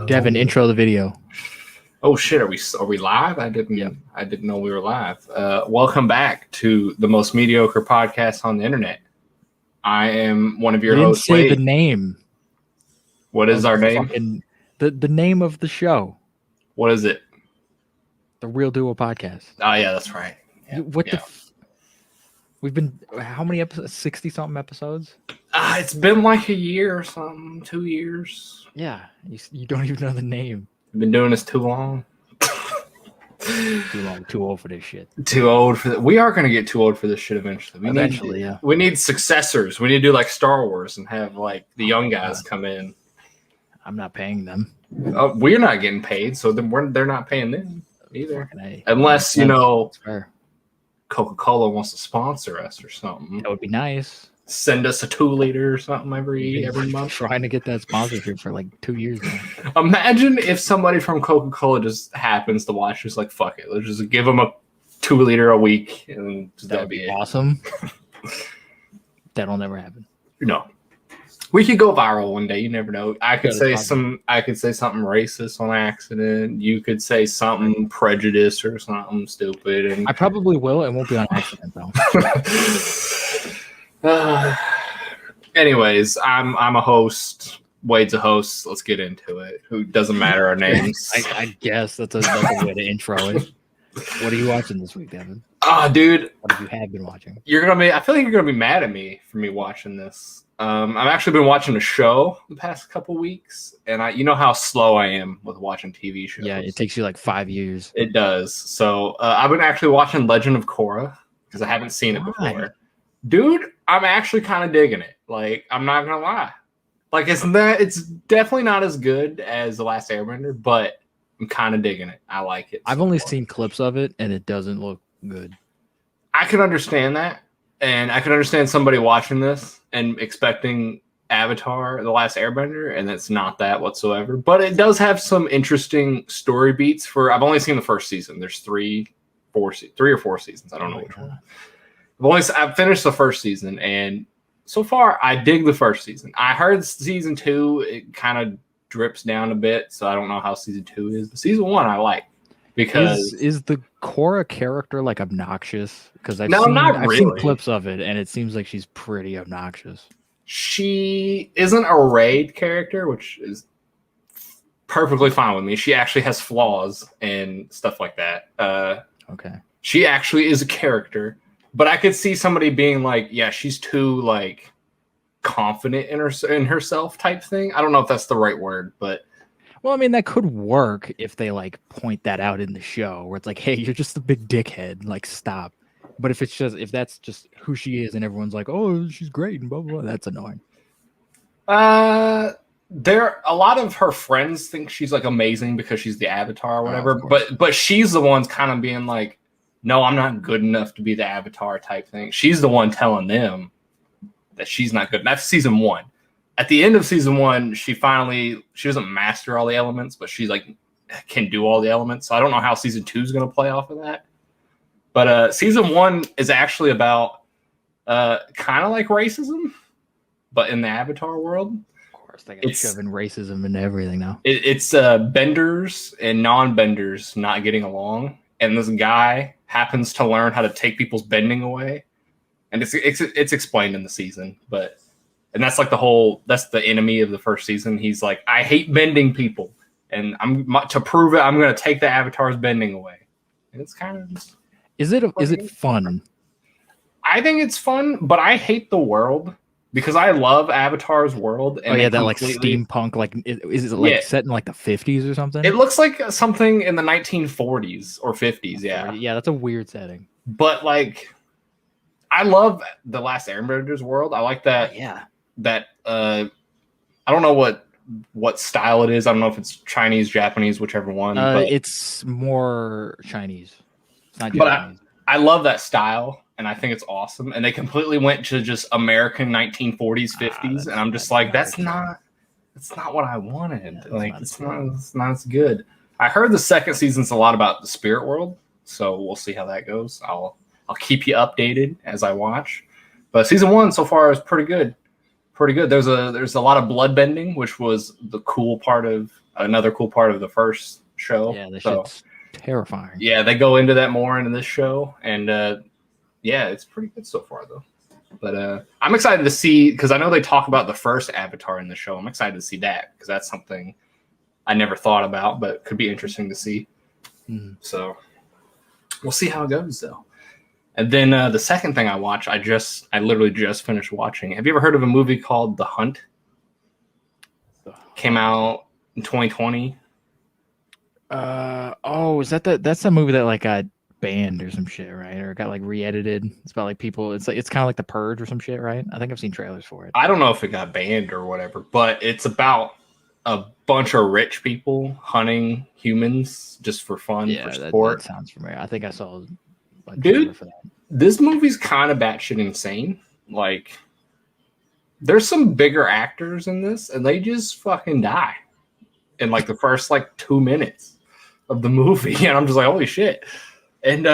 Devin, intro the video. Oh shit! Are we live? I didn't know we were live. Welcome back to the most mediocre podcast on the internet. I am one of your hosts. You didn't say the name. What is our name? The name of the show. What is it? The Real Duo Podcast. Oh yeah, that's right. Yeah, We've been how many episodes? 60-something episodes. It's been like a year or something. 2 years. Yeah, you don't even know the name. I've been doing this too long. Too long. Too old for this shit. Too old for that. We are going to get too old for this shit eventually. We need successors. We need to do like Star Wars and have like the young guys come in. I'm not paying them. We're not getting paid, so then they're not paying them either. Unless, Coca-Cola wants to sponsor us or something. That would be nice. Send us a 2-liter or something every month. Trying to get that sponsorship for like 2 years now. Imagine if somebody from Coca-Cola just happens to watch us, like, fuck it. Let's just give them a 2-liter a week. And that would be awesome. That'll never happen. No. We could go viral one day. You never know. I could say something racist on accident. You could say something prejudiced or something stupid. And I probably will. It won't be on accident though. Anyways, I'm a host. Wade's a host. Let's get into it. Who doesn't matter our names. I guess that's a way to intro it. What are you watching this week, Devin? Dude. What have you been watching? I feel like you're gonna be mad at me for me watching this. I've actually been watching a show the past couple weeks, and you know how slow I am with watching TV shows. Yeah, it takes you like 5 years. It does. So I've been actually watching Legend of Korra because I haven't seen it before. Dude, I'm actually kind of digging it. Like, I'm not gonna lie. Like, it's definitely not as good as The Last Airbender, but I'm kind of digging it. I like it. I've only seen clips of it, and it doesn't look good. I can understand that. And I can understand somebody watching this and expecting Avatar, The Last Airbender, and it's not that whatsoever. But it does have some interesting story beats I've only seen the first season. There's 3 or 4 seasons. I don't know which one. I've finished the first season, and so far I dig the first season. I heard season 2, it kind of drips down a bit, so I don't know how season 2 is. But season 1 I like. Because is the Korra character like obnoxious? Because I've seen clips of it, and it seems like she's pretty obnoxious. She isn't a raid character, which is perfectly fine with me. She actually has flaws and stuff like that. Okay. She actually is a character, but I could see somebody being like, "Yeah, she's too like confident in herself," type thing. I don't know if that's the right word, but. Well, I mean, that could work if they like point that out in the show where it's like, hey, you're just a big dickhead. Like, stop. But if that's just who she is and everyone's like, oh, she's great and blah, blah, blah, that's annoying. A lot of her friends think she's like amazing because she's the Avatar or whatever. But she's the one's kind of being like, no, I'm not good enough to be the Avatar type thing. She's the one telling them that she's not good. And that's season 1. At the end of season 1, she doesn't master all the elements, but she like can do all the elements. So I don't know how season 2 is going to play off of that. But season 1 is actually about kind of like racism, but in the Avatar world. Of course, they got shoving racism into everything now. It's benders and non-benders not getting along, and this guy happens to learn how to take people's bending away, and it's explained in the season, but. And that's like that's the enemy of the first season. He's like, I hate bending people. And to prove it, I'm going to take the Avatar's bending away. And it's kind of just... Is it fun? I think it's fun, but I hate the world because I love Avatar's world. And that like steampunk, like, is it like set in like the 50s or something? It looks like something in the 1940s or 50s, yeah. Yeah, that's a weird setting. But like, I love The Last Airbender's world. I like that. Yeah. That I don't know what style it is. I don't know if it's Chinese, Japanese, whichever one. But it's more Chinese. It's not Japanese. But I love that style, and I think it's awesome. And they completely went to just American 1940s, 50s, and I'm just like, that's not what I wanted. Yeah, like it's not as good. I heard the second season's a lot about the spirit world, so we'll see how that goes. I'll keep you updated as I watch. But season 1 so far is pretty good. pretty good. There's a lot of blood bending, which was another cool part of the first show. Yeah, this shit's terrifying. Yeah, they go into that more in this show, and yeah, it's pretty good so far though. But I'm excited to see, because I know they talk about the first Avatar in the show. I'm excited to see that, because that's something I never thought about, but could be interesting to see. So we'll see how it goes though. And then the second thing I watched, I literally just finished watching. Have you ever heard of a movie called The Hunt? Came out in 2020. Is that's a movie that like got banned or some shit, right? Or got like re-edited. It's about like people. It's kind of like The Purge or some shit, right? I think I've seen trailers for it. I don't know if it got banned or whatever, but it's about a bunch of rich people hunting humans just for fun, for sport. That sounds familiar. I think I saw a dude for that. This movie's kind of batshit insane. Like, there's some bigger actors in this, and they just fucking die in like the first like 2 minutes of the movie, and I'm just like, holy shit. And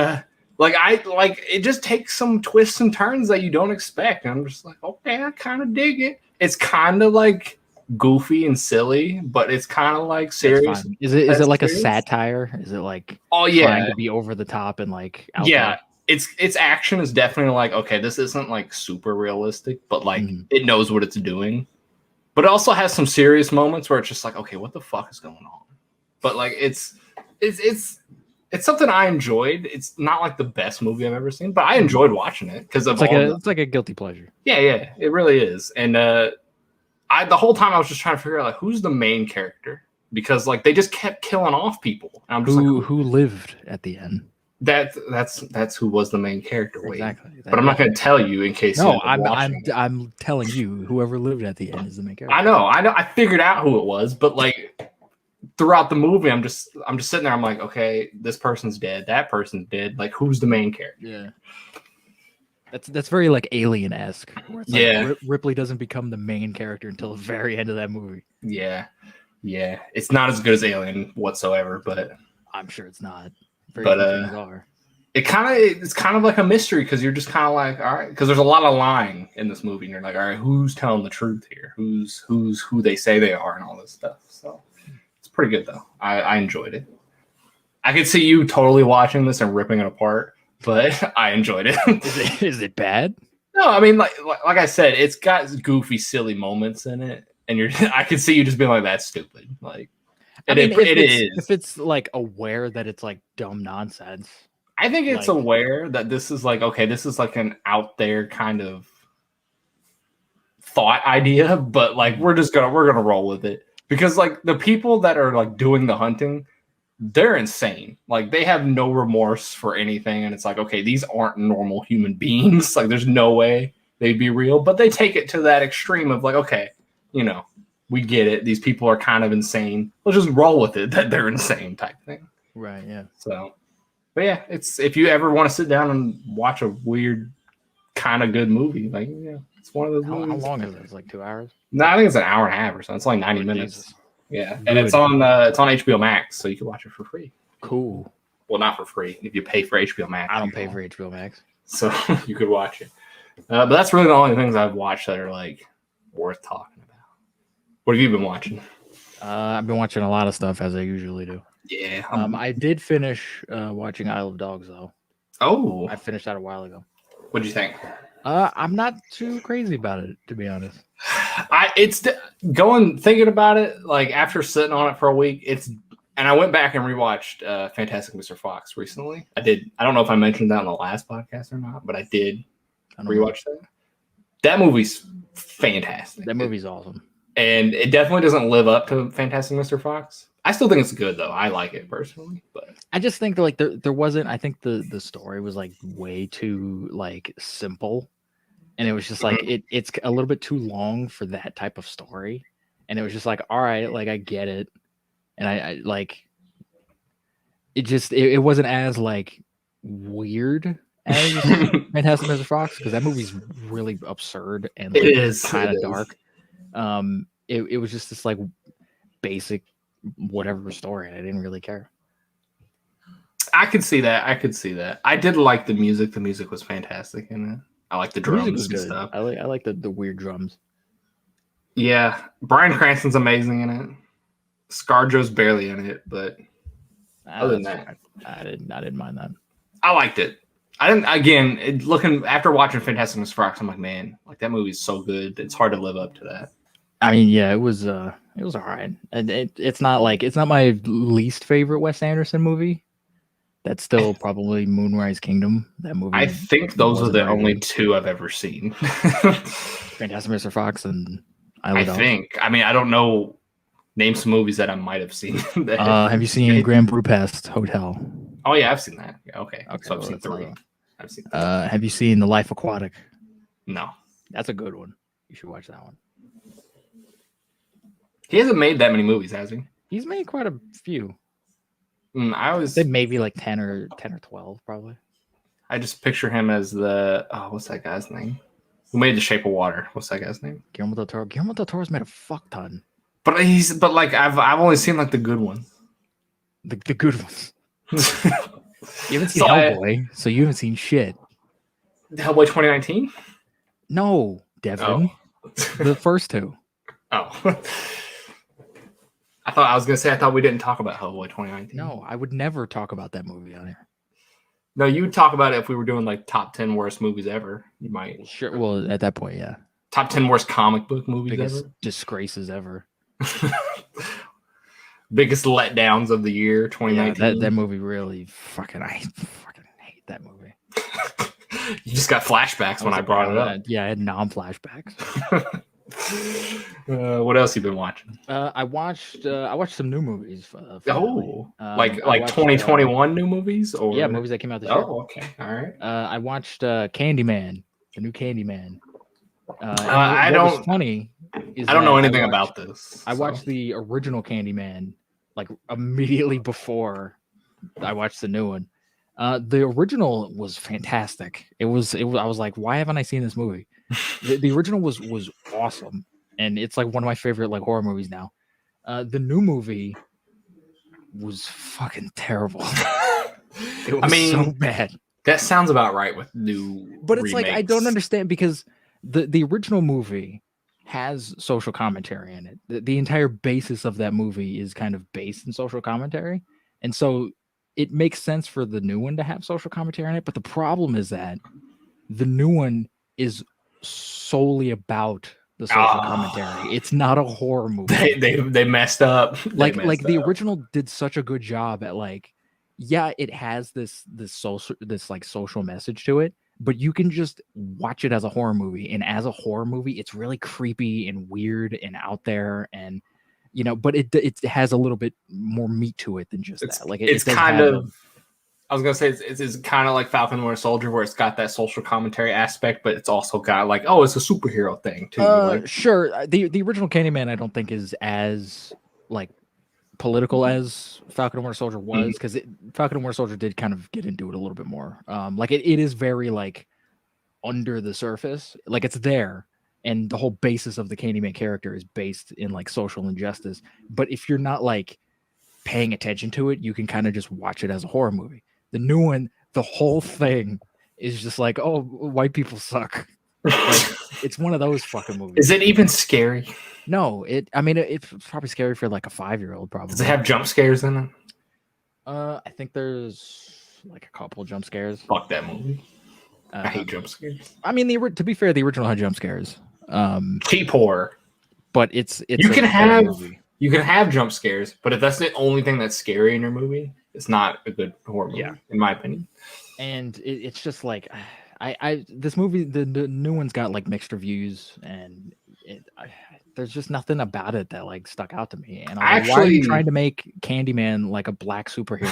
it just takes some twists and turns that you don't expect, and I'm just like, okay, I kind of dig it. It's kind of like goofy and silly, but it's kind of like serious. Is it like a satire? Is it like trying to be over the top and like its action is definitely like, okay, this isn't like super realistic, but like it knows what it's doing. But it also has some serious moments where it's just like, okay, what the fuck is going on? But like it's something I enjoyed. It's not like the best movie I've ever seen, but I enjoyed watching it because it's like a guilty pleasure. Yeah, it really is. And the whole time I was just trying to figure out like who's the main character, because like they just kept killing off people. And I'm just who lived at the end. That's who was the main character. Exactly. But I'm not going to tell you in case. No, I'm telling you, whoever lived at the end is the main character. I know. I figured out who it was, but like throughout the movie, I'm just sitting there. I'm like, okay, this person's dead. That person's dead. Like, who's the main character? Yeah. That's very like Alien-esque. Like Ripley doesn't become the main character until the very end of that movie. Yeah. It's not as good as Alien whatsoever, but I'm sure it's not. It's kind of like a mystery, because you're just kind of like, all right, because there's a lot of lying in this movie, and you're like, all right, who's telling the truth here? Who's who they say they are, and all this stuff. So it's pretty good though. I enjoyed it. I could see you totally watching this and ripping it apart, but I enjoyed it. Is it bad? No, I mean, like I said, it's got goofy, silly moments in it, and I could see you just being like, that's stupid. Like, if it's like aware that it's like dumb nonsense. I think it's aware that this is like, okay, this is like an out there kind of thought idea, but like we're gonna roll with it, because like the people that are like doing the hunting, they're insane. Like, they have no remorse for anything, and it's like, okay, these aren't normal human beings. Like, there's no way they'd be real, but they take it to that extreme of like, okay, we get it. These people are kind of insane. Let's just roll with it that they're insane type thing. Right. Yeah. So, but yeah, if you ever want to sit down and watch a weird kind of good movie, like, it's one of those movies. How long is it? It's like 2 hours? No, I think it's an hour and a half or something. It's like 90 minutes. Jesus. Yeah. And it's on HBO Max, so you can watch it for free. Cool. Well, not for free. If you pay for HBO Max. I don't pay for HBO Max. So you could watch it. But that's really the only things I've watched that are like worth talking about. What have you been watching? I've been watching a lot of stuff, as I usually do. Yeah. I did finish watching Isle of Dogs, though. Oh. I finished that a while ago. What'd you think? I'm not too crazy about it, to be honest. Thinking about it, like after sitting on it for a week, and I went back and rewatched Fantastic Mr. Fox recently. I did. I don't know if I mentioned that on the last podcast or not, but I did rewatch that. That movie's fantastic. That movie's awesome. And it definitely doesn't live up to Fantastic Mr. Fox. I still think it's good though. I like it personally, but I just think that like there wasn't. I think the story was like way too like simple, and it was just like it's a little bit too long for that type of story, and it was just like, all right, like I get it, and I like it wasn't as like weird as Fantastic Mr. Fox, because that movie's really absurd and like, it is kind of dark. It was just this like basic whatever story, and I didn't really care. I could see that. I did like the music. The music was fantastic in it. I like the drums and stuff. I like the weird drums. Yeah, Bryan Cranston's amazing in it. ScarJo's barely in it, but other than that, fine. I didn't mind that. I liked it. I didn't. Again, looking after watching Fantastic Mr. Fox, I'm like, man, like that movie's so good. It's hard to live up to that. I mean, yeah, it was all right, and it's not my least favorite Wes Anderson movie. That's still probably Moonrise Kingdom. That movie. I think those are the only two I've ever seen. Fantastic Mr. Fox and I think. I mean, I don't know. Name some movies that I might have seen. Have you seen Grand Budapest Hotel? Oh yeah, I've seen that. Yeah, okay. So I've well, seen three. I've seen. Have you seen The Life Aquatic? No. That's a good one. You should watch that one. He hasn't made that many movies, has he? He's made quite a few. I always say maybe like 10 or 12, probably. I just picture him as the what's that guy's name? Who made The Shape of Water? What's that guy's name? Guillermo del Toro. Guillermo del Toro's made a fuck ton. But like I've only seen like the good ones. The good ones. You haven't seen Hellboy, so you haven't seen shit. Hellboy 2019? No, Devin. Oh. The first two. Oh. I thought we didn't talk about Hellboy 2019. No, I would never talk about that movie on here. No, you would talk about it if we were doing like top 10 worst movies ever. You might. Sure. Well, at that point, yeah. Top 10 worst comic book movies Biggest ever. Disgraces ever. Biggest letdowns of the year, 2019. Yeah, that movie really I fucking hate that movie. You just got flashbacks when I brought it up. Yeah, I had non-flashbacks. What else you been watching? I watched some new movies. Like 2021 new movies, or movies that came out this year. Oh, okay, all right. I watched Candyman, the new Candyman. I don't know anything about this. I watched the original Candyman like immediately before I watched the new one. The original was fantastic. I was like, why haven't I seen this movie? The original was awesome, and it's like one of my favorite like horror movies now. The new movie was fucking terrible. It was so bad. That sounds about right with new. But it's remakes. Like I don't understand because the original movie has social commentary in it. The entire basis of that movie is kind of based in social commentary, and so it makes sense for the new one to have social commentary in it. But the problem is that the new one is solely about the social commentary. It's not a horror movie. They messed up. Like the original did such a good job at like, yeah, it has this social message to it, but you can just watch it as a horror movie. And as a horror movie, it's really creepy and weird and out there, and but it has a little bit more meat to it than just that. Like it's kind of. I was gonna say it's kind of like Falcon and Winter Soldier, where it's got that social commentary aspect, but it's also got like, it's a superhero thing too. Sure. The original Candyman I don't think is as like political as Falcon and Winter Soldier was, because Falcon and Winter Soldier did kind of get into it a little bit more. Like it is very like under the surface, like it's there, and the whole basis of the Candyman character is based in like social injustice. But if you're not like paying attention to it, you can kind of just watch it as a horror movie. The new one, the whole thing is just like, oh, white people suck. Like, it's one of those fucking movies. Is it even scary? No, it's probably scary for like a 5-year-old. Probably. Does it have jump scares in it? I think there's like a couple jump scares. Fuck that movie. I hate jump scares. I mean, to be fair, the original had jump scares. Cheap horror. But it's you can have jump scares, but if that's the only thing that's scary in your movie, it's not a good horror movie, in my opinion. And it's just like, this movie, the new one's got like mixed reviews, and there's just nothing about it that like stuck out to me. And I was like, why are you trying to make Candyman like a black superhero?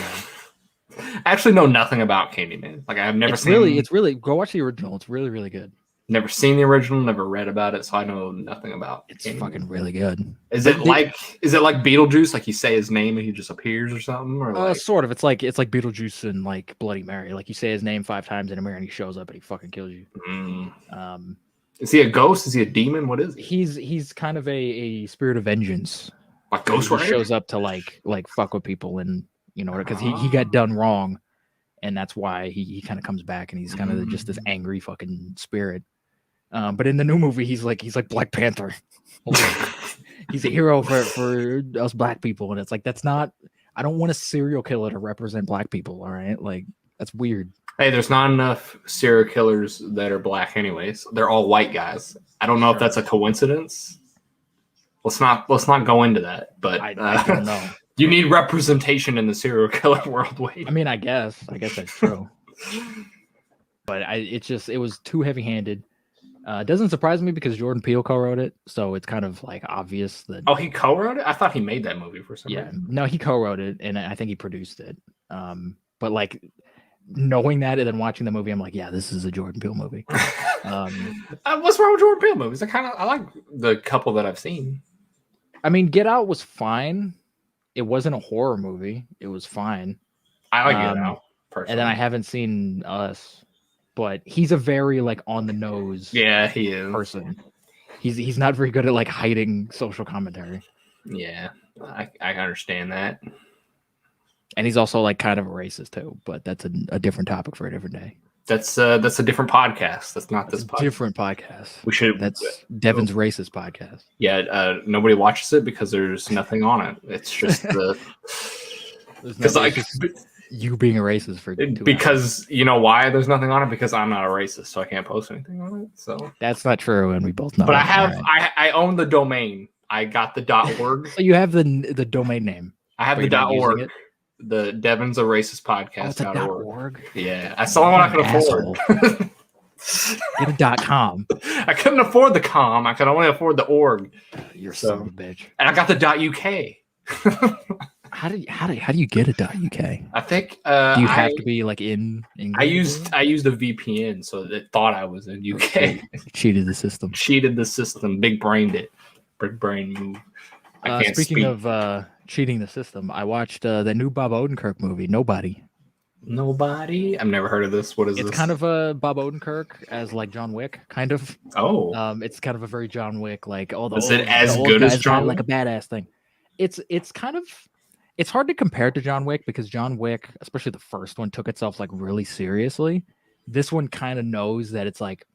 I actually know nothing about Candyman. Like I've never seen. It's really go watch the original. It's really, really good. Never seen the original, never read about it, so I know nothing about it. It's fucking really good. Is it like Beetlejuice? Like you say his name and he just appears or something? Or like... sort of. It's like Beetlejuice and like Bloody Mary. Like you say his name 5 times in a mirror and he shows up and he fucking kills you. Is he a ghost? Is he a demon? What is he? He's kind of a spirit of vengeance. Like Ghost Rider? He shows up to like fuck with people, and because he got done wrong, and that's why he kind of comes back, and he's kind of just this angry fucking spirit. But in the new movie, he's like Black Panther. He's a hero for us black people, and it's like that's not. I don't want a serial killer to represent black people. All right, like that's weird. Hey, there's not enough serial killers that are black, anyways. They're all white guys. I don't know if that's a coincidence. Let's not go into that. But I don't know. You need representation in the serial killer world, Wade. I mean, I guess that's true. But it was too heavy-handed. It doesn't surprise me because Jordan Peele co-wrote it, so it's kind of like obvious that. Oh, he co-wrote it? I thought he made that movie for some reason. No, he co-wrote it, and I think he produced it. But like knowing that and then watching the movie, I'm like, yeah, this is a Jordan Peele movie. What's wrong with Jordan Peele movies? I like the couple that I've seen. I mean, Get Out was fine. It wasn't a horror movie. It was fine. I like Get Out, personally. And then I haven't seen Us, but he's a very like on the nose. Yeah, he is. Person. He's not very good at like hiding social commentary. Yeah, I understand that. And he's also like kind of a racist too, but that's a different topic for a different day. That's a different podcast. That's not this podcast. Different podcast. That's Devin's racist podcast. Yeah, nobody watches it because there's nothing on it. It's just the because like you being a racist for 2 because hours. You know why there's nothing on it, because I'm not a racist, so I can't post anything on it. So that's not true, and we both know. But I own the domain. I got the .org. So you have the domain name. I have the .org. The Devin's a Racist Podcast. .org. Yeah, I saw one I could afford. Get a .com. I couldn't afford the com. I could only afford the org. You're son of a bitch. And I got the .uk. How do you get a .uk? I think do you have to be like in England? I used a VPN, so it thought I was in UK. Cheated the system. Big brained it. Big brain move. Speaking of cheating the system, I watched the new Bob Odenkirk movie, Nobody. I've never heard of this. What is this? It's kind of a Bob Odenkirk as like John Wick, kind of. Oh. It's kind of a very John Wick, like is it as good as John Wick? Like a badass thing. It's kind of. It's hard to compare to John Wick because John Wick, especially the first one, took itself like really seriously. This one kind of knows that it's like,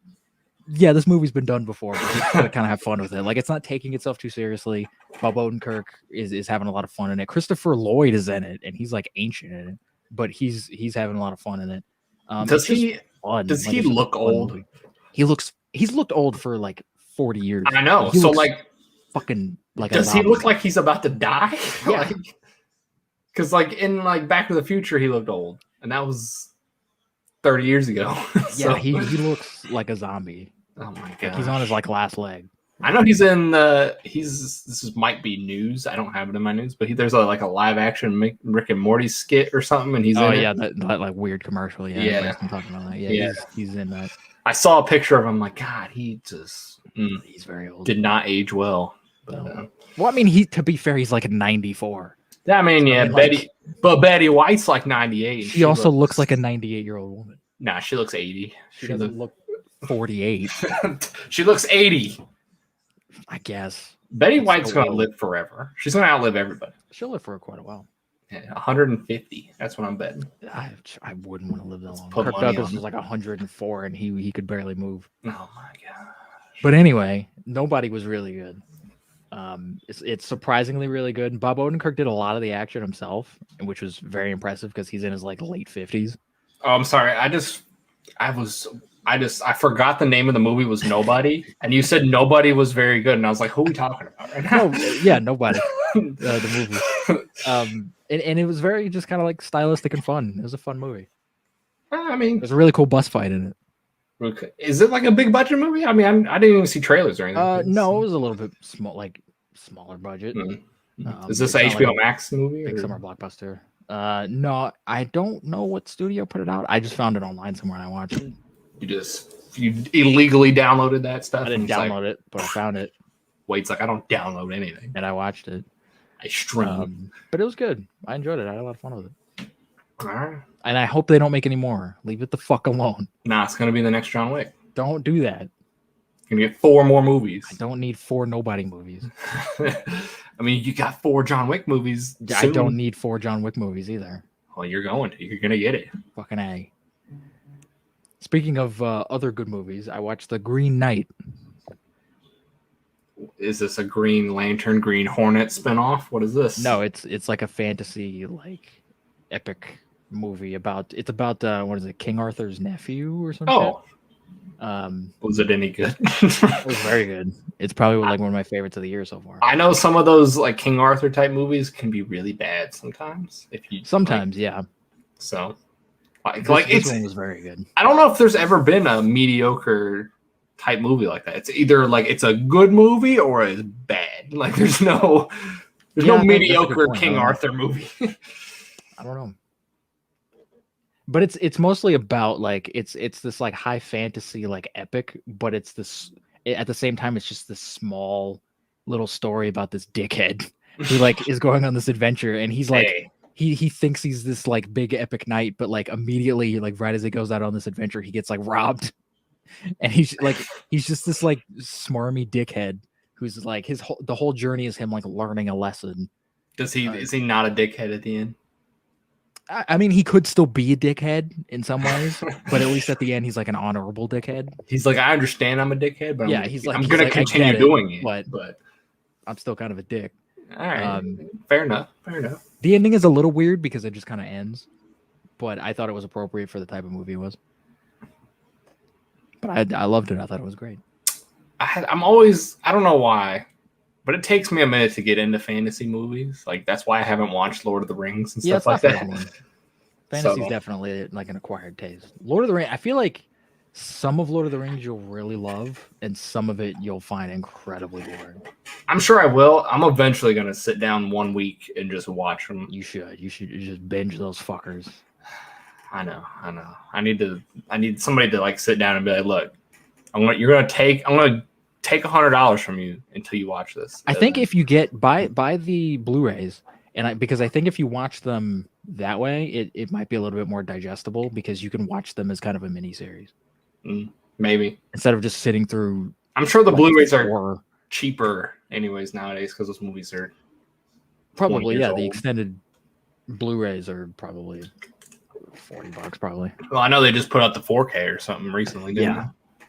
yeah, this movie's been done before, but it's gonna kind of have fun with it. Like it's not taking itself too seriously. Bob Odenkirk is having a lot of fun in it. Christopher Lloyd is in it, and he's like ancient in it, but he's having a lot of fun in it. Does he look old? Movie. He's looked old for like 40 years. I know. So like fucking like. Does he look like he's about to die? Yeah. Because like in like Back to the Future, he looked old, and that was 30 years ago. So. Yeah, he looks like a zombie. Oh my god, he's on his like last leg. I know he's in. Might be news. I don't have it in my news, but there's a live action Rick and Morty skit or something, and he's in it. That like weird commercial. Yeah. I'm talking about that. Yeah. He's in that. I saw a picture of him. Like, God, he just he's very old. Did not age well. But, well, I mean, to be fair, he's like 94. I mean, yeah, Betty White's like 98. She also looks like a 98-year-old woman. Nah, she looks 80. She doesn't look 48. She looks 80. I guess. Betty White's going to live forever. She's going to outlive everybody. She'll live for quite a while. Yeah, 150. That's what I'm betting. I wouldn't want to live that long. Kirk Douglas was like 104, and he could barely move. Oh, my God. But anyway, Nobody was really good. It's surprisingly really good. Bob Odenkirk did a lot of the action himself, which was very impressive because he's in his like late 50s. Oh, I'm sorry. I forgot the name of the movie was Nobody, and you said Nobody was very good, and I was like, who are we talking about right now? Nobody. The movie. And it was very just kind of like stylistic and fun. It was a fun movie. I mean, there's a really cool bus fight in it. Okay. Is it like a big budget movie? I mean, I didn't even see trailers or anything. No, it was a little bit smaller budget. Mm-hmm. Is this an HBO Max movie? Big summer blockbuster. No, I don't know what studio put it out. I just found it online somewhere and I watched it. You illegally downloaded that stuff? I didn't download it, but I found it. Wade's like, I don't download anything. And I watched it. I streamed. But it was good. I enjoyed it. I had a lot of fun with it. All right. And I hope they don't make any more. Leave it the fuck alone. Nah, it's going to be the next John Wick. Don't do that. You're going to get 4 more movies. I don't need 4 Nobody movies. I mean, you got 4 John Wick movies soon. I don't need 4 John Wick movies either. Well, you're going to. You're going to get it. Fucking A. Speaking of other good movies, I watched The Green Knight. Is this a Green Lantern, Green Hornet spinoff? What is this? No, it's like a fantasy like epic movie about what is it, King Arthur's nephew or something. Oh, was it any good? It was very good. It's probably like one of my favorites of the year so far. I know some of those like King Arthur type movies can be really bad sometimes. Yeah. So, This one was very good. I don't know if there's ever been a mediocre type movie like that. It's either like it's a good movie or it's bad. Like there's no mediocre King Arthur movie. I don't know. But it's mostly about like it's this like high fantasy like epic, but it's this at the same time it's just this small little story about this dickhead who like is going on this adventure, and he's like he thinks he's this like big epic knight, but like immediately like right as he goes out on this adventure he gets like robbed, and he's just this like smarmy dickhead who's like the whole journey is him like learning a lesson. Is he not a dickhead at the end? I mean, he could still be a dickhead in some ways, but at least at the end, he's like an honorable dickhead. He's like, I understand I'm a dickhead, but yeah, I'm going to continue doing it. But I'm still kind of a dick. All right, fair enough. The ending is a little weird because it just kind of ends, but I thought it was appropriate for the type of movie it was. But I loved it. I thought it was great. I don't know why, but it takes me a minute to get into fantasy movies. Like that's why I haven't watched Lord of the Rings and stuff like that. Fantasy is definitely like an acquired taste. Lord of the Rings, I feel like some of Lord of the Rings you'll really love, and some of it you'll find incredibly boring. I'm sure I will. I'm eventually going to sit down 1 week and just watch them. You should just binge those fuckers. I know. I need somebody to like sit down and be like, look, I'm going to take $100 from you until you watch this. I think if you get buy the Blu-rays, because I think if you watch them that way, it might be a little bit more digestible because you can watch them as kind of a mini series. Maybe instead of just sitting through. I'm sure the Blu-rays are cheaper anyways nowadays because those movies are probably old. The extended Blu-rays are probably $40 probably. Well, I know they just put out the 4K or something recently. Didn't they?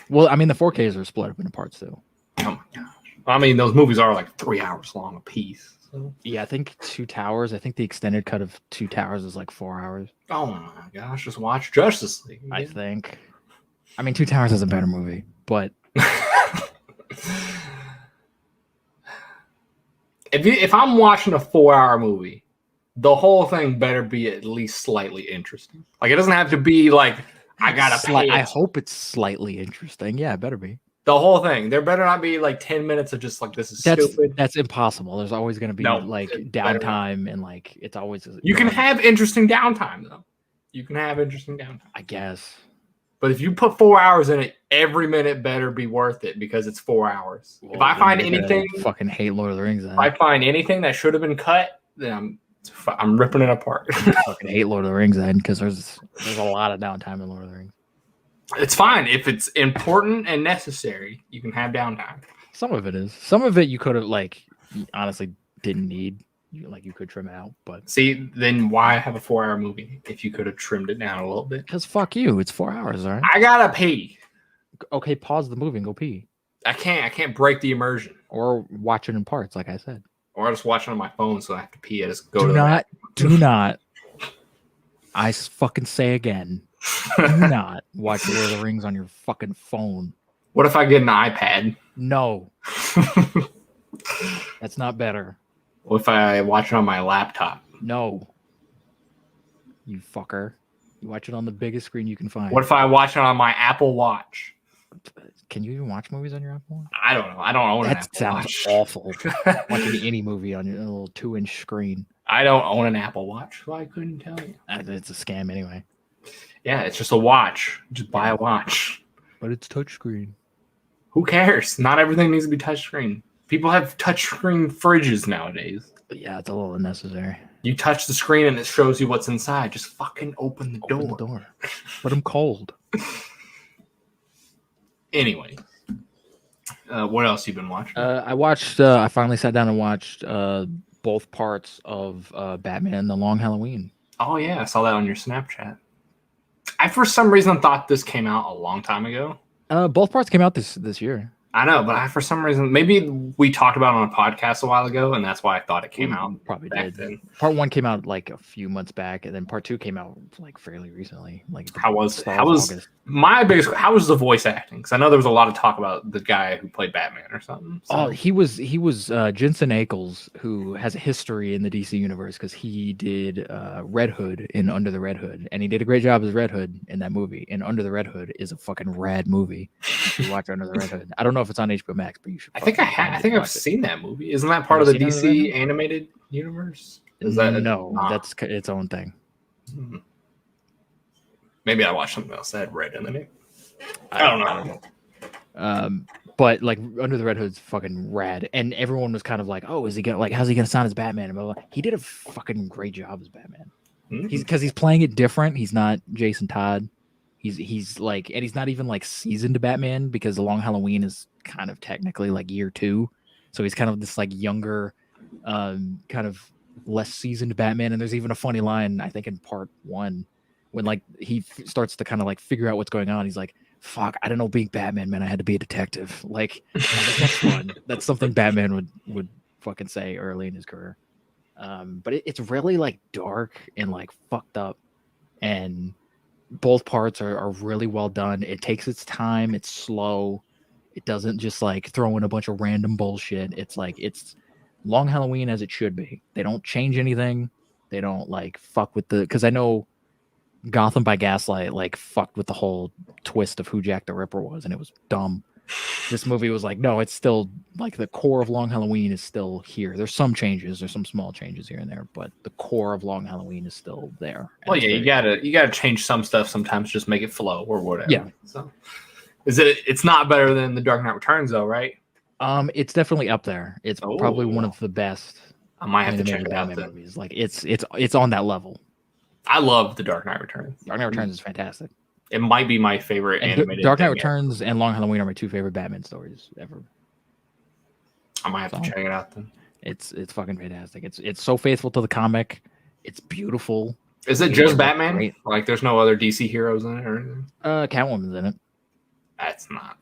Well, I mean, the 4Ks are split up into parts too. Oh my gosh! I mean, those movies are like 3 hours long a piece. So. Yeah, I think Two Towers. I think the extended cut of Two Towers is like 4 hours. Oh my gosh! Just watch Justice League. I think. I mean, Two Towers is a better movie, but if I'm watching a 4-hour movie, the whole thing better be at least slightly interesting. Like it doesn't have to be like. I gotta pay. I hope it's slightly interesting. Yeah, it better be. The whole thing. There better not be like 10 minutes of just like this is stupid. That's impossible. There's always going to be like downtime and like it's always. You can have interesting downtime though. I guess. But if you put 4 hours in it, every minute better be worth it because it's 4 hours. Well, if I find anything, fucking hate Lord of the Rings. Then. If I find anything that should have been cut, then I'm ripping it apart. I fucking hate Lord of the Rings then because there's a lot of downtime in Lord of the Rings. It's fine if it's important and necessary. You can have downtime. Some of it is. Some of it you could have like honestly didn't need. You could trim it out, but see, then why have a 4-hour movie if you could have trimmed it down a little bit? Because fuck you, it's 4 hours, all right. I gotta pee. Okay, pause the movie and go pee. I can't break the immersion. Or watch it in parts, like I said. Or I just watch it on my phone, so I have to pee. I just go. Do not. I fucking say again. Do not watch Lord of the Rings on your fucking phone. What if I get an iPad? No. That's not better. What if I watch it on my laptop? No. You fucker. You watch it on the biggest screen you can find. What if I watch it on my Apple Watch? Can you even watch movies on your Apple Watch? I don't know. I don't own an Apple Watch. That sounds awful. Watching any movie on your little 2-inch screen. I don't own an Apple Watch, so I couldn't tell you. It's a scam anyway. Yeah, it's just a watch. Just buy a watch. But it's touchscreen. Who cares? Not everything needs to be touchscreen. People have touchscreen fridges nowadays. But yeah, it's a little unnecessary. You touch the screen and it shows you what's inside. Just fucking open the door. But I'm cold. Anyway, what else you been watching? I finally sat down and watched both parts of Batman: The Long Halloween. Oh yeah, I saw that on your Snapchat. I for some reason thought this came out a long time ago. Both parts came out this year. I know, but for some reason, maybe we talked about it on a podcast a while ago, and that's why I thought it came out. Probably back did. Then. Part 1 came out like a few months back, and then part 2 came out like fairly recently. Like how was August. My biggest? How was the voice acting? Because I know there was a lot of talk about the guy who played Batman or something. So. Oh, he was Jensen Ackles, who has a history in the DC universe because he did Red Hood in Under the Red Hood, and he did a great job as Red Hood in that movie. And Under the Red Hood is a fucking rad movie. You watch Under the Red Hood. I don't know if it's on HBO Max, but you should. I think I've seen that movie. Isn't that part of the DC animated universe? Is that no? That's its own thing. Maybe I watched something else that had red in the name. I don't know. But like Under the Red Hood's fucking rad, and everyone was kind of like, "Oh, is he gonna how's he gonna sound as Batman?" And blah, blah, blah. He did a fucking great job as Batman. He's playing it different. He's not Jason Todd. He's like, and he's not even like seasoned Batman because The Long Halloween is kind of technically like year 2, so he's kind of this like younger, kind of less seasoned Batman. And there's even a funny line I think in part 1 when like he starts to kind of like figure out what's going on. He's like, "Fuck, I don't know, being Batman, man, I had to be a detective." Like that's fun. That's something Batman would fucking say early in his career. But it's really like dark and like fucked up, and both parts are really well done. It takes its time. It's slow. It doesn't just like throw in a bunch of random bullshit. It's like it's Long Halloween as it should be. They don't change anything. They don't like fuck with because I know Gotham by Gaslight like fucked with the whole twist of who Jack the Ripper was, and it was dumb. This movie was like, no, it's still like the core of Long Halloween is still here. There's some changes, there's some small changes here and there, but the core of Long Halloween is still there. Well, yeah, you gotta change some stuff sometimes, just make it flow or whatever. Yeah. So, it's not better than The Dark Knight Returns though, right? It's definitely up there. It's probably one of the best. I might have to check it out then. Movies. Like it's on that level. I love The Dark Knight Returns. Dark Knight Returns is fantastic. It might be my favorite animated. Dark Knight Returns and Long Halloween are my 2 favorite Batman stories ever. I might have to check it out then. It's fucking fantastic. It's so faithful to the comic. It's beautiful. Is it just Batman? Great. Like there's no other DC heroes in it or anything? Catwoman's in it. That's not.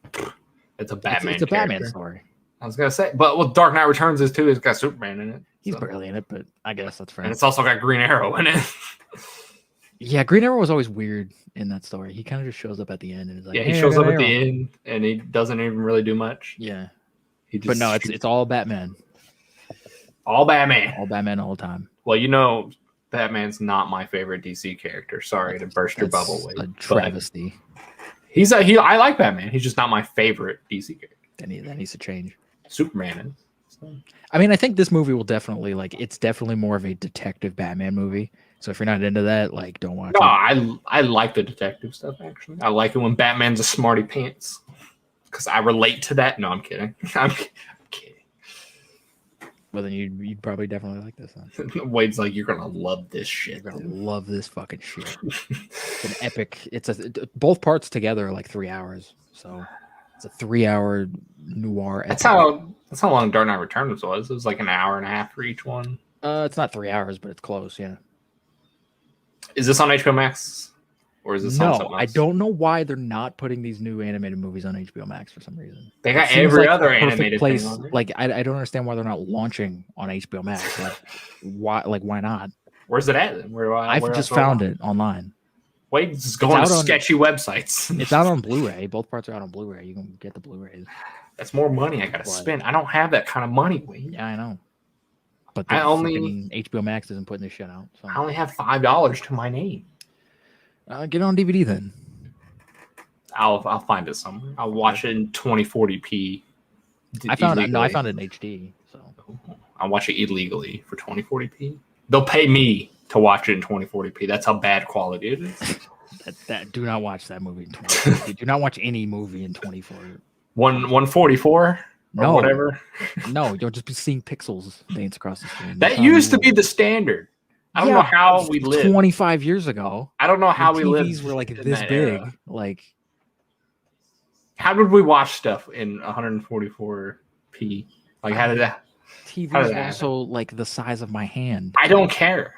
It's a Batman. It's a Batman story. I was gonna say, but what Dark Knight Returns is too. It's got Superman in it. He's barely in it, but I guess that's fair. And it's also got Green Arrow in it. Yeah, Green Arrow was always weird in that story. He kind of just shows up at the end and is like, yeah, he shows up at the end and he doesn't even really do much. Yeah, but no, it's all Batman. All Batman. All Batman all the time. Well, Batman's not my favorite DC character. Sorry to burst your bubble. A travesty. I like Batman. He's just not my favorite DC character. That needs to change. Superman is. I mean, I think this movie will definitely it's definitely more of a detective Batman movie. So if you're not into that, like, don't watch it. I like the detective stuff, actually. I like it when Batman's a smarty pants. Because I relate to that. No, I'm kidding. I'm kidding. Well, then you'd probably definitely like this then. Wade's like, you're going to love this shit. You're going to love this fucking shit. It's an epic. Both parts together are like 3 hours. So it's a 3-hour noir epic. That's how long Dark Knight Returns was. It was like an hour and a half for each one. It's not 3 hours, but it's close, yeah. Is this on HBO Max? Or is this on something else? I don't know why they're not putting these new animated movies on HBO Max for some reason. They got every other animated place. Thing on there. Like I don't understand why they're not launching on HBO Max. Like why not? Where's it at? I've just found it online. Wade's just going to sketchy websites. It's out on Blu-ray. Both parts are out on Blu-ray. You can get the Blu-rays. That's more money I gotta spend. I don't have that kind of money, Wade. Yeah, I know. But HBO Max isn't putting this shit out. So. I only have $5 to my name. Get it on DVD then. I'll find it somewhere. I'll watch it in 2040p. I found it in HD. So I'll watch it illegally for 2040p. They'll pay me to watch it in 2040p. That's how bad quality it is. Do not watch that movie in 2040p. Do not watch any movie in 2040. 144? No, whatever. No, you'll just be seeing pixels dance across the screen. That used to be the standard. I don't know how we lived. 25 years ago. I don't know how we lived. TVs were like this big. Era. Like, how did we watch stuff in 144p? Like, how did that? TVs also like the size of my hand. I don't care.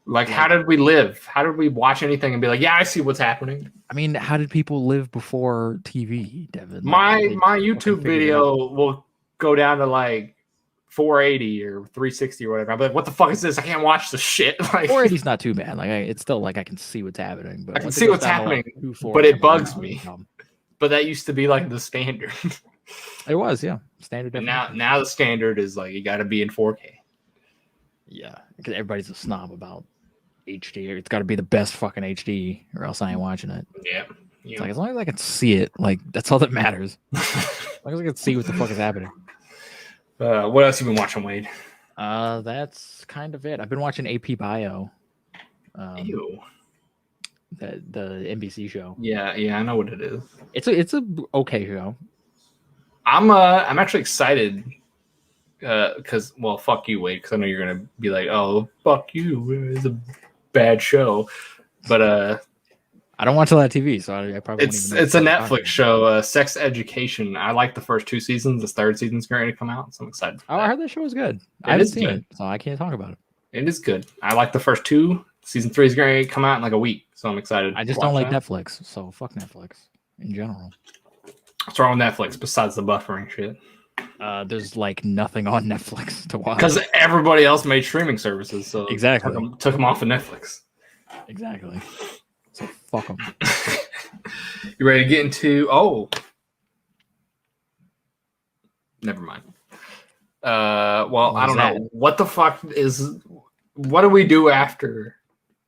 Like, how did we live? How did we watch anything and be like, yeah, I see what's happening? I mean, how did people live before TV, Devin? My YouTube video will go down to like 480 or 360 or whatever. I'm like, what the fuck is this? I can't watch the shit. Like 480 is not too bad. Like it's still like I can see what's happening, but I can see what's happening, but it bugs me. But that used to be like the standard. It was, yeah, standard. And now the standard is like you got to be in 4K. Yeah, because everybody's a snob about HD. It's got to be the best fucking HD, or else I ain't watching it. Yeah. It's like as long as I can see it, like that's all that matters. As long as I can see what the fuck is happening. What else you been watching, Wade? That's kind of it. I've been watching AP Bio. Ew. The NBC show. Yeah, I know what it is. It's a okay show. I'm actually excited because fuck you, Wade, because I know you're gonna be like, oh fuck you, it's a bad show, but I don't watch a lot of TV, so I probably it's a Netflix show, Sex Education. I like the first 2 seasons. The 3rd season's going to come out, so I'm excited. I heard that show was good. I haven't seen it, so I can't talk about it. It is good. I like the first 2. Season 3 is going to come out in like a week, so I'm excited. I just don't like Netflix, so fuck Netflix in general. What's wrong with Netflix besides the buffering shit? There's like nothing on Netflix to watch because everybody else made streaming services, so exactly took them off of Netflix. Exactly. So fuck them. You ready to get into? Oh, never mind. Well, I don't know what the fuck is. What do we do after?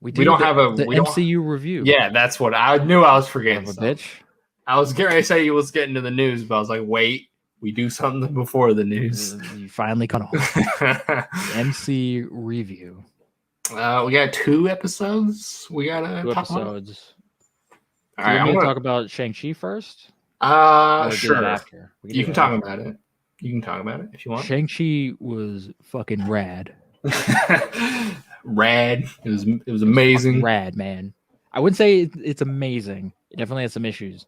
We don't have a MCU review. Yeah, that's what I knew. I was forgetting. Bitch. I was getting ready to say you was getting to the news, but I was like, wait, we do something before the news. You finally cut off. MC review. We got 2 episodes. We got 2 episodes. All right, I'm gonna talk about Shang-Chi first. Sure. You can talk about it. You can talk about it if you want. Shang-Chi was fucking rad. Rad. It was amazing. Rad, man. I wouldn't say it's amazing. It definitely has some issues.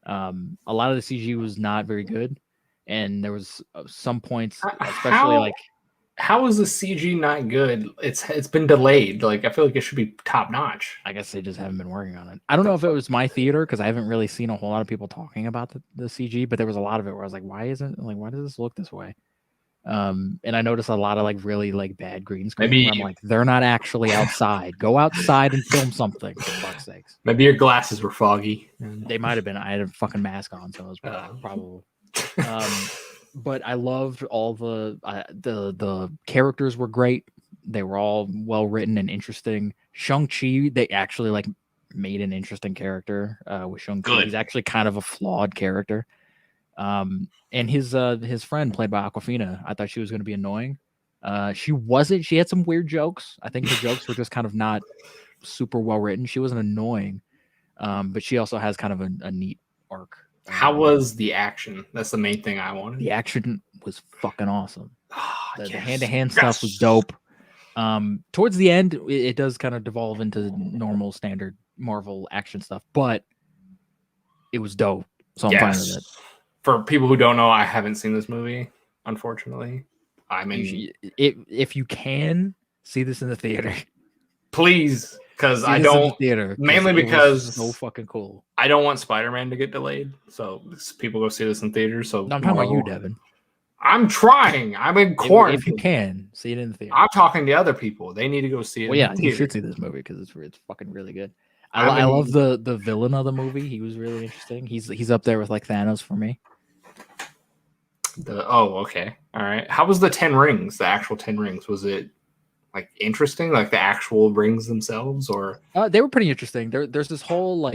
A lot of the CG was not very good, and there was some points, especially How is the CG not good? It's been delayed. Like I feel like it should be top notch. I guess they just haven't been working on it. I don't know if it was my theater because I haven't really seen a whole lot of people talking about the CG, but there was a lot of it where I was like, why does this look this way? And I noticed a lot of really bad green screen. Maybe I'm like, they're not actually outside. Go outside and film something, for fuck's sakes. Maybe your glasses were foggy. They might have been. I had a fucking mask on, so it was probably. But I loved all the characters were great. They were all well written and interesting. Shang-Chi, they actually made an interesting character with Shang-Chi. He's actually kind of a flawed character. And his friend played by Awkwafina, I thought she was going to be annoying. She wasn't. She had some weird jokes. I think the jokes were just kind of not super well written. She wasn't annoying, but she also has kind of a neat arc. How was the action? That's the main thing I wanted. The action was fucking awesome. The hand-to-hand stuff was dope. Towards the end, it does kind of devolve into normal standard Marvel action stuff, but it was dope. So I'm fine with it. For people who don't know, I haven't seen this movie, unfortunately. I mean, if you can see this in the theater, please. Because I don't theater mainly because so fucking cool. I don't want Spider-Man to get delayed, so people go see this in theaters. So no, I'm talking about you, Devin. I'm trying. I'm in quarantine. If you can see it in the theater, I'm talking to other people. They need to go see it. Well, yeah, you should see this movie because it's fucking really good. I love the villain of the movie. He was really interesting. He's up there with Thanos for me. Okay, all right. How was the 10 rings? The actual 10 rings? Was it interesting, the actual rings themselves, or they were pretty interesting. There's this whole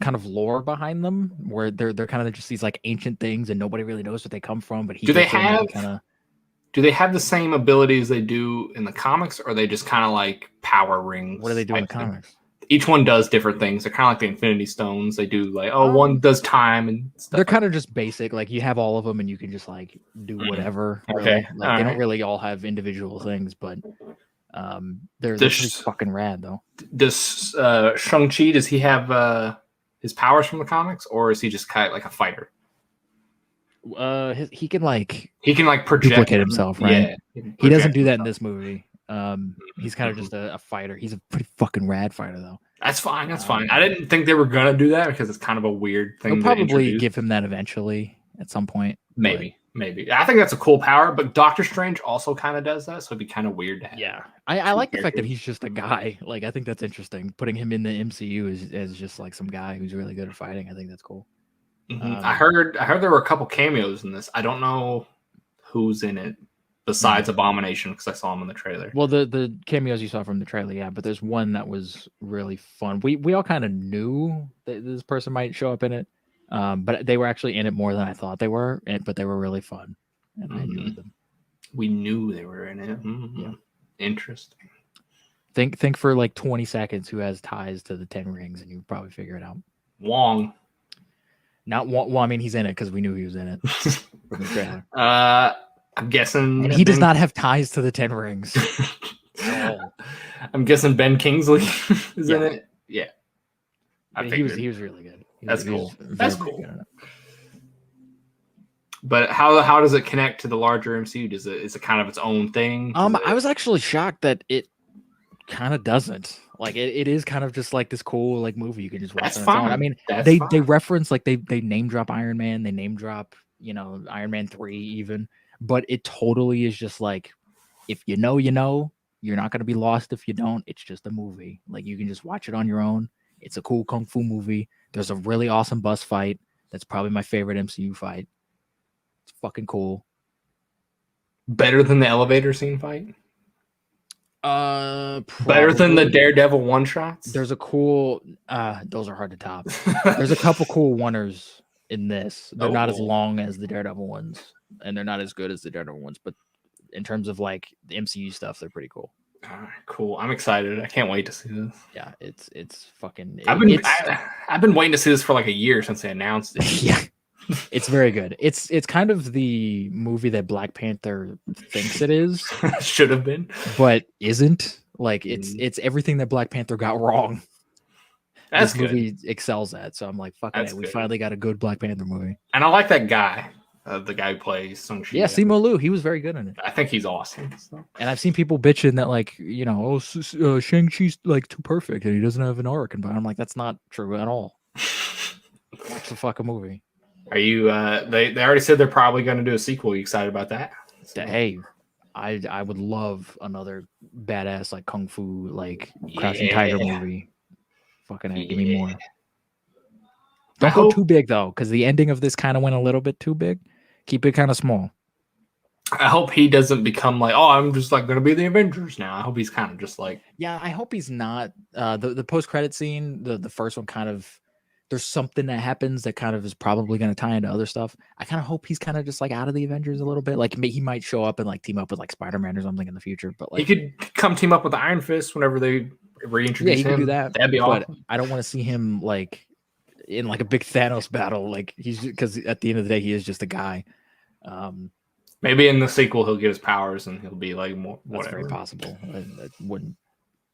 kind of lore behind them where they're kind of just these ancient things and nobody really knows where they come from. But do they have the same abilities they do in the comics, or are they just kind of power rings? What do they do in the comics? Each one does different things. They're kind of like the Infinity Stones. They do one does time and stuff. They're kind of just basic. You have all of them and you can just do whatever. Okay. Really. They don't really all have individual things, but they're pretty fucking rad though. Does Shang-Chi, does he have his powers from the comics, or is he just kind of like a fighter? He can project duplicate himself, right? Yeah, he doesn't do that in this movie. He's kind of just a fighter. He's a pretty fucking rad fighter, though. That's fine. That's fine. I didn't think they were gonna do that because it's kind of a weird thing. They'll probably give him that eventually at some point. Maybe. I think that's a cool power, but Doctor Strange also kind of does that, so it'd be kind of weird to have. Yeah, I like the fact that he's just a guy. Like, I think that's interesting. Putting him in the MCU as just like some guy who's really good at fighting. I think that's cool. Mm-hmm. I heard there were a couple cameos in this. I don't know who's in it besides Abomination because I saw him in the trailer. Well, the cameos you saw from the trailer, yeah, but there's one that was really fun. We all kind of knew that this person might show up in it. But they were actually in it more than I thought they were, but they were really fun, and I enjoyed them. We knew they were in it. Yeah. Interesting. Think for like 20 seconds who has ties to the 10 rings, and you probably figure it out. Wong. Not Wong. Well, I mean, he's in it because we knew he was in it from the trailer. I'm guessing. And he does not have ties to the 10 rings. I'm guessing Ben Kingsley is in it. Yeah. He was really good. That's cool. That's cool. But how does it connect to the larger MCU? Is it kind of its own thing? I was actually shocked that it kind of doesn't. Like it is kind of just like this cool like movie you can just watch. That's fine. I mean, they reference like they name drop Iron Man, they name drop Iron Man 3 even, but it totally is just like if you know, you're not gonna be lost if you don't. It's just a movie. Like you can just watch it on your own. It's a cool kung fu movie. There's a really awesome bus fight. That's probably my favorite MCU fight. It's fucking cool. Better than the elevator scene fight? Better than the Daredevil one shots? There's a cool those are hard to top. There's a couple cool oneers in this. They're not as long as the Daredevil ones, and they're not as good as the Daredevil ones, but in terms of like the MCU stuff, they're pretty cool. All right, cool. I'm excited. I can't wait to see this. Yeah, it's fucking. I've been waiting to see this for like a year since they announced it. Yeah, it's very good. It's kind of the movie that Black Panther thinks it is. Should have been, but isn't. Like it's everything that Black Panther got wrong. This movie excels at. So I'm like, fuck it. We finally got a good Black Panther movie. And I like that guy. The guy who plays Shang-Chi. Yeah, Simu Liu, he was very good in it. I think he's awesome. So. And I've seen people bitching that, like, Shang-Chi's like too perfect and he doesn't have an arc. And I'm like, that's not true at all. Watch the fucking movie. Are you? They already said they're probably going to do a sequel. Are you excited about that? Hey, I would love another badass like kung fu like Crouching Tiger movie. Fucking give me more. Don't go too big though, because the ending of this kind of went a little bit too big. Keep it kind of small. I hope he doesn't become like, oh, I'm just like going to be the Avengers now. I hope he's kind of just like, yeah, I hope he's not. The post credit scene, the first one, kind of, there's something that happens that kind of is probably going to tie into other stuff. I kind of hope he's kind of just like out of the Avengers a little bit. Like he might show up and like team up with like Spider-Man or something in the future. But like he could come team up with Iron Fist whenever they reintroduce him. Yeah, he could do that. That'd be awesome. But I don't want to see him like in like a big Thanos battle. Like because at the end of the day, he is just a guy. Maybe in the sequel he'll get his powers and he'll be like more. Whatever. That's very possible. I wouldn't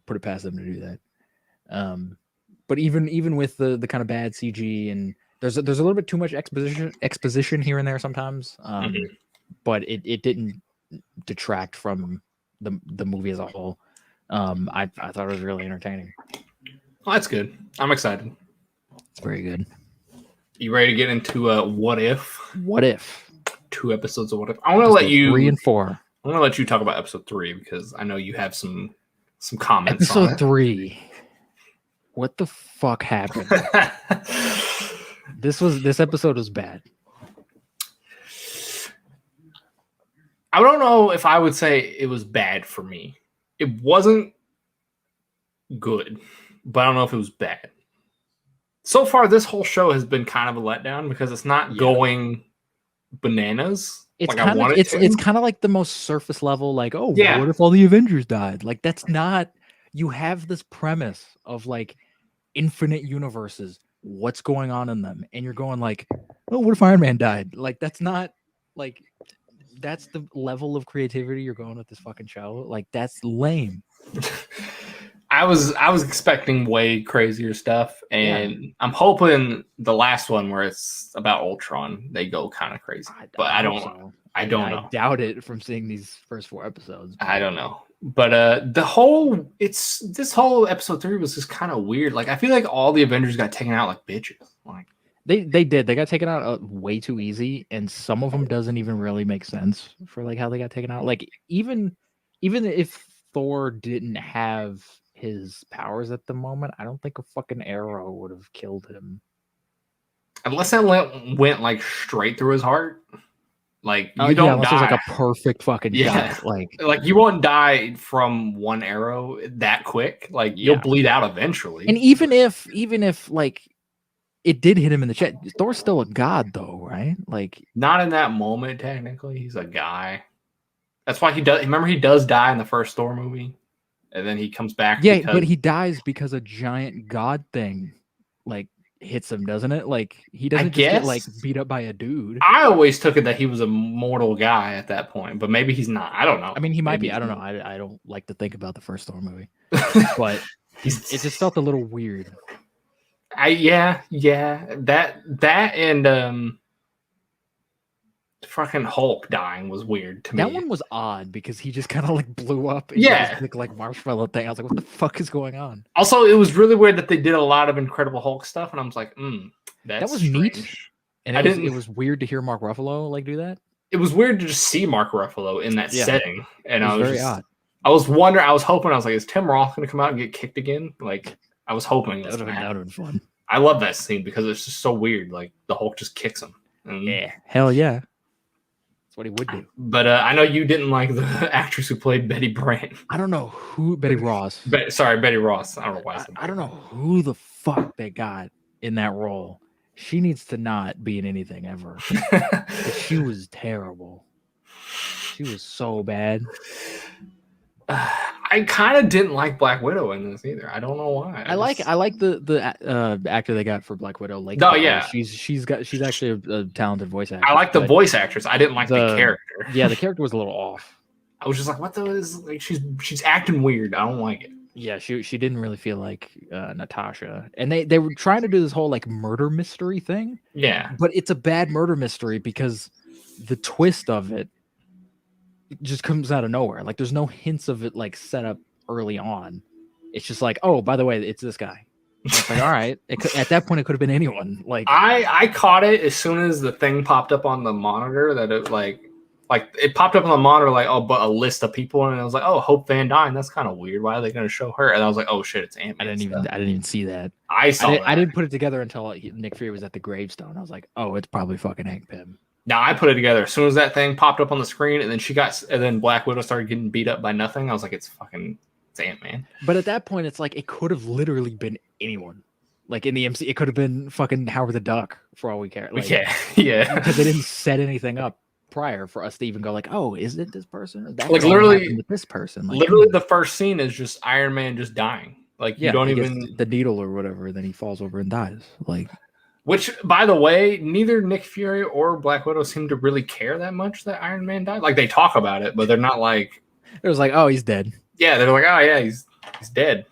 put it past them to do that. But even with the kind of bad CG and there's a little bit too much exposition here and there sometimes. But it didn't detract from the movie as a whole. I thought it was really entertaining. Well, that's good. I'm excited. It's very good. You ready to get into what if? What if? 2 episodes of what if? I want to let you 3 and 4. I want to let you talk about episode 3 because I know you have some comments. Episode 3. What the fuck happened? This episode was bad. I don't know if I would say it was bad for me. It wasn't good, but I don't know if it was bad. So far, this whole show has been kind of a letdown because it's not going bananas. It's like kind of it's kind of like the most surface level. Like, oh, yeah. What if all the Avengers died? Like, that's not. You have this premise of like infinite universes. What's going on in them? And you're going like, oh, what if Iron Man died? Like, that's not like. That's the level of creativity you're going with this fucking show. Like, that's lame. I was expecting way crazier stuff, and I'm hoping the last one where it's about Ultron, they go kind of crazy. I don't know. I doubt it from seeing these first 4 episodes. I don't know. But this whole episode 3 was just kind of weird. Like I feel like all the Avengers got taken out like bitches. Like They did. They got taken out way too easy, and some of them doesn't even really make sense for like how they got taken out. Like even if Thor didn't have his powers at the moment, I don't think a fucking arrow would have killed him. Unless that went like straight through his heart. Like you don't unless die. It's like a perfect fucking shot. Like you won't die from one arrow that quick. Like you'll bleed out eventually. And even if like it did hit him in the chest, Thor's still a god though, right? Like not in that moment. Technically, he's a guy. That's why he does. Remember, he does die in the first Thor movie, and then he comes back. Yeah, but he dies because a giant god thing like hits him, doesn't it? Like he doesn't just get like beat up by a dude. I always took it that he was a mortal guy at that point, but maybe he's not. I don't know. I mean, he might be. I don't know. I don't like to think about the first Thor movie, but it just felt a little weird. Yeah. That and fucking Hulk dying was weird to me. That one was odd because he just kind of like blew up. And this big, like marshmallow thing. I was like, what the fuck is going on? Also, it was really weird that they did a lot of Incredible Hulk stuff, and I was like, that was strange. Neat. And it was weird to hear Mark Ruffalo like do that. It was weird to just see Mark Ruffalo in that setting, and I was very odd. I was wondering. I was hoping. I was like, is Tim Roth going to come out and get kicked again? Like, I was hoping that would have been fun. I love that scene because it's just so weird. Like the Hulk just kicks him. Yeah, hell yeah. What he would do. But I know you didn't like the actress who played Betty Brant. I don't know who Betty Ross. Betty Ross. I don't know why. I don't know who the fuck they got in that role. She needs to not be in anything ever. She was terrible. She was so bad. I kind of didn't like Black Widow in this either. I don't know why. I like the actor they got for Black Widow. Like, she's actually a talented voice actress. I like the voice actress. I didn't like the character. Yeah, the character was a little off. I was just like, what the is like? She's acting weird. I don't like it. Yeah, she didn't really feel like Natasha, and they were trying to do this whole like murder mystery thing. Yeah, but it's a bad murder mystery because the twist of it just comes out of nowhere. Like there's no hints of it like set up early on. It's just like, oh, by the way, it's this guy. It's like, all right. At that point, it could have been anyone. Like I caught it as soon as the thing popped up on the monitor that it like it popped up on the monitor like, oh, but a list of people, and I was like, oh, Hope Van Dyne. That's kind of weird. Why are they going to show her? And I was like, oh shit, it's Ant-Man. I didn't even see that. I didn't put it together until Nick Fury was at the gravestone. I was like, oh, it's probably fucking Hank Pym. Now I put it together as soon as that thing popped up on the screen, and then Black Widow started getting beat up by nothing. I was like, it's Ant-Man. But at that point, it's like it could have literally been anyone. Like in the MC, it could have been fucking Howard the Duck for all we care. Like, yeah, because they didn't set anything up prior for us to even go like, oh, is it this person? Or that like literally with this person. Like, literally, the first scene is just Iron Man just dying. Like you don't even the needle or whatever. Then he falls over and dies. Like. Which, by the way, neither Nick Fury or Black Widow seem to really care that much that Iron Man died. Like, they talk about it, but they're not like... It was like, oh, he's dead. Yeah, they're like, oh, yeah, he's dead.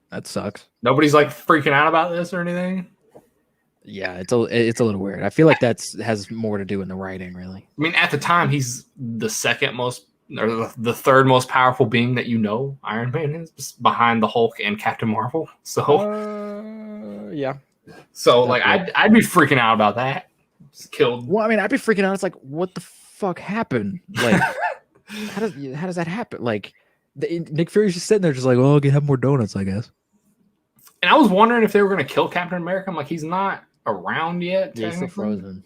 That sucks. Nobody's, like, freaking out about this or anything? Yeah, it's a little weird. I feel like has more to do with the writing, really. I mean, at the time, he's the second most... or the third most powerful being that you know Iron Man is, behind the Hulk and Captain Marvel. So... yeah. So, like, I'd be freaking out about that. Just killed. Well, I mean, I'd be freaking out. It's like, what the fuck happened? Like, how does that happen? Like, Nick Fury's just sitting there, just like, well, I can have more donuts, I guess. And I was wondering if they were going to kill Captain America. I'm like, he's not around yet. Yeah, he's still frozen.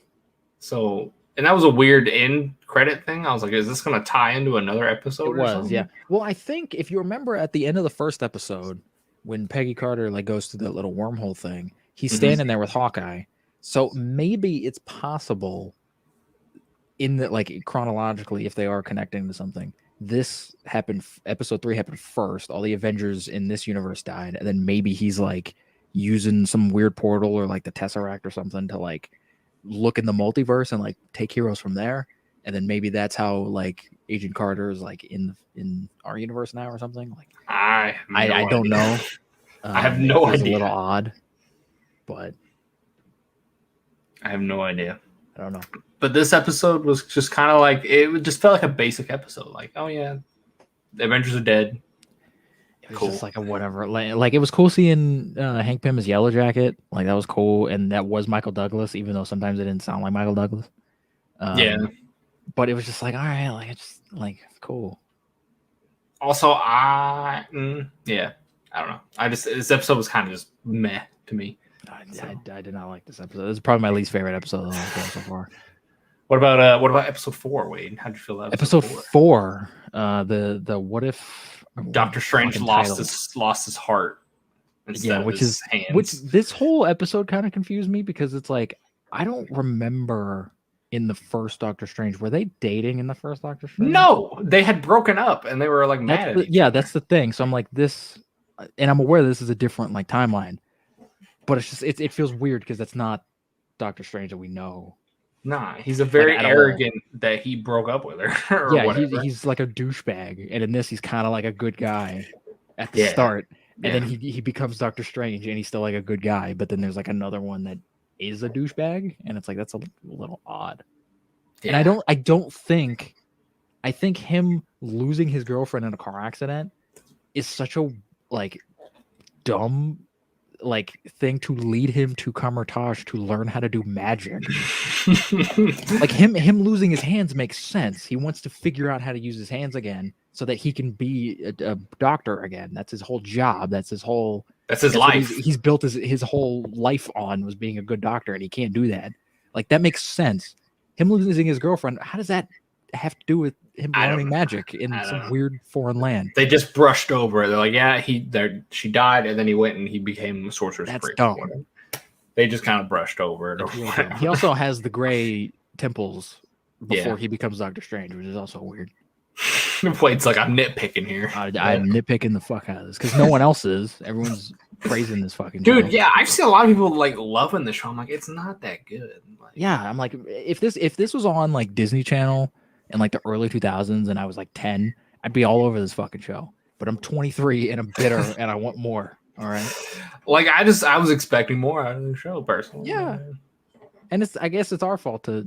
So, and that was a weird end credit thing. I was like, is this going to tie into another episode? It was, yeah. Well, I think if you remember at the end of the first episode, when Peggy Carter like goes through that little wormhole thing. He's standing there with Hawkeye. So maybe it's possible in that, like, chronologically, if they are connecting to something, this happened, episode 3 happened first. All the Avengers in this universe died. And then maybe he's like using some weird portal or like the Tesseract or something to like look in the multiverse and like take heroes from there. And then maybe that's how like Agent Carter is like in our universe now or something. Like, I don't know. I have no idea. It's a little odd. But I have no idea. I don't know. But this episode was just kind of like, it just felt like a basic episode. Like, oh yeah, The Avengers are dead. It was just like a whatever. Like it was cool seeing Hank Pym as Yellow Jacket. Like that was cool, and that was Michael Douglas, even though sometimes it didn't sound like Michael Douglas. Yeah. But it was just like, all right, like it's just like cool. Also, I don't know. This episode was kind of just meh to me. I did not like this episode. This is probably my least favorite episode of the whole show so far. What about episode 4, Wade? How'd you feel about episode 4? The what if Doctor Strange lost his heart instead of his hands. Which this whole episode kind of confused me because it's like I don't remember in the first Doctor Strange, were they dating in the first Doctor Strange? No, they had broken up and they were like mad at each other. That's the thing. So I'm like this, and I'm aware this is a different like timeline, but it's just it feels weird because that's not Doctor Strange that we know. Nah, he's a very arrogant that he broke up with her. He's like a douchebag, and in this he's kind of like a good guy at the start, and then he becomes Doctor Strange, and he's still like a good guy. But then there's like another one that is a douchebag, and it's like that's a little odd. And I think him losing his girlfriend in a car accident is such a like dumb like thing to lead him to Kamertage to learn how to do magic. Like him losing his hands makes sense. He wants to figure out how to use his hands again so that he can be a doctor again. That's his whole job. That's his life. He's built his whole life on was being a good doctor, and he can't do that. Like that makes sense. Him losing his girlfriend, how does that have to do with him learning magic in some weird foreign land? They just brushed over it. They're like, yeah, she died, and then he went and he became a sorcerer's priest. Dumb. They just kind of brushed over it. He also has the gray temples before he becomes Doctor Strange, which is also weird. Wade's like, I'm nitpicking here. I'm nitpicking the fuck out of this because no one else is. Everyone's praising this fucking dude. show. Yeah, I've seen a lot of people like loving the show. I'm like, it's not that good. Like, yeah, I'm like, if this was on like Disney Channel in like the early 2000s and I was like 10, I'd be all over this fucking show. But I'm 23 and I'm bitter and I want more. All right. Like I was expecting more out of the show personally. Yeah. And I guess it's our fault to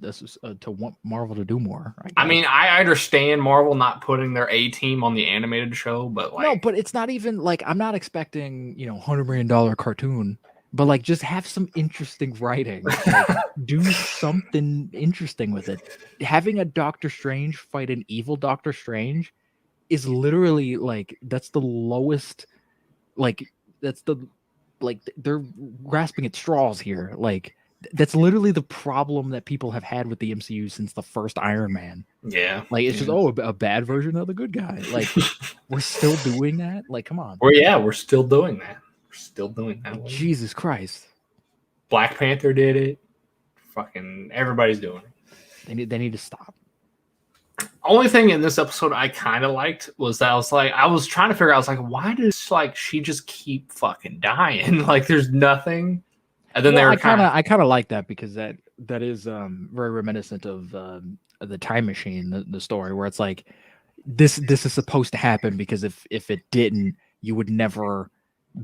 want Marvel to do more. I mean, I understand Marvel not putting their A team on the animated show, but like, no, but it's not even like I'm not expecting $100 million cartoon, but like just have some interesting writing, like, do something interesting with it. Having a Doctor Strange fight an evil Doctor Strange is literally like that's the lowest, like that's the like they're grasping at straws here, like. That's literally the problem that people have had with the MCU since the first Iron Man. Yeah. Like, it's just, a bad version of the good guy. Like, we're still doing that? Like, come on. We're still doing that. We're still doing that. Jesus Christ. Black Panther did it. Fucking everybody's doing it. They need to stop. Only thing in this episode I kind of liked was that I was trying to figure out, I was like, why does, like, she just keep fucking dying? Like, there's nothing... And then I kind of like that because that is very reminiscent of the Time Machine, the story where it's like this is supposed to happen because if it didn't, you would never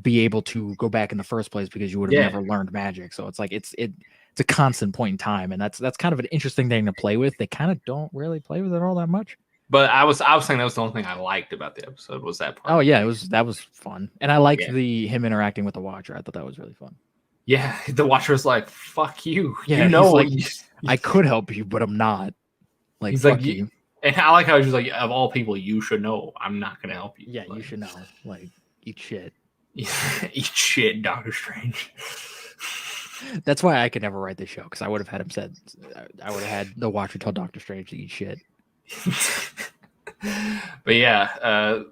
be able to go back in the first place because you would have never learned magic. So it's like it's a constant point in time, and that's kind of an interesting thing to play with. They kind of don't really play with it all that much. But I was saying that was the only thing I liked about the episode was that part. Oh yeah, that was fun, and I liked him interacting with the Watcher. I thought that was really fun. Yeah, the Watcher was like, "Fuck you." Yeah, I could help you, but I'm not. Like, he's fuck like, you. And I like how he's like, "Of all people, you should know. I'm not gonna help you." Yeah, you should know. Like, eat shit. Eat shit, Doctor Strange. That's why I could never write this show because I would have had him said. I would have had the Watcher tell Doctor Strange to eat shit. But yeah,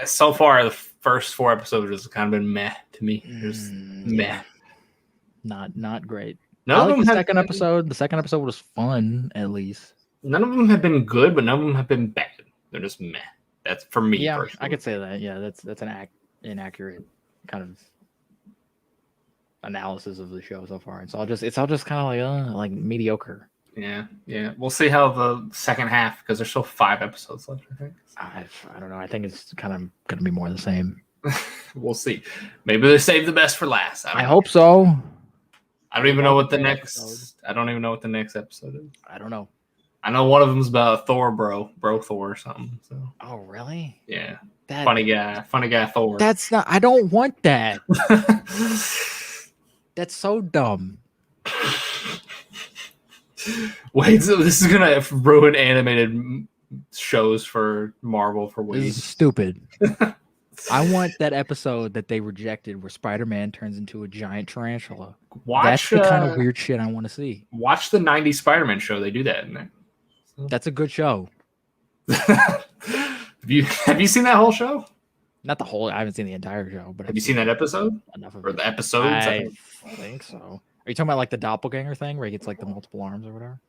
so far the first 4 episodes has kind of been meh to me. Just meh. Not great. None of them the second episode. The second episode was fun, at least. None of them have been good, but none of them have been bad. They're just meh. That's for me. Yeah, personally. I could say that. Yeah, that's an inaccurate kind of analysis of the show so far. It's all just kind of like mediocre. Yeah. We'll see how the second half, because there's still 5 episodes left. I think. I don't know. I think it's kind of going to be more of the same. We'll see. Maybe they save the best for last. I hope so. I don't even know what the next. I don't even know what the next episode is. I don't know. I know one of them's about Thor, bro Thor or something. So. Oh, really? Yeah. Funny guy Thor. That's not. I don't want that. That's so dumb. Wait, so this is gonna ruin animated shows for Marvel for Wade. This is stupid. I want that episode that they rejected where Spider-Man turns into a giant tarantula. That's the kind of weird shit I want to see. Watch the 90s Spider-Man show. They do that in there. That's a good show. have you seen that whole show? Not the whole. I haven't seen the entire show, but have you seen that episode? Enough of or the episodes? I think so. Are you talking about like the doppelganger thing where he gets like the multiple arms or whatever?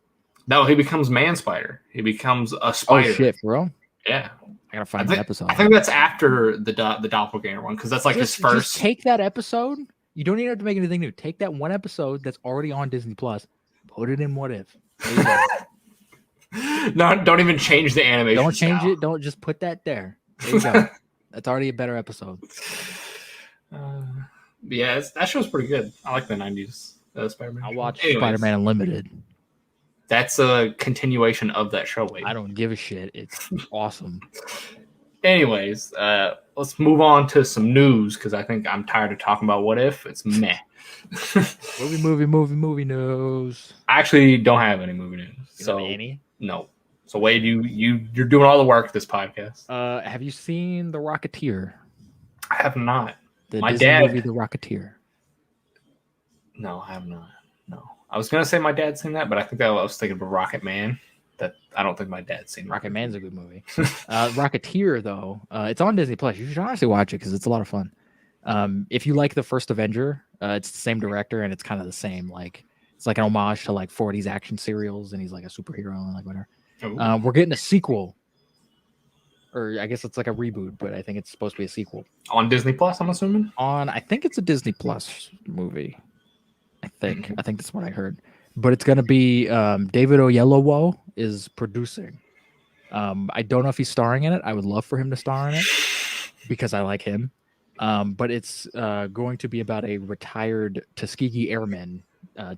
No, he becomes Man Spider. He becomes a spider. Oh shit, bro! Yeah, I gotta find that episode. I think that's after the doppelganger one because that's like his first. Just take that episode. You don't even have to make anything new. Take that one episode that's already on Disney Plus. Put it in What If. No, don't even change the animation. Don't change it. Don't just put that there. There you go. That's already a better episode. Yeah, that show's pretty good. I like the 90s Spider-Man. I'll watch Spider-Man Unlimited. That's a continuation of that show. Wade. I don't give a shit. It's awesome. Anyways, let's move on to some news because I think I'm tired of talking about What If. It's meh. movie news. I actually don't have any movie news. You have any? No. So Wade, you're doing all the work this podcast. Have you seen The Rocketeer? I have not. My Disney movie, The Rocketeer. No, I have not. No, I was gonna say my dad's seen that, but I think I was thinking of Rocket Man. That I don't think my dad's seen. Rocket Man's a good movie. Rocketeer though, it's on Disney Plus. You should honestly watch it because it's a lot of fun. If you like the first Avenger, it's the same director and it's kind of the same. Like it's like an homage to like 40s action serials, and he's like a superhero and like whatever. We're getting a sequel, or I guess it's like a reboot, but I think it's supposed to be a sequel on Disney Plus. I'm assuming I think it's a Disney Plus movie. I think that's what I heard, but it's gonna be David Oyelowo is producing. I don't know if he's starring in it. I would love for him to star in it because I like him. But it's going to be about a retired Tuskegee airman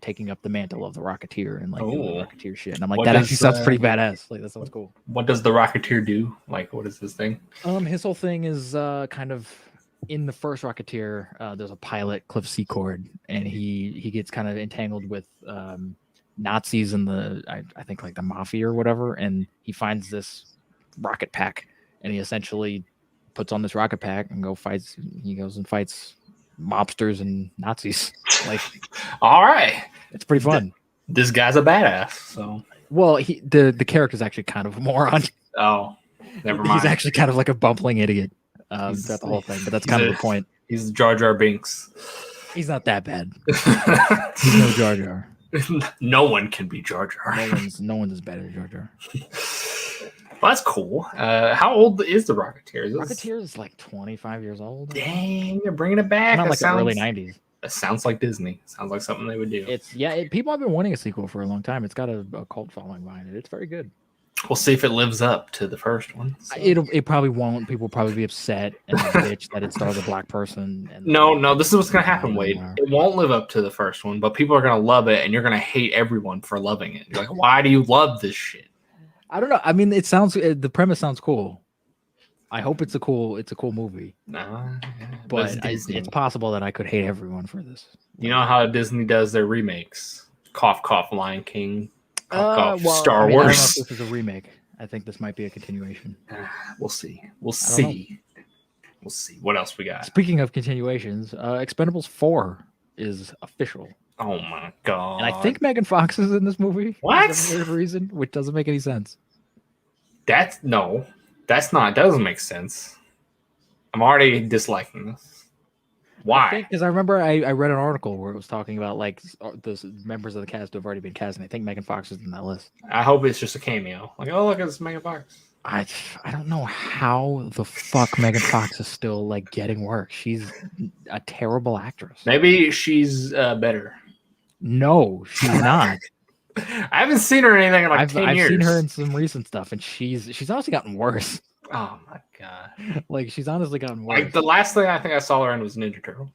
taking up the mantle of the Rocketeer and like doing the Rocketeer shit. And I'm like, that actually sounds pretty badass. Like that sounds cool. What does the Rocketeer do? Like, what is his thing? His whole thing is kind of in the first Rocketeer. There's a pilot, Cliff Secord, and he gets kind of entangled with Nazis and I think like the mafia or whatever, and he finds this rocket pack, and he essentially puts on this rocket pack and he goes and fights mobsters and Nazis. Like, all right, it's pretty fun. This guy's a badass. So, well, the character's actually kind of a moron. Oh, never mind. He's actually kind of like a bumbling idiot throughout the whole thing, but that's kind of the point. He's Jar Jar Binks. He's not that bad. He's no Jar Jar. No one can be Jar Jar. No one's as bad as Jar Jar. Well, that's cool. How old is the Rocketeer? Rocketeer is like 25 years old. Dang, they're bringing it back. Not like the early 90s. That sounds like Disney. Sounds like something they would do. People have been wanting a sequel for a long time. It's got a cult following behind it. It's very good. We'll see if it lives up to the first one. So. It probably won't. People will probably be upset and bitch that it stars a black person. No, this is what's going to happen, Wade. It won't live up to the first one, but people are going to love it, and you're going to hate everyone for loving it. You're like, why do you love this shit? I don't know. I mean, the premise sounds cool. I hope it's a cool movie. But it's possible that I could hate everyone for this. You know how Disney does their remakes? Cough, cough, Lion King. Cough, cough, Star Wars. I don't know if this is a remake. I think this might be a continuation. We'll see. We'll see. What else we got? Speaking of continuations, Expendables 4 is official. Oh my god! And I think Megan Fox is in this movie. What? For whatever reason, which doesn't make any sense. That doesn't make sense. I'm already disliking this. Why? Because I remember I read an article where it was talking about like those members of the cast who have already been cast, and I think Megan Fox is in that list. I hope it's just a cameo. Like, oh look, it's Megan Fox. I don't know how the fuck Megan Fox is still like getting work. She's a terrible actress. Maybe she's better. No, she's not. I haven't seen her in anything in like 10 years. I've seen her in some recent stuff, and she's honestly gotten worse. Oh my god! Like she's honestly gotten worse. Like the last thing I think I saw her in was Ninja Turtles.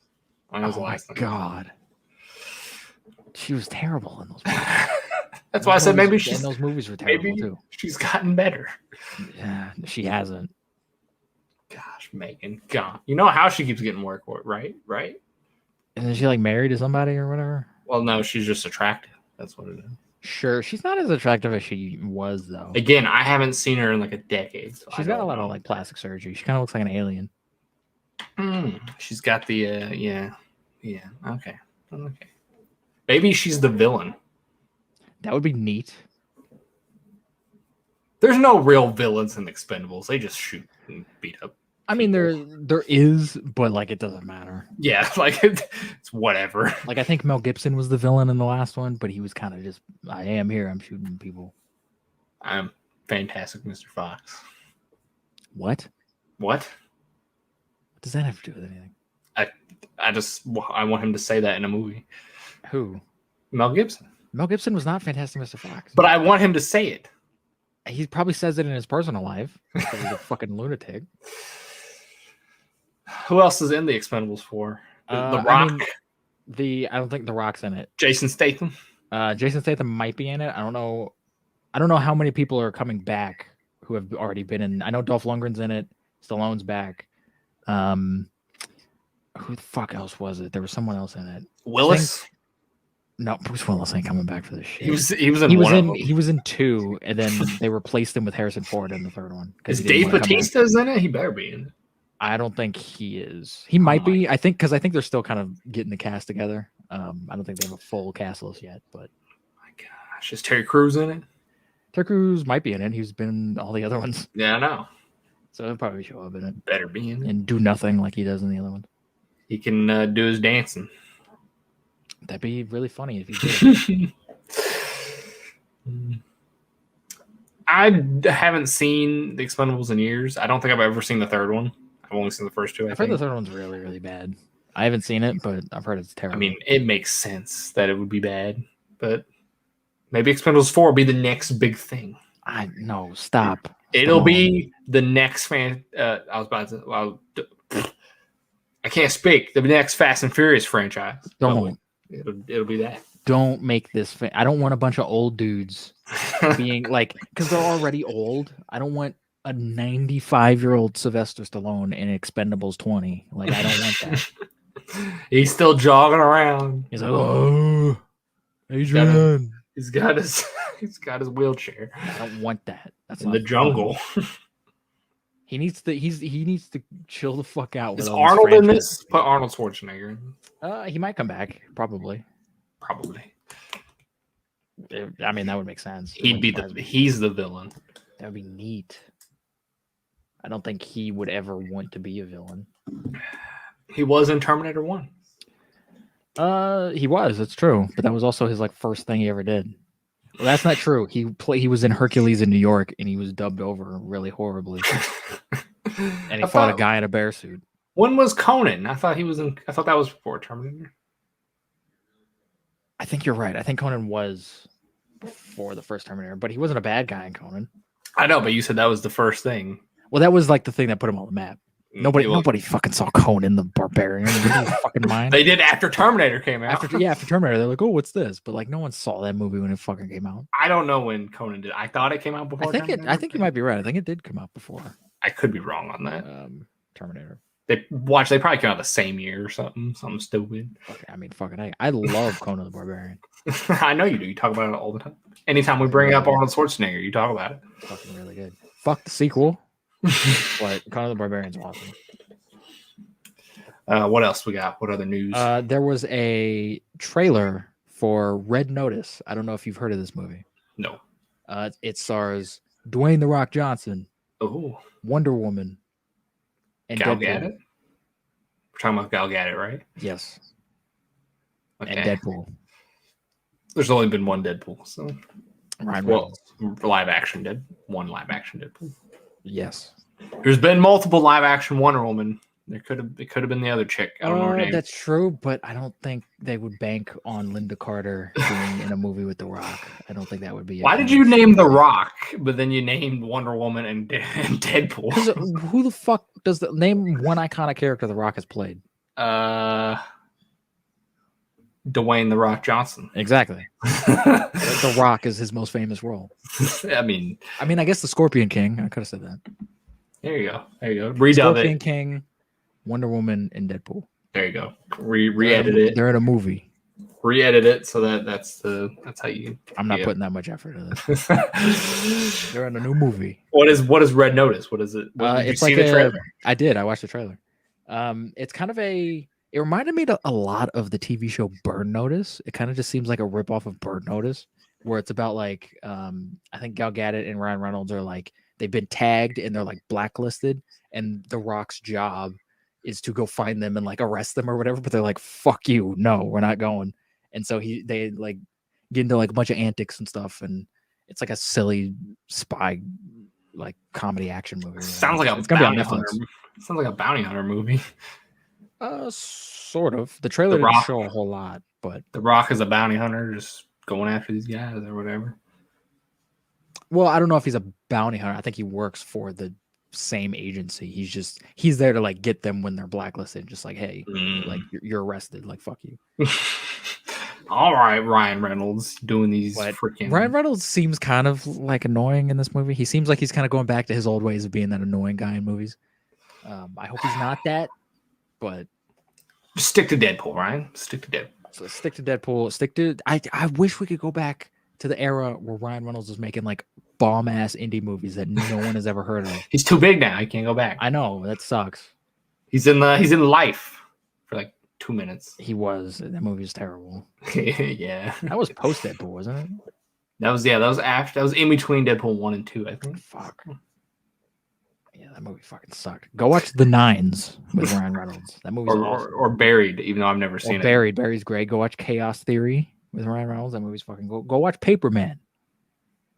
Oh my god! She was terrible in those movies. That's why I said maybe and those movies were terrible too. She's gotten better. Yeah, she hasn't. Gosh, Megan, God, you know how she keeps getting work, right? Right. And is she like married to somebody or whatever? Well, no, she's just attractive. That's what it is. Sure, she's not as attractive as she was though. Again, I haven't seen her in like a decade. So she's got a lot of like plastic surgery. She kind of looks like an alien. She's got the yeah. Okay. Maybe she's the villain. That would be neat. There's no real villains in Expendables. They just shoot and beat up. I mean, there is, but like it doesn't matter. Yeah, like it's whatever. Like I think Mel Gibson was the villain in the last one, but he was kind of just, I am here, I'm shooting people. I'm fantastic, Mr. Fox. What? What does that have to do with anything? I want him to say that in a movie. Who? Mel Gibson. Mel Gibson was not Fantastic Mr. Fox. But I want him to say it. He probably says it in his personal life. He's a fucking lunatic. Who else is in the Expendables 4? The Rock. I mean, I don't think The Rock's in it. Jason Statham. Jason Statham might be in it. I don't know how many people are coming back who have already been in. I know Dolph Lundgren's in it. Stallone's back. Who the fuck else was it? There was someone else in it. Willis. No, Bruce Willis ain't coming back for this shit. He was in 2, and then they replaced him with Harrison Ford in the 3rd one. Is Dave Bautista's in it? He better be in it. I don't think he is. He might be. I think they're still kind of getting the cast together. I don't think they have a full cast list yet. But my gosh, is Terry Crews in it? Terry Crews might be in it. He's been in all the other ones. Yeah, I know. So he'll probably show up in it. Better be in it and do nothing like he does in the other ones. He can do his dancing. That'd be really funny if he did. I haven't seen the Expendables in years. I don't think I've ever seen the 3rd one. I've only seen the first 2. I've heard the 3rd one's really, really bad. I haven't seen it, but I've heard it's terrible. I mean, it makes sense that it would be bad, but maybe Expendables 4 will be the next big thing. No, stop. It'll be the next fan. I was about to. Well, I can't speak. The next Fast and Furious franchise. Don't. It'll be that. Don't make this. I don't want a bunch of old dudes being like, because they're already old. I don't want a 95-year-old Sylvester Stallone in Expendables 20. Like, I don't want that. He's still jogging around. He's like, oh, Adrian. He's got his wheelchair. I don't want that. That's in the jungle. He needs to chill the fuck out. Is Arnold in this? Put Arnold Schwarzenegger in. He might come back. Probably. I mean, that would make sense. He's the villain. That would be neat. I don't think he would ever want to be a villain. He was in Terminator 1. He was. It's true, but that was also his first thing he ever did. Well, that's not true. He was in Hercules in New York, and he was dubbed over really horribly. And he fought a guy in a bear suit. When was Conan? I thought that was before Terminator. I think you're right. I think Conan was before the first Terminator, but he wasn't a bad guy in Conan. I know, but you said that was the first thing. Well, that was the thing that put him on the map. Nobody fucking saw Conan the Barbarian. Fucking mind. They did after Terminator came out. After Terminator, they're like, "Oh, what's this?" But no one saw that movie when it fucking came out. I don't know when Conan did. I thought it came out before. I think you might be right. I think it did come out before. I could be wrong on that. Terminator. They probably came out the same year or something stupid. I love Conan the Barbarian. I know you do. You talk about it all the time. Anytime we bring up Arnold Schwarzenegger, you talk about it. It's fucking really good. Fuck the sequel. But Conan the Barbarian's awesome. What else we got? What other news? There was a trailer for Red Notice. I don't know if you've heard of this movie. No. It stars Dwayne "The Rock" Johnson, Wonder Woman, and Gal Deadpool. Gadot. We're talking about Gal Gadot, right? Yes. Okay. And Deadpool. There's only been one Deadpool, so Ryan Reynolds. Live action Deadpool. Yes. There's been multiple live action Wonder Woman. It could have been the other chick. I don't know her name. That's true, but I don't think they would bank on Linda Carter being in a movie with The Rock. I don't think that would be. Why did you name The Rock, but then you named Wonder Woman and Deadpool? Who the fuck name one iconic character The Rock has played? Dwayne The Rock Johnson. Exactly. The Rock is his most famous role. I mean, I guess the Scorpion King. I could have said that. There you go. Redub Scorpion it. King, Wonder Woman, and Deadpool. There you go. Re-edit it. They're in a movie. Re-edit it so that's how you. I'm not putting that much effort into this. They're in a new movie. What is Red Notice? What is it? Did you see the trailer? I did. I watched the trailer. It's kind of it reminded me a lot of the TV show Burn Notice. It kind of just seems like a ripoff of Burn Notice, where it's about like I think Gal Gadot and Ryan Reynolds are like they've been tagged and they're like blacklisted, and The Rock's job is to go find them and like arrest them or whatever. But they're like, "Fuck you, no, we're not going." And so they like get into like a bunch of antics and stuff, and it's like a silly spy like comedy action movie. Sounds like it's gonna be on Netflix. Sounds like a bounty hunter movie. Sort of. The trailer didn't show a whole lot, but The Rock is a bounty hunter, just going after these guys or whatever. Well, I don't know if he's a bounty hunter. I think he works for the same agency. He's there to like get them when they're blacklisted. Just like, hey, like you're arrested. Like, fuck you. All right, Ryan Reynolds doing these freaking. Ryan Reynolds seems kind of like annoying in this movie. He seems like he's kind of going back to his old ways of being that annoying guy in movies. I hope he's not that, but just stick to Deadpool, Ryan. Stick to Deadpool. So stick to Deadpool. I wish we could go back to the era where Ryan Reynolds was making like bomb ass indie movies that no one has ever heard of. He's too big now. He can't go back. I know, that sucks. He's in Life for like 2 minutes. He was. That movie was terrible. Yeah. That was post Deadpool, wasn't it? That was after. That was in between Deadpool 1 and 2, I think. Fuck. Yeah, that movie fucking sucked. Go watch The Nines with Ryan Reynolds. That movie's awesome. Or Buried, even though I've never seen it. Barry's great. Go watch Chaos Theory with Ryan Reynolds. That movie's fucking go watch Paperman.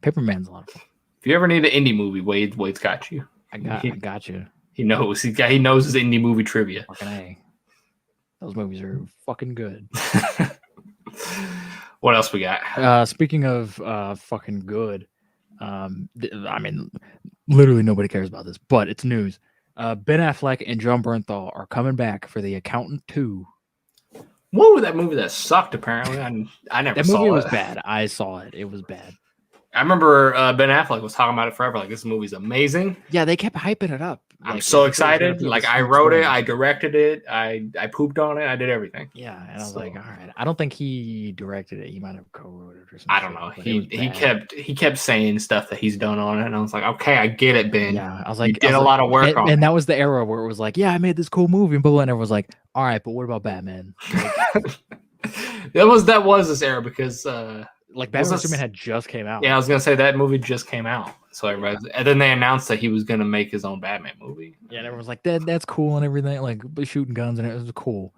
Paperman's a lot of fun. If you ever need an indie movie, Wade's got you. I got you. He knows. He knows his indie movie trivia. Fucking A. Those movies are fucking good. What else we got? Speaking of fucking good, I mean, literally nobody cares about this, but it's news. Ben Affleck and John Bernthal are coming back for The Accountant 2. What was that movie that sucked? Apparently, I never saw it. That movie was bad. I saw it. It was bad. I remember Ben Affleck was talking about it forever. Like, this movie's amazing. Yeah, they kept hyping it up. I'm so excited. Like, I wrote it, I directed it, I pooped on it, I did everything. Yeah, and I was like, all right. I don't think he directed it. He might have co-wrote it or something. I don't know. He kept saying stuff that he's done on it, and I was like, okay, I get it, Ben. Yeah, I was like, you did a lot of work on it. And that was the era where it was like, yeah, I made this cool movie, and everyone was like, all right, but what about Batman? That was this era because like Batman vs Superman had just came out. Yeah, I was gonna say that movie just came out. So and then they announced that he was gonna make his own Batman movie. Yeah, and everyone was like, that's cool and everything, like shooting guns and it was cool.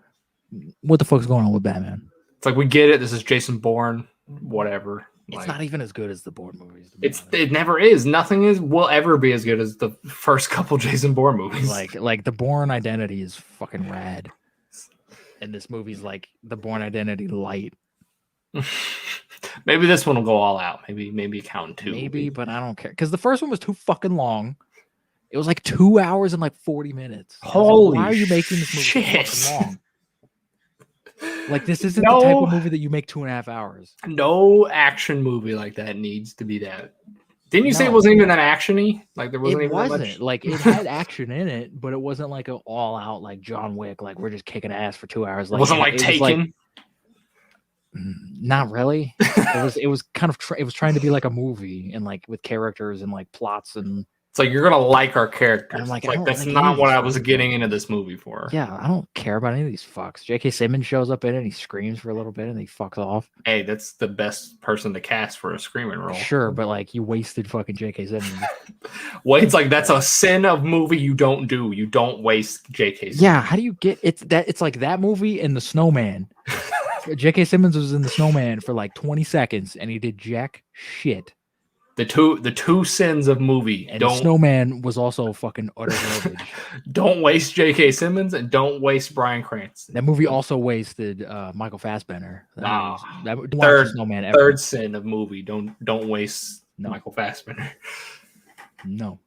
What the fuck's going on with Batman? It's like, we get it. This is Jason Bourne. Whatever. It's not even as good as the Bourne movies. It never is. Nothing will ever be as good as the first couple Jason Bourne movies. Like the Bourne Identity is fucking rad. And this movie's like the Bourne Identity light. Maybe this one will go all out. Maybe Accountant 2. Maybe, but I don't care. Because the first one was too fucking long. It was like 2 hours and like 40 minutes. Holy like, why are you making this movie so fucking long? Like, this isn't the type of movie that you make 2.5 hours. No action movie like that needs to be that. Didn't you say it wasn't even that action-y? Like, there wasn't even that much? Like, it had action in it, but it wasn't like an all-out like John Wick. Like, we're just kicking ass for 2 hours. Like, it wasn't like Taken. Not really. It was kind of it was trying to be like a movie and like with characters and like plots, and it's like, you're gonna like our characters. I'm like, that's not what I was getting into this movie for. Yeah, I don't care about any of these fucks. J.K. Simmons shows up in it and he screams for a little bit and he fucks off. Hey, that's the best person to cast for a screaming role. Sure, but like, you wasted fucking J.K. Simmons. Wade's like, that's a sin of movie you don't do. You don't waste J.K. Simmons. Yeah, how do you get it's like that movie and The Snowman. J.K. Simmons was in The Snowman for like 20 seconds and he did jack shit. The two sins of movie. And The Snowman was also fucking utter garbage. Don't waste J.K. Simmons and don't waste Bryan Cranston. That movie also wasted Michael Fassbender. Third sin of movie. Don't waste Michael Fassbender. No.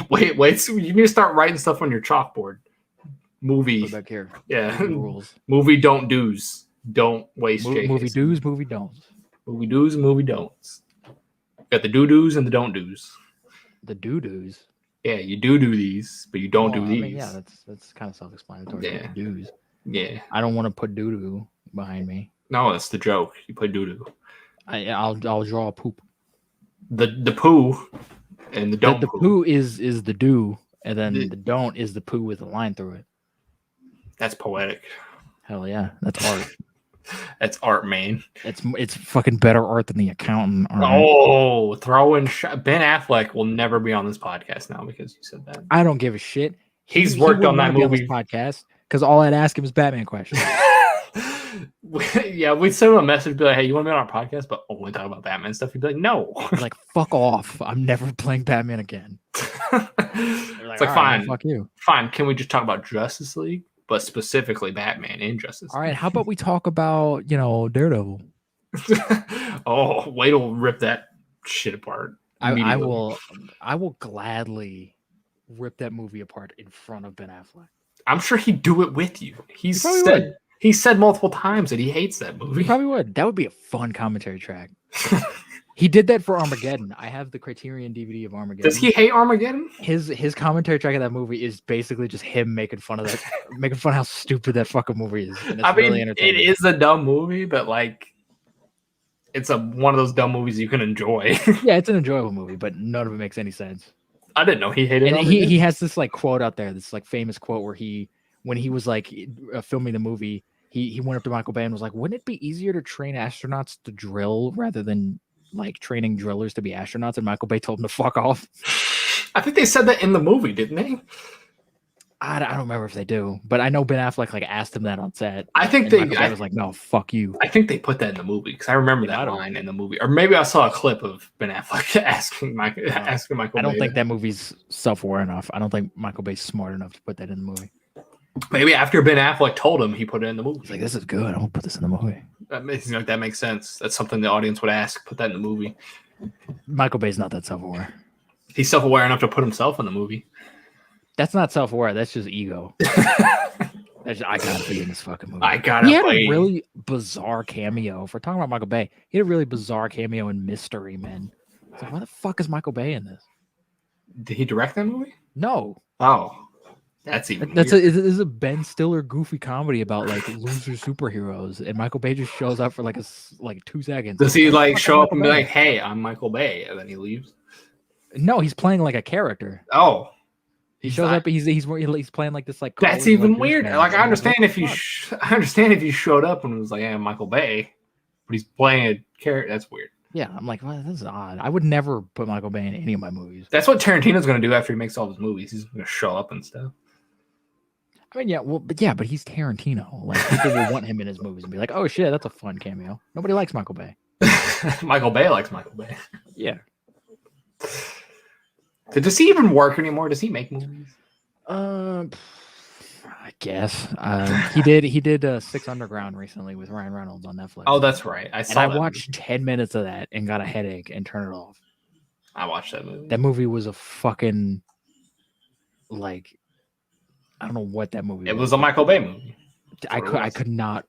Wait. So you need to start writing stuff on your chalkboard. Movie. Go back here. Yeah. Rules. Movie don't do's. don't waste movie do's, movie don'ts. Movie do's and movie don'ts. Got the do-dos and the don't do's. The do-dos. Yeah, you do these, but you don't do these. I mean, yeah, that's kind of self-explanatory. Yeah. Do's. Yeah. I don't want to put doo-doo behind me. No, that's the joke. You play doo-doo. I'll draw a poop. The poo and the don't. The poo is the do, and then the don't is the poo with a line through it. That's poetic. Hell yeah, that's art. That's art, man. It's fucking better art than The Accountant. Oh, throw in Ben Affleck will never be on this podcast now because you said that. I don't give a shit. He's worked on that movie on this podcast because all I'd ask him is Batman questions. Yeah, we'd send him a message, be like, "Hey, you want to be on our podcast, but only talk about Batman stuff?" He'd be like, "No." Like, fuck off! I'm never playing Batman again. It's like, fine, fuck you. Fine. Can we just talk about Justice League? But specifically Batman and Justice League. All right, how about we talk about, Daredevil? Oh, wait till rip that shit apart. I will gladly rip that movie apart in front of Ben Affleck. I'm sure he'd do it with you. He said multiple times that he hates that movie. He probably would. That would be a fun commentary track. He did that for Armageddon. I have the Criterion DVD of Armageddon. Does he hate Armageddon? His commentary track of that movie is basically just him making fun of how stupid that fucking movie is. And it's really entertaining. It is a dumb movie, but like, it's one of those dumb movies you can enjoy. Yeah, it's an enjoyable movie, but none of it makes any sense. I didn't know he hated. And he has this like quote out there, this like famous quote where when he was like filming the movie, he went up to Michael Bay and was like, "Wouldn't it be easier to train astronauts to drill rather than like training drillers to be astronauts?" And Michael Bay told him to fuck off. I think they said that in the movie, didn't they? I don't remember if they do, but I know Ben Affleck like asked him that on set. I think I was like, "No, fuck you." I think they put that in the movie because I remember that line in the movie, or maybe I saw a clip of Ben Affleck asking Michael. I don't think that movie's self-aware enough. I don't think Michael Bay's smart enough to put that in the movie. Maybe after Ben Affleck told him, he put it in the movie. He's like, "This is good. I won't put this in the movie." That makes sense. That's something the audience would ask. Put that in the movie. Michael Bay's not that self-aware. He's self-aware enough to put himself in the movie. That's not self-aware. That's just ego. I gotta be in this fucking movie. He had a really bizarre cameo. If we're talking about Michael Bay, he had a really bizarre cameo in Mystery Men. It's like, why the fuck is Michael Bay in this? Did he direct that movie? No. Oh. That's even this is a Ben Stiller goofy comedy about like loser superheroes, and Michael Bay just shows up for like 2 seconds. Does he like show up and be like, "Hey, I'm Michael Bay," and then he leaves? No, he's playing like a character. Oh, he shows up. He's playing like this like. That's even weird. Like I understand if you showed up and was like, "Hey, I'm Michael Bay," but he's playing a character. That's weird. Yeah, I'm like, well, this is odd. I would never put Michael Bay in any of my movies. That's what Tarantino's going to do after he makes all his movies. He's going to show up and stuff. I mean, but he's Tarantino. Like people will want him in his movies and be like, "Oh shit, that's a fun cameo." Nobody likes Michael Bay. Michael Bay likes Michael Bay. Yeah. Does he even work anymore? Does he make movies? I guess he did. He did Six Underground recently with Ryan Reynolds on Netflix. Oh, that's right. I watched 10 minutes of that and got a headache and turned it off. I watched that movie. That movie was a fucking like. I don't know what that movie was. It was a Michael Bay movie. I could not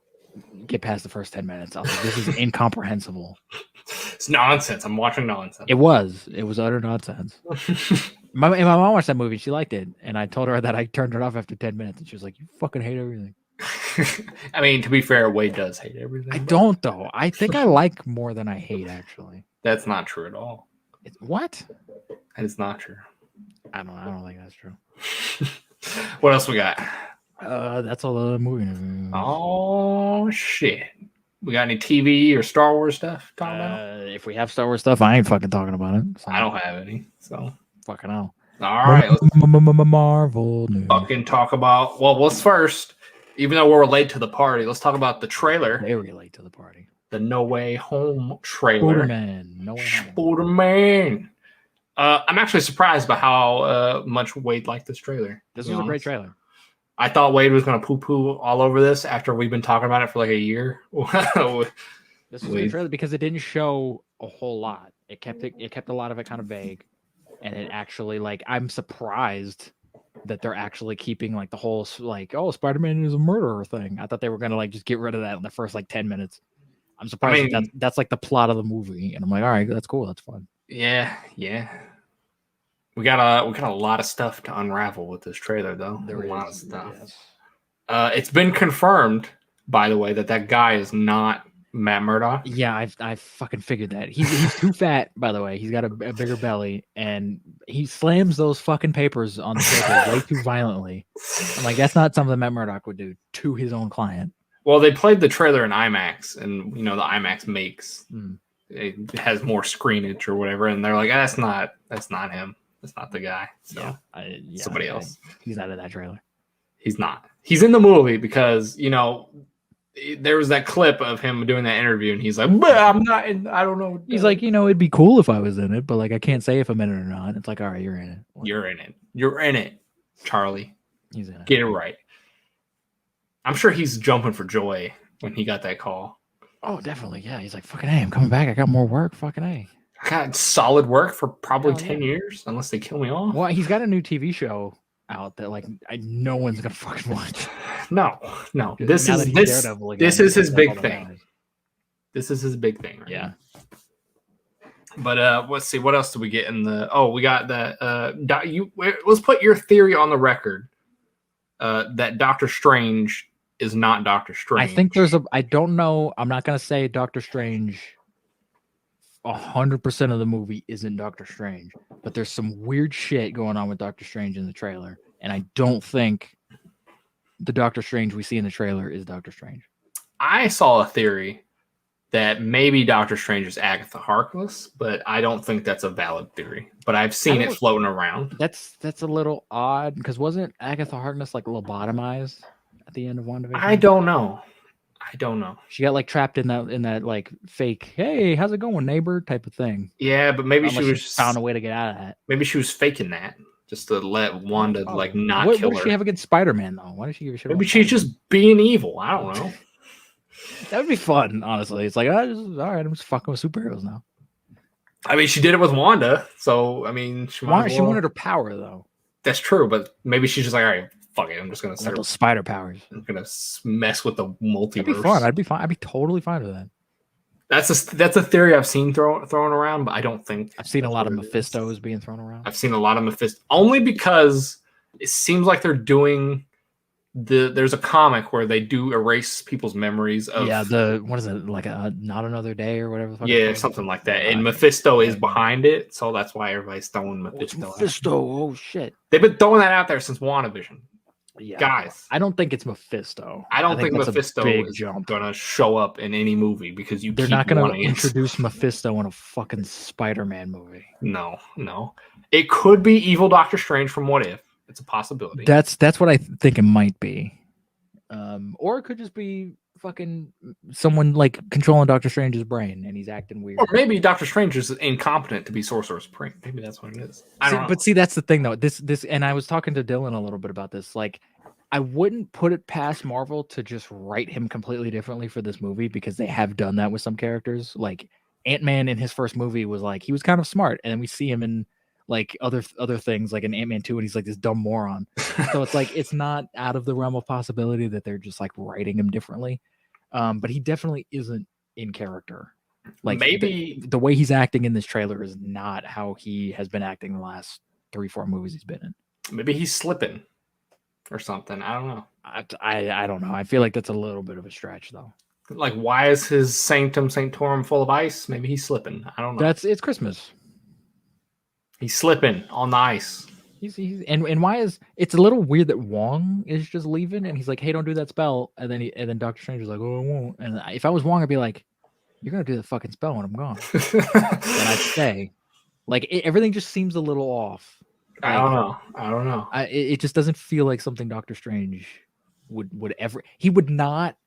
get past the first 10 minutes. I was like, this is incomprehensible. It's nonsense. I'm watching nonsense. It was utter nonsense. my mom watched that movie. She liked it. And I told her that I turned it off after 10 minutes. And she was like, "You fucking hate everything." I mean, to be fair, Wade does hate everything. I don't, though. I think I like more than I hate, actually. That's not true at all. What? That is not true. I don't think that's true. What else we got? That's all the movie. Oh shit! We got any TV or Star Wars stuff? If we have Star Wars stuff, I ain't fucking talking about it. So. I don't have any. So fucking hell. All right, let's Marvel news. Fucking talk about. Well, let's first, even though we're late to the party, let's talk about the trailer. Very late to the party. The No Way Home trailer. Spider-Man. No Way Home. Spider-Man. I'm actually surprised by how much Wade liked this trailer. This was a great trailer. I thought Wade was going to poo-poo all over this after we've been talking about it for like a year. This was a great trailer because it didn't show a whole lot. It kept a lot of it kind of vague, and it actually I'm surprised that they're actually keeping like the whole like, oh, Spider-Man is a murderer thing. I thought they were gonna like just get rid of that in the first like 10 minutes. I'm surprised that's like the plot of the movie, and I'm like, all right, that's cool, that's fun. Yeah. We got a lot of stuff to unravel with this trailer, though. There a lot is, of stuff. yes. It's been confirmed, by the way, that guy is not Matt Murdock. Yeah, I fucking figured that. He's too fat, by the way. He's got a bigger belly, and he slams those fucking papers on the table way too violently. I'm like, that's not something Matt Murdock would do to his own client. Well, they played the trailer in IMAX, and the IMAX makes it has more screenage or whatever, and they're like, that's not him. That's not the guy. So somebody else. He's out of that trailer. He's not. He's in the movie because there was that clip of him doing that interview, and he's like, I'm not in, I don't know. He's like, it'd be cool if I was in it, but like I can't say if I'm in it or not. It's like, all right, you're in it. You're in it, Charlie. He's in it. Get it right. I'm sure he's jumping for joy when he got that call. Oh, definitely. Yeah. He's like, fucking hey, I'm coming back. I got more work. Fucking hey. I got solid work for probably 10 years, unless they kill me off. Well, he's got a new TV show out that like no one's gonna fucking watch. No. This is his big thing. This is his big thing. Right? Yeah. But let's see, what else do we get in the? Oh, we got the. Let's put your theory on the record. That Doctor Strange is not Doctor Strange. I think I don't know. I'm not gonna say Doctor Strange. 100% of the movie isn't Doctor Strange, but there's some weird shit going on with Doctor Strange in the trailer, and I don't think the Doctor Strange we see in the trailer is Doctor Strange. I saw a theory that maybe Doctor Strange is Agatha Harkness, but I don't think that's a valid theory. But I've seen it floating around. That's a little odd, because wasn't Agatha Harkness like lobotomized at the end of WandaVision? I don't know. She got like trapped in that like fake, hey, how's it going, neighbor type of thing. Yeah, but maybe she found a way to get out of that. Maybe she was faking that just to let Wanda not kill her. What does she have against Spider-Man though? Why does she give a shit? Maybe she's just being evil. I don't know. That would be fun, honestly. It's like, all right, I'm just fucking with superheroes now. I mean, she did it with Wanda, so I mean, she wanted her power though. That's true, but maybe she's just like, all right, fuck it, I'm just gonna start those spider powers. I'm gonna mess with the multiverse. That'd be fun. I'd be fine. I'd be totally fine with that. That's a theory I've seen thrown around, but I don't think I've seen a lot of Mephistos being thrown around. I've seen a lot of Mephisto only because it seems like they're doing there's a comic where they do erase people's memories of what is it, like a Not Another Day or whatever the fuck it's something like that, and Mephisto is behind it, so that's why everybody's throwing Mephisto. Oh shit, they've been throwing that out there since WandaVision. Yeah, guys, I don't think it's Mephisto. I don't think Mephisto is gonna show up in any movie because they're not gonna introduce Mephisto in a fucking Spider-Man movie. No, it could be evil Doctor Strange from What If. It's a possibility. That's what I think it might be, or it could just be fucking someone like controlling Doctor Strange's brain and he's acting weird. Or maybe Doctor Strange is incompetent to be Sorcerer Supreme. Maybe that's what it is. I don't know. But see, that's the thing though. This, and I was talking to Dylan a little bit about this. Like, I wouldn't put it past Marvel to just write him completely differently for this movie, because they have done that with some characters. Like Ant-Man in his first movie was like, he was kind of smart, and then we see him in like other things, like in Ant-Man 2, and he's like this dumb moron. So it's like, it's not out of the realm of possibility that they're just like writing him differently. But he definitely isn't in character. Like, maybe the way he's acting in this trailer is not how he has been acting the last 3-4 movies he's been in. Maybe he's slipping or something. I don't know. I don't know. I feel like that's a little bit of a stretch though. Like, why is his Sanctum Sanctorum full of ice? Maybe he's slipping. I don't know. It's Christmas. He's slipping on the ice. And why is it's a little weird that Wong is just leaving and he's like, hey, don't do that spell, and then Doctor Strange is like, oh, I won't. And if I was Wong, I'd be like, you're gonna do the fucking spell when I'm gone. And I'd stay. Like, everything just seems a little off. Like, I don't know. It just doesn't feel like something Doctor Strange would ever. He would not.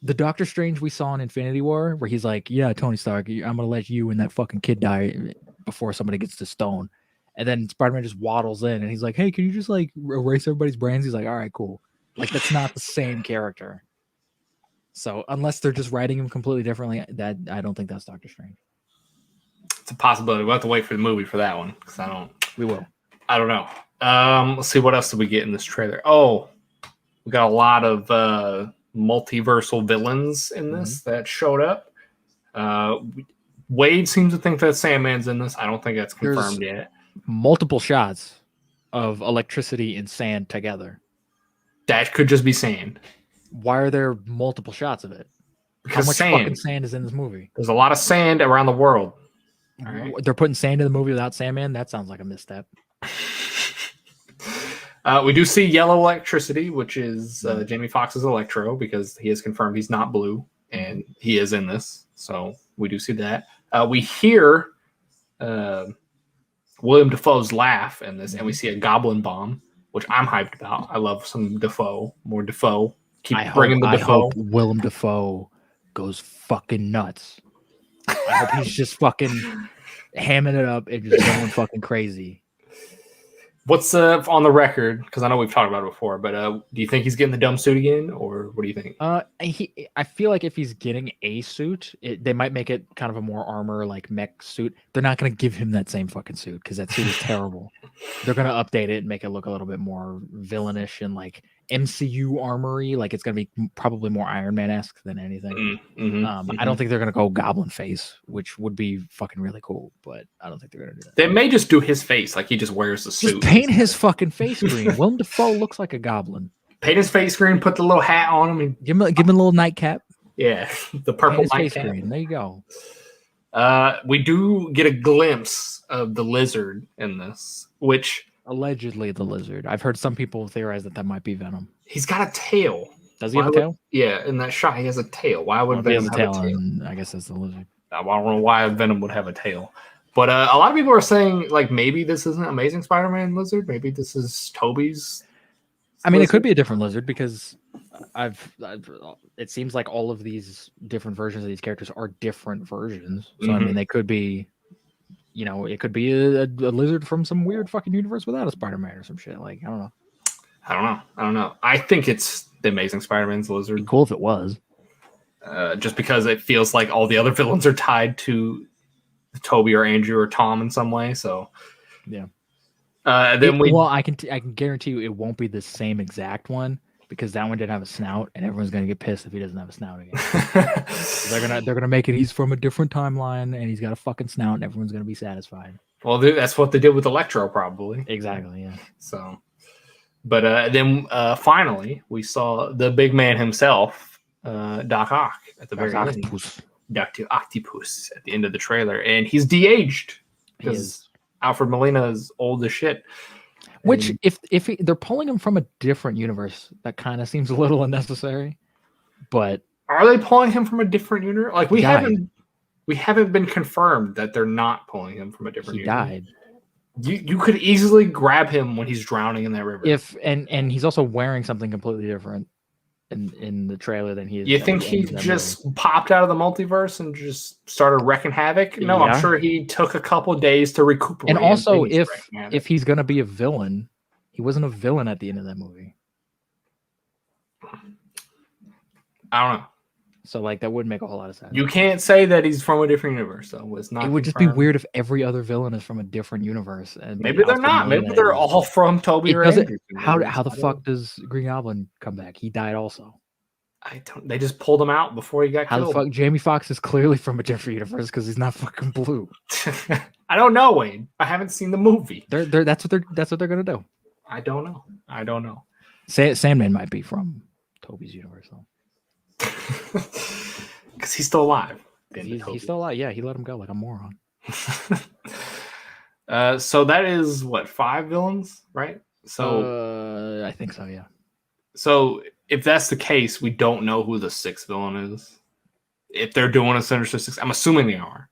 The Doctor Strange we saw in Infinity War, where he's like, yeah, Tony Stark, I'm gonna let you and that fucking kid die before somebody gets to stone. And then Spider-Man just waddles in and he's like, hey, can you just like erase everybody's brains? He's like, all right, cool. Like, that's not the same character. So unless they're just writing him completely differently, that I don't think that's Doctor Strange. It's a possibility. We'll have to wait for the movie for that one, because we will. I don't know. Let's see, what else did we get in this trailer? Oh, we got a lot of multiversal villains in this that showed up. Wade seems to think that Sandman's in this. I don't think that's confirmed yet. Multiple shots of electricity and sand together. That could just be sand. Why are there multiple shots of it? Because how much fucking sand is in this movie? There's a lot of sand around the world. All right. They're putting sand in the movie without Sandman? That sounds like a misstep. We do see yellow electricity, which is Jamie Foxx's Electro, because he has confirmed he's not blue, and he is in this. So we do see that. We hear William Dafoe's laugh in this, and we see a goblin bomb, which I'm hyped about. I love some Dafoe, more Dafoe. Keep bringing the Dafoe. I hope Willem Dafoe goes fucking nuts. I hope he's just fucking hamming it up and just going fucking crazy. What's on the record? Because I know we've talked about it before, but do you think he's getting the dumb suit again, or what do you think? I feel like if he's getting a suit, they might make it kind of a more armor, like mech suit. They're not going to give him that same fucking suit because that suit is terrible. They're going to update it and make it look a little bit more villainish and like MCU armory. Like it's going to be probably more Iron Man-esque than anything. I don't think they're going to go Goblin face, which would be fucking really cool, but I don't think they're going to do that. They may just do his face, like he just wears the suit. Just paint his fucking face green. Willem Dafoe looks like a goblin. Paint his face green, put the little hat on him, and give him a little nightcap. Yeah, the purple nightcap. There you go. We do get a glimpse of the lizard in this, which allegedly the lizard. I've heard some people theorize that might be Venom. He's got a tail. Does he have a tail? Yeah, in that shot, he has a tail. Why would Venom have a tail? I guess that's the lizard. I don't know why Venom would have a tail. But a lot of people are saying, like, maybe this isn't Amazing Spider-Man lizard. Maybe this is Tobey's. I mean, it could be a different lizard because it seems like all of these different versions of these characters are different versions. So, I mean, they could be, it could be a lizard from some weird fucking universe without a Spider-Man or some shit. Like, I don't know. I think it's the Amazing Spider-Man's lizard. It'd be cool if it was. Just because it feels like all the other villains are tied to Tobey or Andrew or Tom in some way. So, yeah. I can guarantee you it won't be the same exact one because that one didn't have a snout, and everyone's gonna get pissed if he doesn't have a snout again. they're gonna make it. He's from a different timeline, and he's got a fucking snout, and everyone's gonna be satisfied. Well, that's what they did with Electro, probably. Exactly. Yeah. So, but then finally we saw the big man himself, Doc Ock, at the very end. Dr. Octopus at the end of the trailer, and he's de-aged because Alfred Molina is old as shit. Which, if they're pulling him from a different universe, that kind of seems a little unnecessary. But are they pulling him from a different universe? Like we haven't been confirmed that they're not pulling him from a different universe. He died. You could easily grab him when he's drowning in that river. And he's also wearing something completely different in the trailer than he is. You think he just popped out of the multiverse and just started wrecking havoc? No, I'm sure he took a couple days to recuperate. And also, if he's gonna be a villain, he wasn't a villain at the end of that movie. I don't know. So that would make a whole lot of sense. You can't say that he's from a different universe, though. It's not. It would just be weird if every other villain is from a different universe. And maybe they're not. Maybe they're all from Tobey or Andrew. How the fuck does Green Goblin come back? He died also. They just pulled him out before he got killed. How the fuck? Jamie Foxx is clearly from a different universe because he's not fucking blue. I don't know, Wayne. I haven't seen the movie. That's what they're gonna do. I don't know. Sandman might be from Tobey's universe though. Because he's still alive. He's still alive. Yeah, he let him go like a moron. So that is what, 5 villains, right? So I think so. Yeah. So if that's the case, we don't know who the 6th villain is. If they're doing a Sinister Six, I'm assuming they are,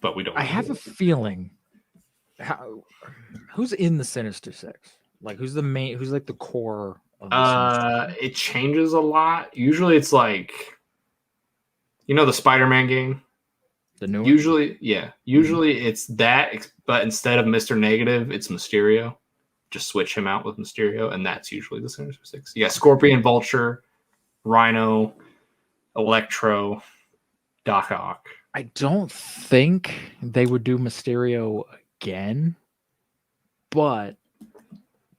but we don't. I have a feeling. Who's in the Sinister Six? Like, who's the main? Who's like the core? It changes a lot. Usually it's like, the Spider-Man game. The new one? Usually it's that, but instead of Mr. Negative, it's Mysterio. Just switch him out with Mysterio, and that's usually the Sinister Six. You got Scorpion, Vulture, Rhino, Electro, Doc Ock. I don't think they would do Mysterio again, but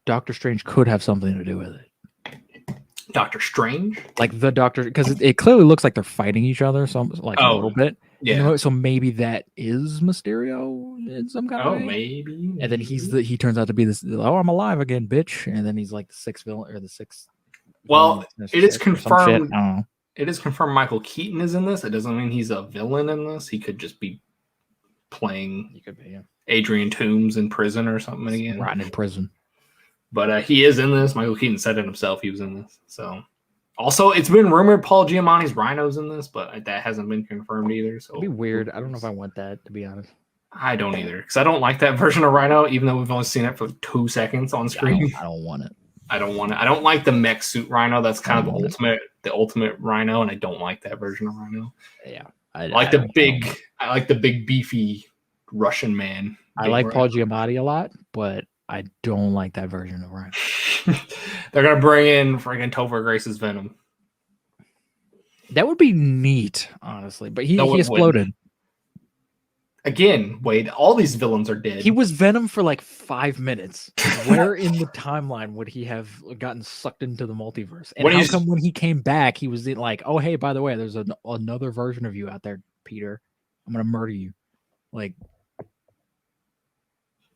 Doctor Strange could have something to do with it. Doctor Strange, like the Doctor, because it clearly looks like they're fighting each other, a little bit. Yeah. So maybe that is Mysterio in some kind of way. Maybe. And then he turns out to be this. Oh, I'm alive again, bitch. And then he's like the sixth villain or the sixth. Well, it is confirmed. I don't know. It is confirmed Michael Keaton is in this. It doesn't mean he's a villain in this. He could just be playing. He could be, yeah. Adrian Toomes in prison or something again. Rotting in prison. But he is in this. Michael Keaton said it himself. He was in this. So, also, it's been rumored Paul Giamatti's Rhino's in this, but that hasn't been confirmed either. So it'd be weird. I don't know if I want that, to be honest. I don't either, because I don't like that version of Rhino, even though we've only seen it for 2 seconds on screen. I don't want it. I don't want it. I don't like the mech suit Rhino. That's kind of the ultimate Rhino, and I don't like that version of Rhino. Yeah, I like the big beefy Russian man. I like Paul Giamatti a lot, but I don't like that version of Rhino. They're gonna bring in friggin' Topher Grace's Venom. That would be neat, honestly. But he exploded. Again, Wade, all these villains are dead. He was Venom for like 5 minutes. Where in the timeline would he have gotten sucked into the multiverse? And how come when he came back, he was like, oh, hey, by the way, there's another version of you out there, Peter. I'm going to murder you. Like,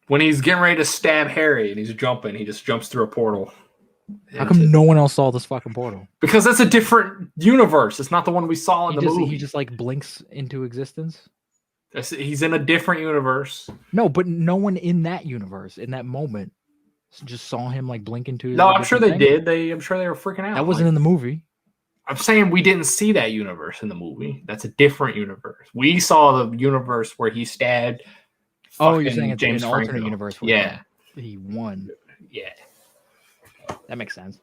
when he's getting ready to stab Harry and he's jumping, he just jumps through a portal. How come no one else saw this fucking portal? Because that's a different universe. It's not the one we saw in the movie. He just like blinks into existence. He's in a different universe. No, but no one in that universe, in that moment, just saw him like blink into. No, I'm sure they did. I'm sure they were freaking out. That wasn't in the movie. I'm saying we didn't see that universe in the movie. That's a different universe. We saw the universe where he stabbed. Oh, you're saying it's James an Franco. alternate universe? Yeah, he won. Yeah, that makes sense.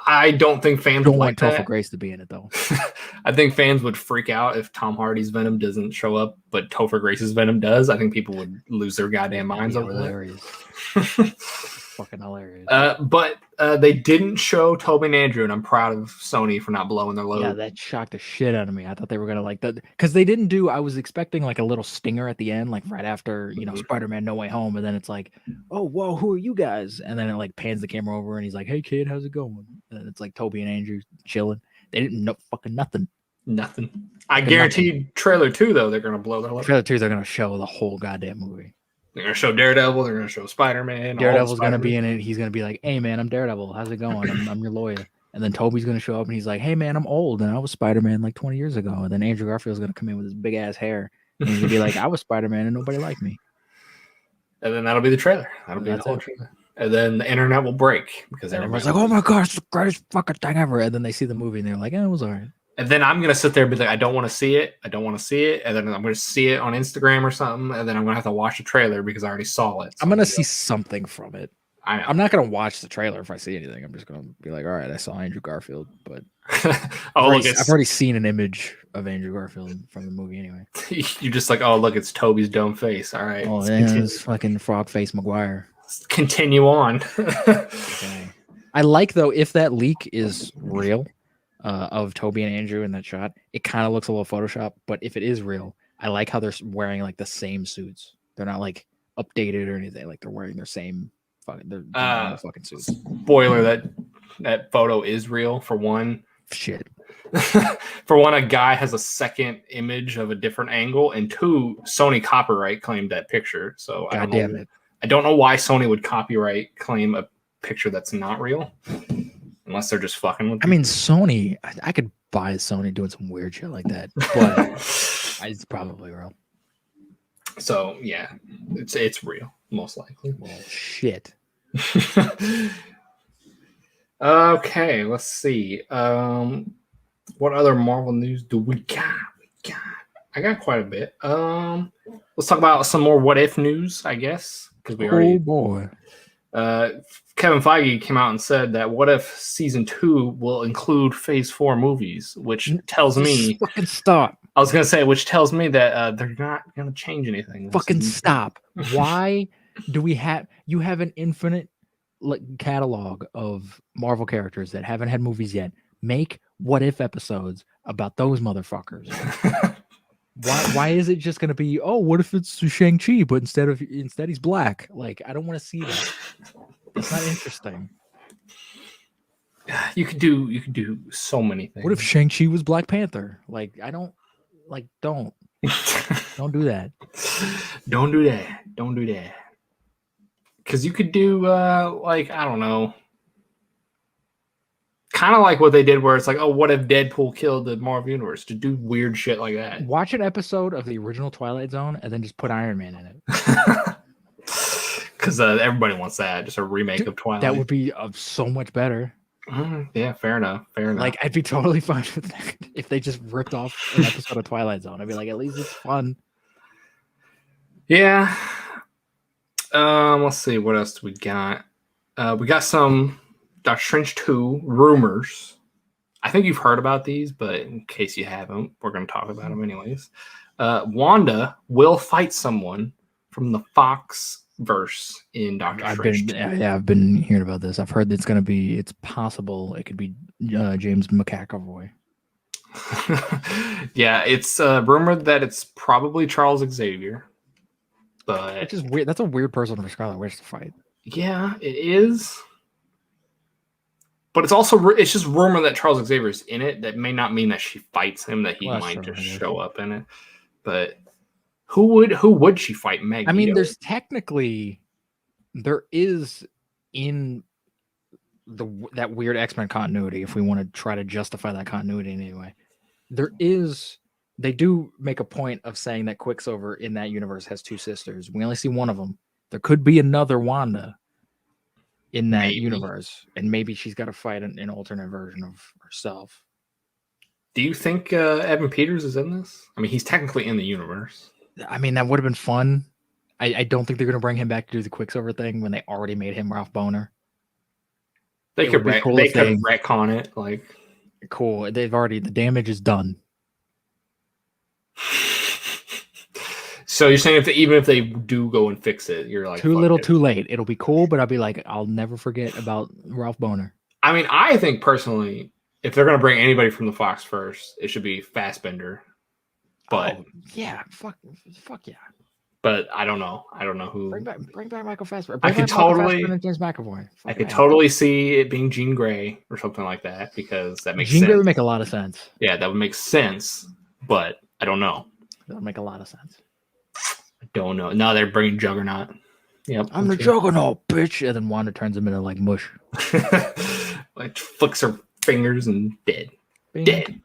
I don't think fans would like Topher Grace to be in it though. I think fans would freak out if Tom Hardy's Venom doesn't show up, but Topher Grace's Venom does. I think people would lose their goddamn minds over that. Fucking hilarious. But they didn't show Toby and Andrew, and I'm proud of Sony for not blowing their load. Yeah, that shocked the shit out of me. I thought they were gonna like that because they didn't do. I was expecting like a little stinger at the end, like right after Spider-Man No Way Home, and then it's like, oh whoa, who are you guys? And then it like pans the camera over, and he's like, hey kid, how's it going? And it's like Toby and Andrew chilling. They didn't know fucking nothing. Nothing. I guarantee trailer 2 though they're gonna blow their load. Trailer 2 they're gonna show the whole goddamn movie. They're going to show Daredevil. They're going to show Spider-Man. Daredevil's going to be in it. He's going to be like, hey, man, I'm Daredevil. How's it going? I'm your lawyer. And then Toby's going to show up and he's like, hey, man, I'm old. And I was Spider-Man like 20 years ago. And then Andrew Garfield's going to come in with his big-ass hair. And he's going to be like, I was Spider-Man and nobody liked me. And then that'll be the trailer. That'll be the whole trailer. And then the internet will break. Because everyone's like, oh, my gosh, it's the greatest fucking thing ever. And then they see the movie and they're like, it was all right. And then I'm going to sit there and be like, I don't want to see it. I don't want to see it. And then I'm going to see it on Instagram or something. And then I'm going to have to watch the trailer because I already saw it. So I'm going to see something from it. I'm not going to watch the trailer if I see anything. I'm just going to be like, all right, I saw Andrew Garfield. But I've already seen an image of Andrew Garfield from the movie anyway. You're just like, oh, look, it's Toby's dumb face. All right. Oh, yeah, it's fucking frog face Maguire. Let's continue on. Okay. I like, though, if that leak is real. Of Toby and Andrew in that shot, it kind of looks a little Photoshop, but if it is real, I like how they're wearing like the same suits. They're not like updated or anything. Like they're wearing their same fucking suits. Spoiler: that photo is real. For one, shit. For one, a guy has a second image of a different angle, and 2, Sony copyright claimed that picture. So I don't know why Sony would copyright claim a picture that's not real. Unless they're just fucking with people. I mean, Sony, I could buy Sony doing some weird shit like that, but it's probably real. So, yeah, it's real, most likely. Well, shit. Okay, let's see. What other Marvel news do we got? I got quite a bit. Let's talk about some more what if news, I guess. Oh, boy. Kevin Feige came out and said that what if season 2 will include phase 4 movies, which tells me fucking stop. I was going to say, which tells me that they're not going to change anything. Fucking stop. Why do you have an infinite catalog of Marvel characters that haven't had movies yet? Make what if episodes about those motherfuckers. Why is it just gonna be, oh, what if it's Shang-Chi, but instead he's black? Like, I don't want to see that. That's not interesting. You could do so many things. What if Shang-Chi was Black Panther? Like, don't do that. Don't do that. Don't do that. Because you could do like, I don't know, kind of like what they did where it's like, oh, what if Deadpool killed the Marvel Universe? To do weird shit like that. Watch an episode of the original Twilight Zone and then just put Iron Man in it. Because everybody wants that. Just a remake of Twilight. That would be so much better. Yeah, fair enough. Like, I'd be totally fine with that if they just ripped off an episode of Twilight Zone. I'd be like, at least it's fun. Yeah. Let's see. What else do we got? We got some Doctor Strange 2 rumors. I think you've heard about these, but in case you haven't, we're going to talk about them anyways. Wanda will fight someone from the Fox verse in Doctor Strange 2. I've been hearing about this. I've heard that it's possible it could be James McAvoy. Yeah, it's rumored that it's probably Charles Xavier. But it's just weird. That's a weird person for Scarlet Witch to fight. Yeah, it is. But it's just rumor that Charles Xavier is in it. That may not mean that she fights him. That he might just show up in it. But who would she fight? Magneto? I mean, there is in that weird X-Men continuity. If we want to try to justify that continuity in any way, they do make a point of saying that Quicksilver in that universe has two sisters. We only see one of them. There could be another Wanda in that universe, and maybe she's got to fight an alternate version of herself. Do you think Evan Peters is in this? I mean, he's technically in the universe. I mean, that would have been fun. I don't think they're going to bring him back to do the Quicksilver thing when they already made him Ralph Boner. They could retcon it. Like, cool. The damage is done. So you're saying even if they do go and fix it, you're like, too little, too late. It'll be cool, but I'll be like, I'll never forget about Ralph Boner. I mean, I think personally, if they're going to bring anybody from the Fox first, it should be Fassbender. But yeah, fuck yeah. But I don't know. I don't know who. Bring back Michael Fassbender. I could totally. James McAvoy. I could totally see it being Jean Grey or something like that because that makes sense. Jean Grey would make a lot of sense. Yeah, that would make sense. But I don't know. That would make a lot of sense. I don't know. No, they're bringing Juggernaut. Yep. I'm the Juggernaut, bitch. And then Wanda turns him into like mush. Like flicks her fingers and dead. Bing. Dead.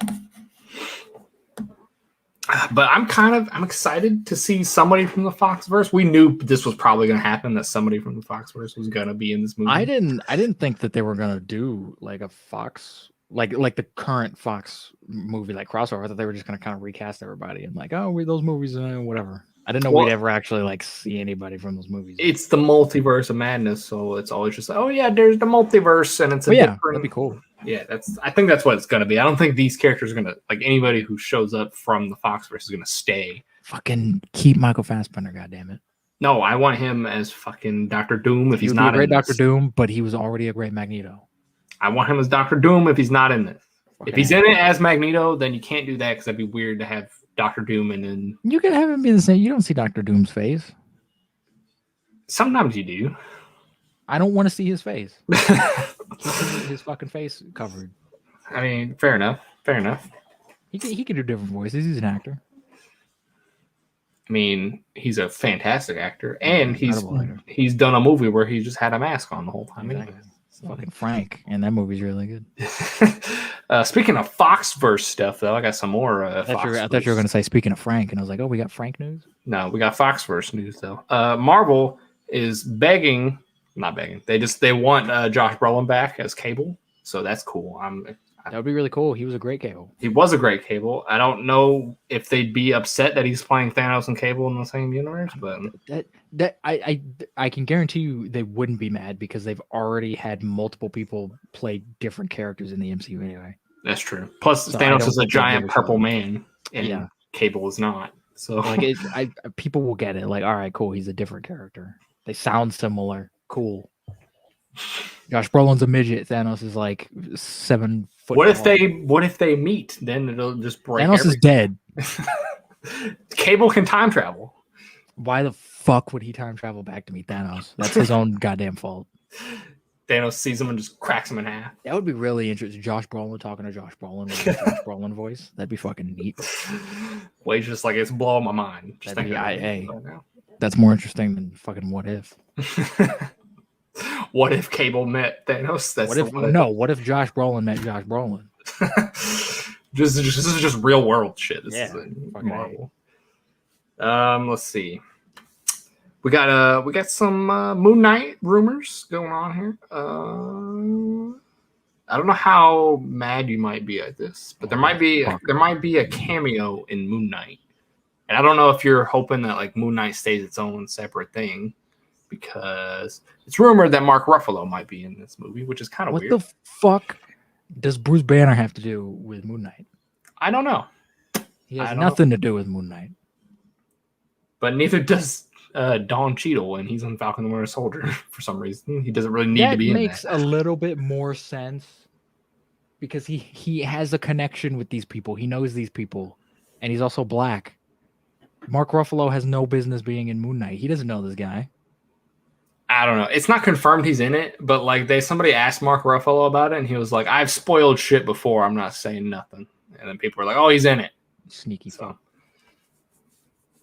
But I'm excited to see somebody from the Foxverse. We knew this was probably going to happen, that somebody from the Foxverse was going to be in this movie. I didn't think that they were going to do like a Fox, like the current Fox movie, like crossover. I thought they were just going to kind of recast everybody and like, oh, those movies, whatever. I didn't know we'd ever actually like see anybody from those movies. It's the multiverse of madness, so it's always just like, oh yeah, there's the multiverse, and it's different. That'd be cool. Yeah, I think that's what it's gonna be. I don't think these characters are gonna, like, anybody who shows up from the Foxverse is gonna stay. Fucking keep Michael Fassbender, goddammit. No, I want him as fucking Doctor Doom if he's not a great Doctor Doom, but he was already a great Magneto. I want him as Doctor Doom if he's not in this. If he's in it as Magneto, then you can't do that because that'd be weird to have Doctor Doom and then you can have him be the same. You don't see Doctor Doom's face. Sometimes you do. I don't want to see his face. Keep his fucking face covered. I mean, fair enough. Fair enough. He can do different voices. He's an actor. I mean, he's a fantastic actor, and he's done a movie where he just had a mask on the whole time. Exactly. Fucking Frank, and that movie's really good. Speaking of Foxverse stuff, though, I got some more. I thought you were going to say speaking of Frank, and I was like, oh, we got Frank news? No, we got Foxverse news though. Marvel is not begging. They want Josh Brolin back as Cable, so that's cool. That would be really cool. He was a great Cable. He was a great Cable. I don't know if they'd be upset that he's playing Thanos and Cable in the same universe, but I can guarantee you they wouldn't be mad because they've already had multiple people play different characters in the MCU anyway. That's true. Plus, Thanos is a giant purple man, and Cable is not. So, like, people will get it. Like, all right, cool. He's a different character. They sound similar. Cool. Josh Brolin's a midget. Thanos is like 7 foot. What if they meet? Then it'll just break. Thanos is dead. Cable can time travel. Why the fuck would he time travel back to meet Thanos? That's his own goddamn fault. Thanos sees him and just cracks him in half. That would be really interesting. Josh Brolin talking to Josh Brolin with a Josh Brolin voice. That'd be fucking neat. Wade's just like, it's blowing my mind. Just that's more interesting than fucking What If. What if Cable met Thanos? What if Josh Brolin met Josh Brolin? This is just real world shit. This is Marvel. Let's see. We got some Moon Knight rumors going on here. I don't know how mad you might be at this, but there might be a cameo in Moon Knight, and I don't know if you're hoping that like Moon Knight stays its own separate thing, because it's rumored that Mark Ruffalo might be in this movie, which is kind of weird. What the fuck does Bruce Banner have to do with Moon Knight? I don't know. He has nothing to do with Moon Knight. But neither does Don Cheadle, and he's on Falcon and Winter Soldier for some reason. He doesn't really need to be in that. That makes a little bit more sense because he has a connection with these people. He knows these people, and he's also black. Mark Ruffalo has no business being in Moon Knight. He doesn't know this guy. I don't know. It's not confirmed he's in it, but like somebody asked Mark Ruffalo about it, and he was like, "I've spoiled shit before. I'm not saying nothing." And then people were like, "Oh, he's in it." Sneaky. So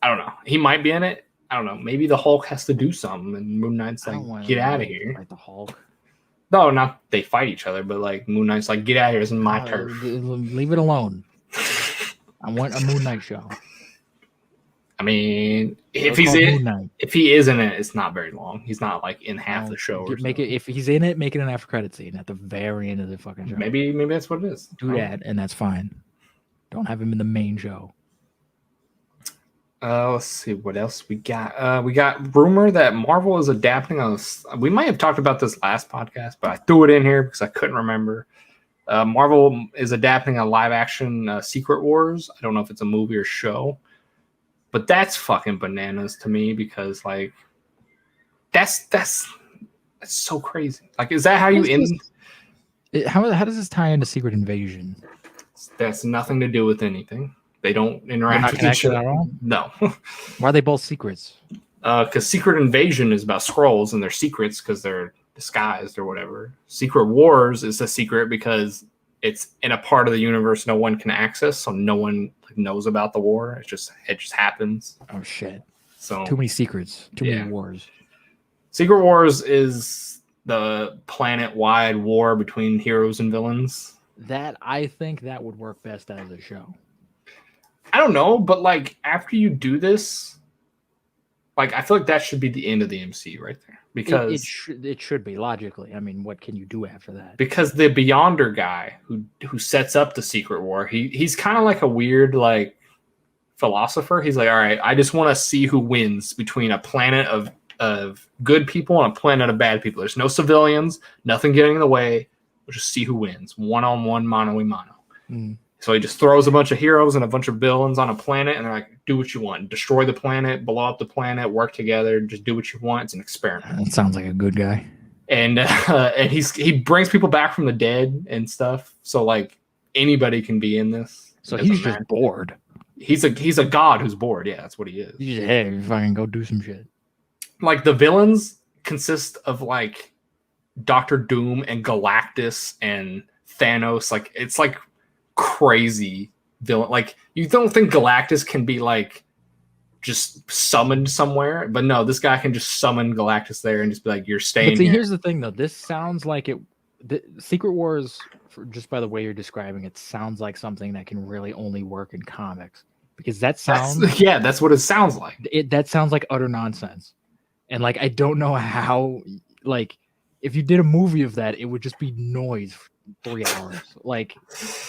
I don't know. He might be in it. I don't know. Maybe the Hulk has to do something, and Moon Knight's like, "Get out of here." Like the Hulk. No, not they fight each other, but like Moon Knight's like, "Get out of here! This is my turf. Leave it alone." I want a Moon Knight show. I mean, if he is in it, it's not very long. He's not like in half the show. If he's in it, make it an after credit scene at the very end of the fucking show. Maybe that's what it is. Do that, and that's fine. Don't have him in the main show. Let's see what else we got. We got rumor that Marvel is adapting on. We might have talked about this last podcast, but I threw it in here because I couldn't remember. Marvel is adapting a live action Secret Wars. I don't know if it's a movie or show, but that's fucking bananas to me because like that's so crazy. Like, is that how you end? How does this tie into Secret Invasion? That's nothing to do with anything. They don't interact with each other at all. No. Why are they both secrets? Because Secret Invasion is about Skrulls and they're secrets because they're disguised or whatever. Secret Wars is a secret because it's in a part of the universe no one can access, so no one knows about the war. It just happens. Oh shit! So too many secrets, too many wars. Secret Wars is the planet-wide war between heroes and villains. That I think that would work best as a show. I don't know, but like after you do this, like I feel like that should be the end of the MCU right there. Because it should be logically. I mean, what can you do after that? Because the Beyonder guy who sets up the Secret War, he's kind of like a weird like philosopher. He's like, all right, I just want to see who wins between a planet of good people and a planet of bad people. There's no civilians, nothing getting in the way. We'll just see who wins, 1-on-1, mano-a-mano. Mm. So he just throws a bunch of heroes and a bunch of villains on a planet, and they're like, do what you want. Destroy the planet, blow up the planet, work together, just do what you want. It's an experiment. That sounds like a good guy. And he brings people back from the dead and stuff. So like anybody can be in this. So he's just bored. He's a god who's bored. Yeah, that's what he is. He's just, hey, fucking go do some shit. Like the villains consist of like Doctor Doom and Galactus and Thanos. Like it's like crazy villain. Like you don't think Galactus can be like just summoned somewhere, but no, this guy can just summon Galactus there and just be like, you're staying. But see, here. Here's the thing though. This sounds like it. The Secret Wars, just by the way you're describing it, sounds like something that can really only work in comics because that's what it sounds like. That sounds like utter nonsense, and like I don't know how. Like if you did a movie of that, it would just be noise. 3 hours. Like,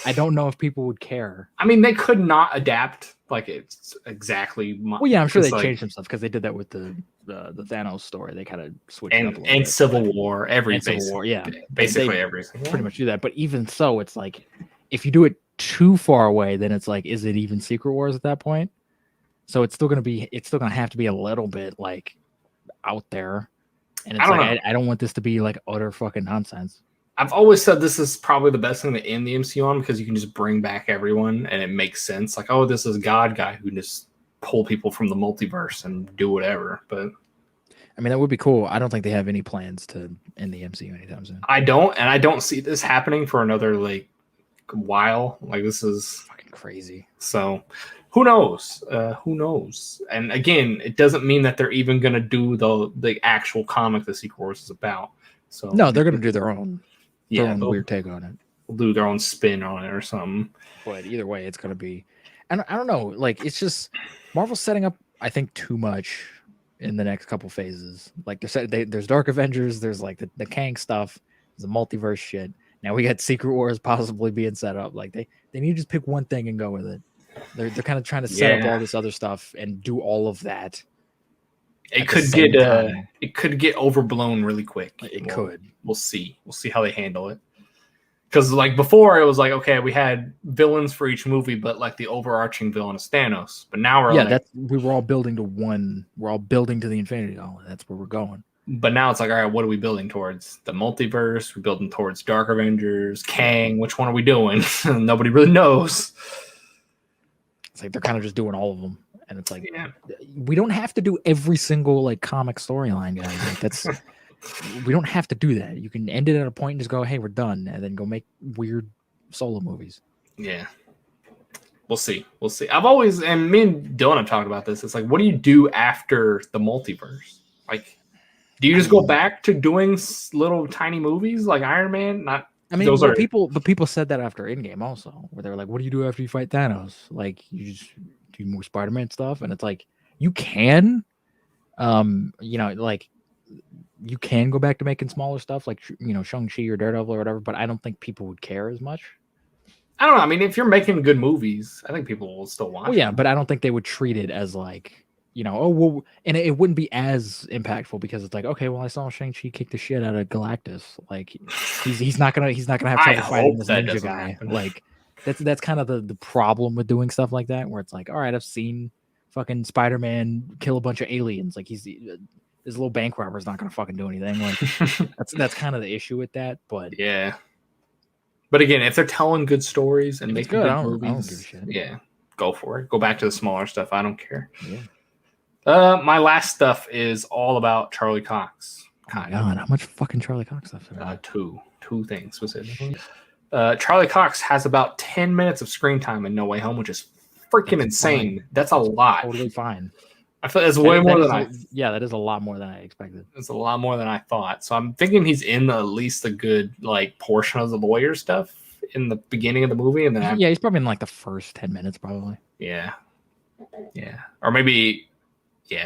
I don't know if people would care. I mean, they could not adapt like it's exactly. Well, yeah, I'm sure they changed some stuff because they did that with the Thanos story. They kind of switched it up a little bit. Civil War, Civil War, yeah, basically everything. Pretty much do that. But even so, it's like if you do it too far away, then it's like, is it even Secret Wars at that point? So it's still gonna have to be a little bit like out there. And it's I don't want this to be like utter fucking nonsense. I've always said this is probably the best thing to end the MCU on because you can just bring back everyone and it makes sense. Like, oh, this is God guy who just pull people from the multiverse and do whatever. But I mean, that would be cool. I don't think they have any plans to end the MCU anytime soon. I don't see this happening for another like while. Like, this is Fucking crazy. So who knows? Who knows? And again, it doesn't mean that they're even gonna do the actual comic the Secret Wars is about. So No, they're gonna do their own weird take on it. They'll do their own spin on it or something. But either way, it's gonna be, and I don't know, like it's just Marvel's setting up, I think, too much in the next couple phases. Like there's Dark Avengers, there's like the Kang stuff, there's the multiverse shit. Now we got Secret Wars possibly being set up. Like they need to just pick one thing and go with it. They're kind of trying to set up all this other stuff and do all of that. It could get overblown really quick. It could. We'll see. We'll see how they handle it. Because like before, it was like, okay, we had villains for each movie, but like the overarching villain is Thanos. But now we were all building to one. We're all building to the Infinity Gauntlet. That's where we're going. But now it's like, all right, what are we building towards? The multiverse? We're building towards Dark Avengers, Kang. Which one are we doing? Nobody really knows. It's like they're kind of just doing all of them. And it's like, we don't have to do every single like comic storyline, guys. Like that's we don't have to do that. You can end it at a point and just go, hey, we're done, and then go make weird solo movies. Yeah. We'll see. We'll see. I've always, and me and Dylan have talked about this. It's like, what do you do after the multiverse? Like, do you just go back to doing little tiny movies like Iron Man? People said that after Endgame also, where they were like, what do you do after you fight Thanos? Like, you just do more Spider-Man stuff, and it's like you can, like you can go back to making smaller stuff, like Shang-Chi or Daredevil or whatever. But I don't think people would care as much. I don't know. I mean, if you're making good movies, I think people will still watch. Well, yeah, but I don't think they would treat it as like and it wouldn't be as impactful because it's like, okay, well, I saw Shang-Chi kick the shit out of Galactus. Like he's not gonna have trouble fighting this ninja guy. Happen. Like that's kind of the problem with doing stuff like that, where it's like, all right, I've seen fucking Spider-Man kill a bunch of aliens. Like this little bank robber is not gonna fucking do anything. Like that's kind of the issue with that. But yeah. But again, if they're telling good stories and making good movies, I don't give a shit. Yeah, go for it. Go back to the smaller stuff. I don't care. Yeah. My last stuff is all about Charlie Cox. Oh my God, how much fucking Charlie Cox stuff? Two things specifically. Charlie Cox has about 10 minutes of screen time in No Way Home, which is freaking insane. Fine. That's a lot. Totally fine. I feel that's way more than that is a lot more than I expected. It's a lot more than I thought. So I'm thinking he's in at least a good like portion of the lawyer stuff in the beginning of the movie, and then he's probably in like the first 10 minutes, probably. Yeah, or maybe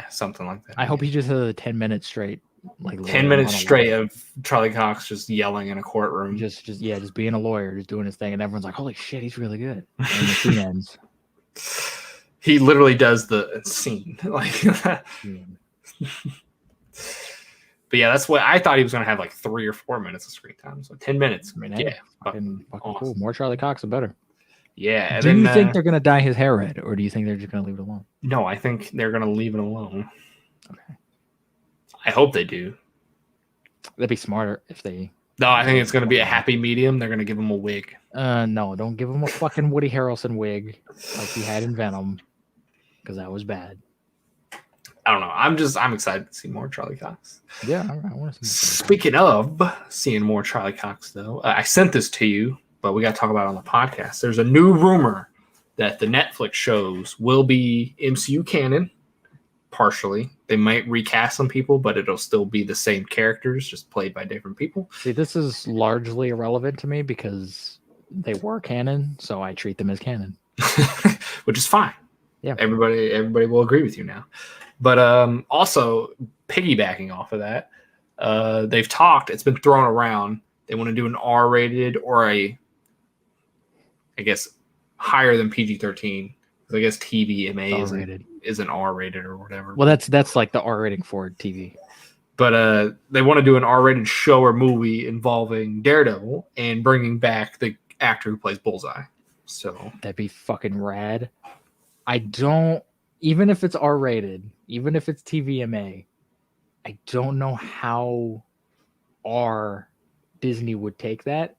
something like that. I hope he just has a 10 minutes straight, like 10 minutes straight of Charlie Cox just yelling in a courtroom, just being a lawyer, just doing his thing, and everyone's like, "Holy shit, he's really good." And the scene ends. He literally does the scene like that. But yeah, that's what I thought he was going to have, like 3 or 4 minutes of screen time. So 10 minutes. I mean, fucking awesome. Cool. More Charlie Cox, the better. Yeah. Do you think they're going to dye his hair red, or do you think they're just going to leave it alone? No, I think they're going to leave it alone. Okay. I hope they do. That'd be smarter if they. No, I think it's going to be a happy medium. They're going to give him a wig. No, don't give him a fucking Woody Harrelson wig like he had in Venom, because that was bad. I don't know. I'm excited to see more Charlie Cox. Yeah, I want to see. Speaking of seeing more Charlie Cox, though, I sent this to you, but we got to talk about it on the podcast. There's a new rumor that the Netflix shows will be MCU canon, partially. They might recast some people, but it'll still be the same characters, just played by different people. See, this is largely irrelevant to me because they were canon, so I treat them as canon, which is fine. Yeah, everybody will agree with you now. But also piggybacking off of that, they've talked. It's been thrown around. They want to do an R-rated or I guess higher than PG-13. Because I guess TVMA is an R-rated or whatever. Well, that's like the R rating for TV. But they want to do an R-rated show or movie involving Daredevil and bringing back the actor who plays Bullseye. So that'd be fucking rad. Even if it's R-rated, even if it's TVMA, I don't know how R Disney would take that,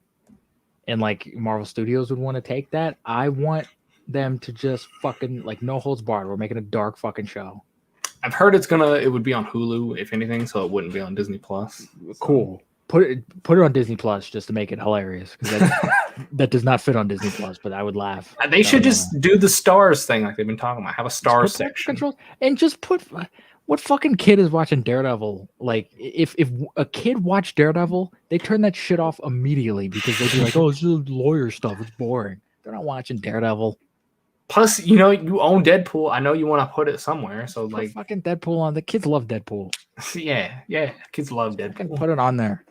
and like Marvel Studios would want to take that. I want them to just fucking like no holds barred. We're making a dark fucking show. I've heard it would be on Hulu if anything, so it wouldn't be on Disney Plus. So. Cool. Put it on Disney Plus just to make it hilarious, because that does not fit on Disney Plus. But I would laugh. They should just do the stars thing like they've been talking about. Have a stars section. Controls, and just put. What fucking kid is watching Daredevil? Like, if a kid watched Daredevil, they turn that shit off immediately because they'd be like, "Oh, it's just lawyer stuff. It's boring." They're not watching Daredevil. Plus, you own Deadpool. I know you want to put it somewhere. So, put like, fucking Deadpool on. The kids love Deadpool. Yeah, kids love Deadpool. Put it on there.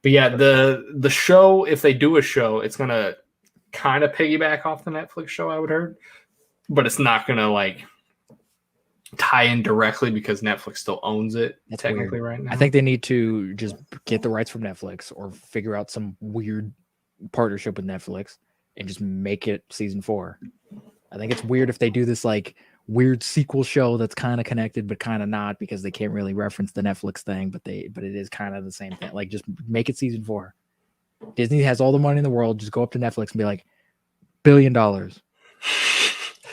But yeah, the show, if they do a show, it's gonna kind of piggyback off the Netflix show, I would heard, but it's not gonna like tie in directly because Netflix still owns it. That's technically weird. Right now. I think they need to just get the rights from Netflix or figure out some weird partnership with Netflix and just make it season 4. I think it's weird if they do this like weird sequel show that's kind of connected but kind of not, because they can't really reference the Netflix thing, but it is kind of the same thing. Like, just make it season 4. Disney has all the money in the world. Just go up to Netflix and be like, $1 billion.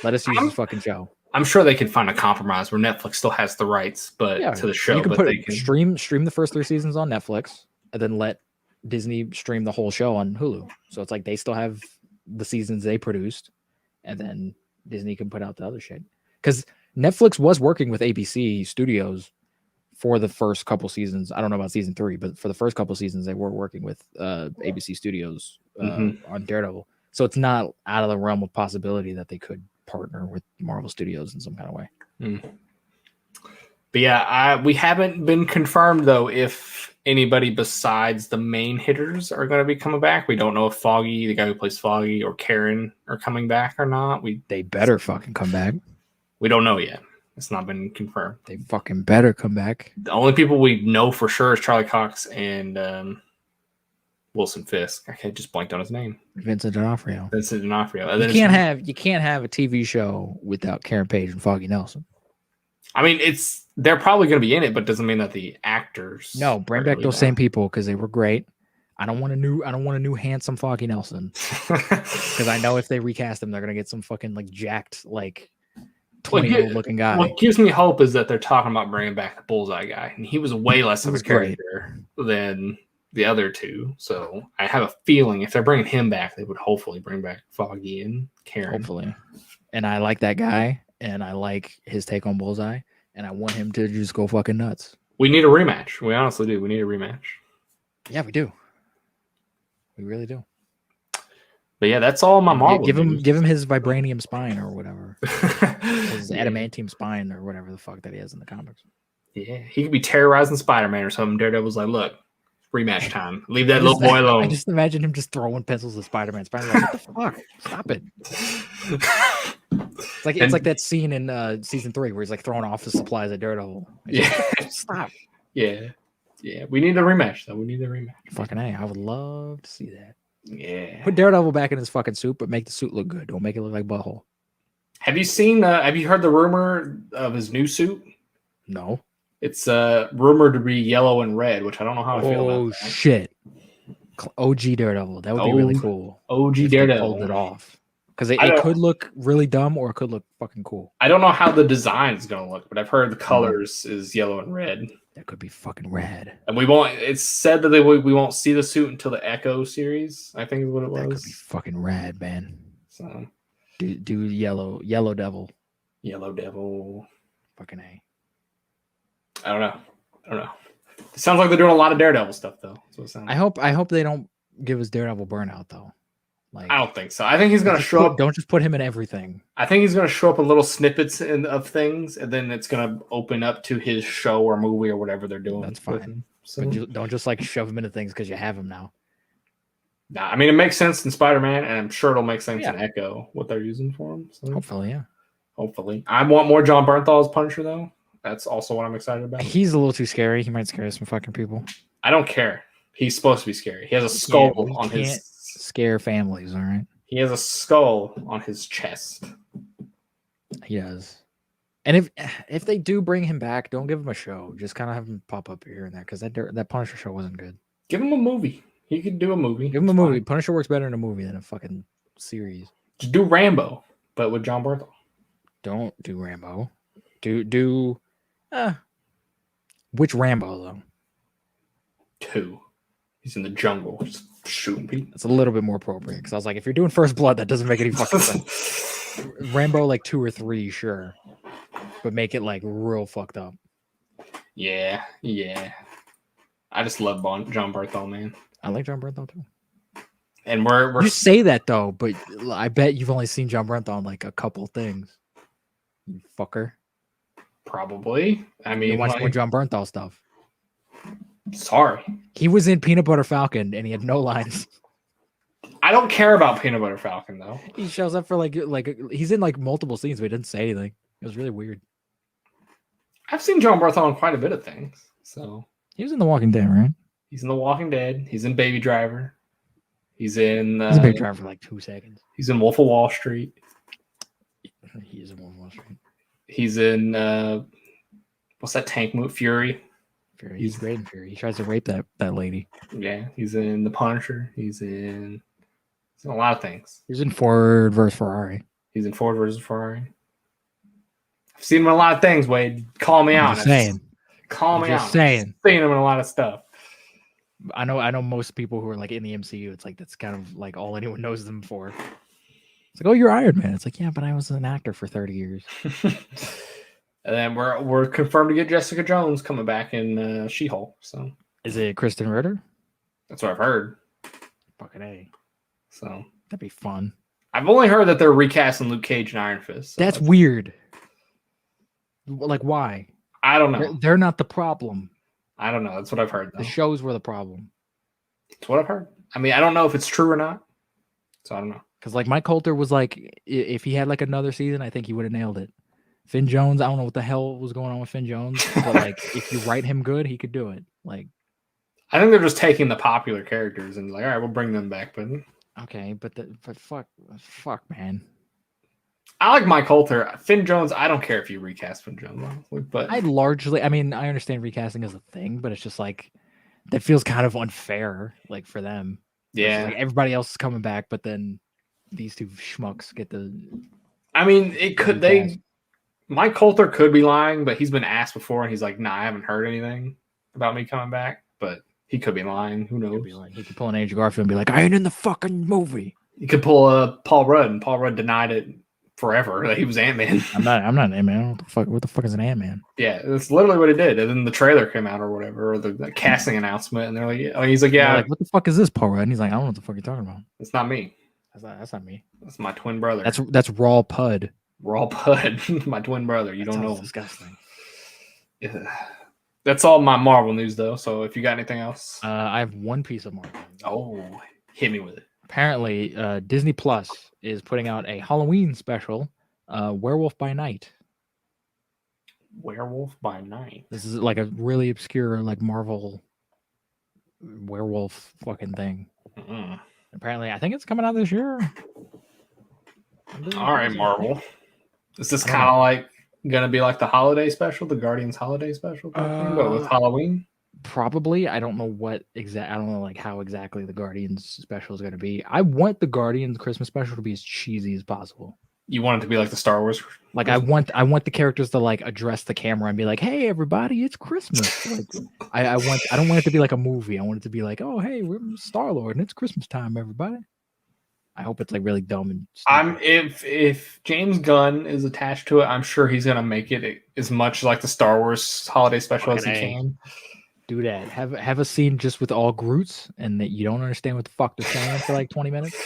Let us use this fucking show. I'm sure they can find a compromise where Netflix still has the rights, but to the show. You can they can stream the first 3 seasons on Netflix, and then let Disney stream the whole show on Hulu. So it's like they still have the seasons they produced, and then Disney can put out the other shit. Because Netflix was working with ABC Studios for the first couple seasons. I don't know about season 3, but for the first couple seasons, they were working with ABC Studios on Daredevil. So it's not out of the realm of possibility that they could partner with Marvel Studios in some kind of way. But yeah, we haven't been confirmed though if anybody besides the main hitters are going to be coming back. We don't know if Foggy, the guy who plays Foggy, or Karen are coming back or not. They better fucking come back. We don't know yet. It's not been confirmed. They fucking better come back. The only people we know for sure is Charlie Cox and Wilson Fisk. I just blanked on his name. Vincent D'Onofrio. And you can't have a TV show without Karen Page and Foggy Nelson. I mean, they're probably going to be in it, but doesn't mean that the actors. No, bring back those same people because they were great. I don't want a new handsome Foggy Nelson, because I know if they recast him, they're going to get some fucking like jacked like 20-year-old looking guy. What gives me hope is that they're talking about bringing back the Bullseye guy, and he was way less of a character than the other two. So I have a feeling if they're bringing him back, they would hopefully bring back Foggy and Karen. Hopefully. And I like that guy, and I like his take on Bullseye, and I want him to just go fucking nuts. We need a rematch. We honestly do. We need a rematch. Yeah, we do. We really do. But yeah, that's all my Marvel. Give him his vibranium spine or whatever. His adamantium spine or whatever the fuck that he has in the comics. Yeah, he could be terrorizing Spider-Man or something. Daredevil's like, look, rematch time. Leave that little boy alone. I just imagine him just throwing pencils at Spider-Man. Spider-Man, like, what the fuck? Stop it. It's like that scene in season 3 where he's like throwing office supplies at Daredevil. Stop. Yeah. We need a rematch though. We need a rematch. Fucking A. I would love to see that. Yeah. Put Daredevil back in his fucking suit, but make the suit look good. Don't make it look like butthole. Have you heard the rumor of his new suit? No. It's rumored to be yellow and red, which I don't know how I feel about that. Oh shit. OG Daredevil. That would be really cool. OG Daredevil. Pulled it off. Because it could look really dumb or it could look fucking cool. I don't know how the design is going to look, but I've heard the colors is yellow and red. That could be fucking rad. And it's said that we won't see the suit until the Echo series, I think is what it was. That could be fucking rad, man. So do yellow devil. Yellow Devil. Fucking A. I don't know. It sounds like they're doing a lot of Daredevil stuff though. That's what it sounds like. I hope they don't give us Daredevil burnout though. Like, I don't think so. I think he's going to show up. Don't just put him in everything. I think he's going to show up in little snippets of things, and then it's going to open up to his show or movie or whatever they're doing. That's fine. So don't just like shove him into things because you have him now. Nah, I mean, it makes sense in Spider-Man, and I'm sure it'll make sense in Echo, what they're using for him. So. Hopefully, yeah. Hopefully. I want more John Bernthal as Punisher, though. That's also what I'm excited about. He's a little too scary. He might scare some fucking people. I don't care. He's supposed to be scary. He has a skull on his... Scare families, all right? He has a skull on his chest. He does. And if they do bring him back, don't give him a show. Just kind of have him pop up here and there, because that Punisher show wasn't good. Give him a movie. He could do a movie. Give him a movie. Punisher works better in a movie than a fucking series. Just do Rambo, but with John Bernthal. Don't do Rambo. Do which Rambo though? 2. He's in the jungle just shooting people. It's a little bit more appropriate because I was like, if you're doing First Blood, that doesn't make any fucking sense. Rambo like 2 or 3, sure, but make it like real fucked up. Yeah. I just love John Bernthal, man. I like John Bernthal too. And we're you say that though, but I bet you've only seen John Bernthal in like a couple things. You fucker. Probably. I mean, watch more John Bernthal stuff. Sorry. He was in Peanut Butter Falcon and he had no lines. I don't care about Peanut Butter Falcon though. He shows up for like he's in like multiple scenes, but he didn't say anything. It was really weird. I've seen John Bernthal in quite a bit of things. So he was in The Walking Dead, right? He's in The Walking Dead. He's in Baby Driver. He's in Baby Driver for like 2 seconds. He's in Wolf of Wall Street. He is in Wolf of Wall Street. He's in what's that tank movie? Fury. He's great in Fury. He tries to rape that lady. Yeah, he's in The Punisher. He's in a lot of things. He's in Ford vs Ferrari. He's in Ford vs Ferrari. I've seen him in a lot of things, Wade. Call me out. Call me out. Just saying. I've seen him in a lot of stuff. I know most people who are like in the MCU, it's like that's kind of like all anyone knows them for. It's like, oh, you're Iron Man. It's like, yeah, but I was an actor for 30 years. And then we're confirmed to get Jessica Jones coming back in She-Hulk. So is it Kristen Ritter? That's what I've heard. Fucking A. So that'd be fun. I've only heard that they're recasting Luke Cage and Iron Fist. So that's weird. Like, why? I don't know. They're not the problem. I don't know. That's what I've heard, though. The shows were the problem. That's what I've heard. I mean, I don't know if it's true or not. So I don't know. Because like Mike Coulter was like, if he had like another season, I think he would have nailed it. Finn Jones, I don't know what the hell was going on with Finn Jones, but like if you write him good, he could do it. Like, I think they're just taking the popular characters and like, all right, we'll bring them back. But okay, but fuck, man. I like Mike Coulter. Finn Jones, I don't care if you recast Finn Jones, honestly, but I understand recasting is a thing, but it's just like that feels kind of unfair, like for them. Yeah, like everybody else is coming back, but then these 2 schmucks get the. I mean, it could they. Mike Coulter could be lying, but he's been asked before, and he's like, "Nah, I haven't heard anything about me coming back." But he could be lying. Who knows? He could pull an Andrew Garfield and be like, "I ain't in the fucking movie." He could pull a Paul Rudd, and Paul Rudd denied it forever that he was Ant-Man. I'm not an Ant-Man. What the fuck is an Ant-Man? Yeah, that's literally what he did. And then the trailer came out or whatever, or the casting announcement, and they're like, he's like, yeah, like, what the fuck is this, Paul Rudd? And he's like, I don't know what the fuck you're talking about. It's not me. That's not me. That's my twin brother. That's Raw Pud. Raw Pud, my twin brother. You don't know. Disgusting. Yeah. That's all my Marvel news, though. So if you got anything else, I have one piece of Marvel. Oh, hit me with it. Apparently, Disney Plus is putting out a Halloween special, Werewolf by Night. Werewolf by Night. This is like a really obscure, like Marvel werewolf fucking thing. Mm-mm. Apparently, I think it's coming out this year. All right, Marvel. Is this kind of like gonna be like the holiday special, the Guardians holiday special, but with Halloween? Probably. I don't know I don't know like how exactly the Guardians special is gonna be. I want the Guardians Christmas special to be as cheesy as possible. You want it to be like the Star Wars? Like I want the characters to like address the camera and be like, "Hey, everybody, it's Christmas." Like I don't want it to be like a movie. I want it to be like, "Oh, hey, we're Star-Lord and it's Christmas time, everybody." I hope it's like really dumb and stupid. If James Gunn is attached to it, I'm sure he's gonna make it as much like the Star Wars holiday special as he can. Do that. Have a scene just with all Groots and that you don't understand what the fuck they're saying for like 20 minutes.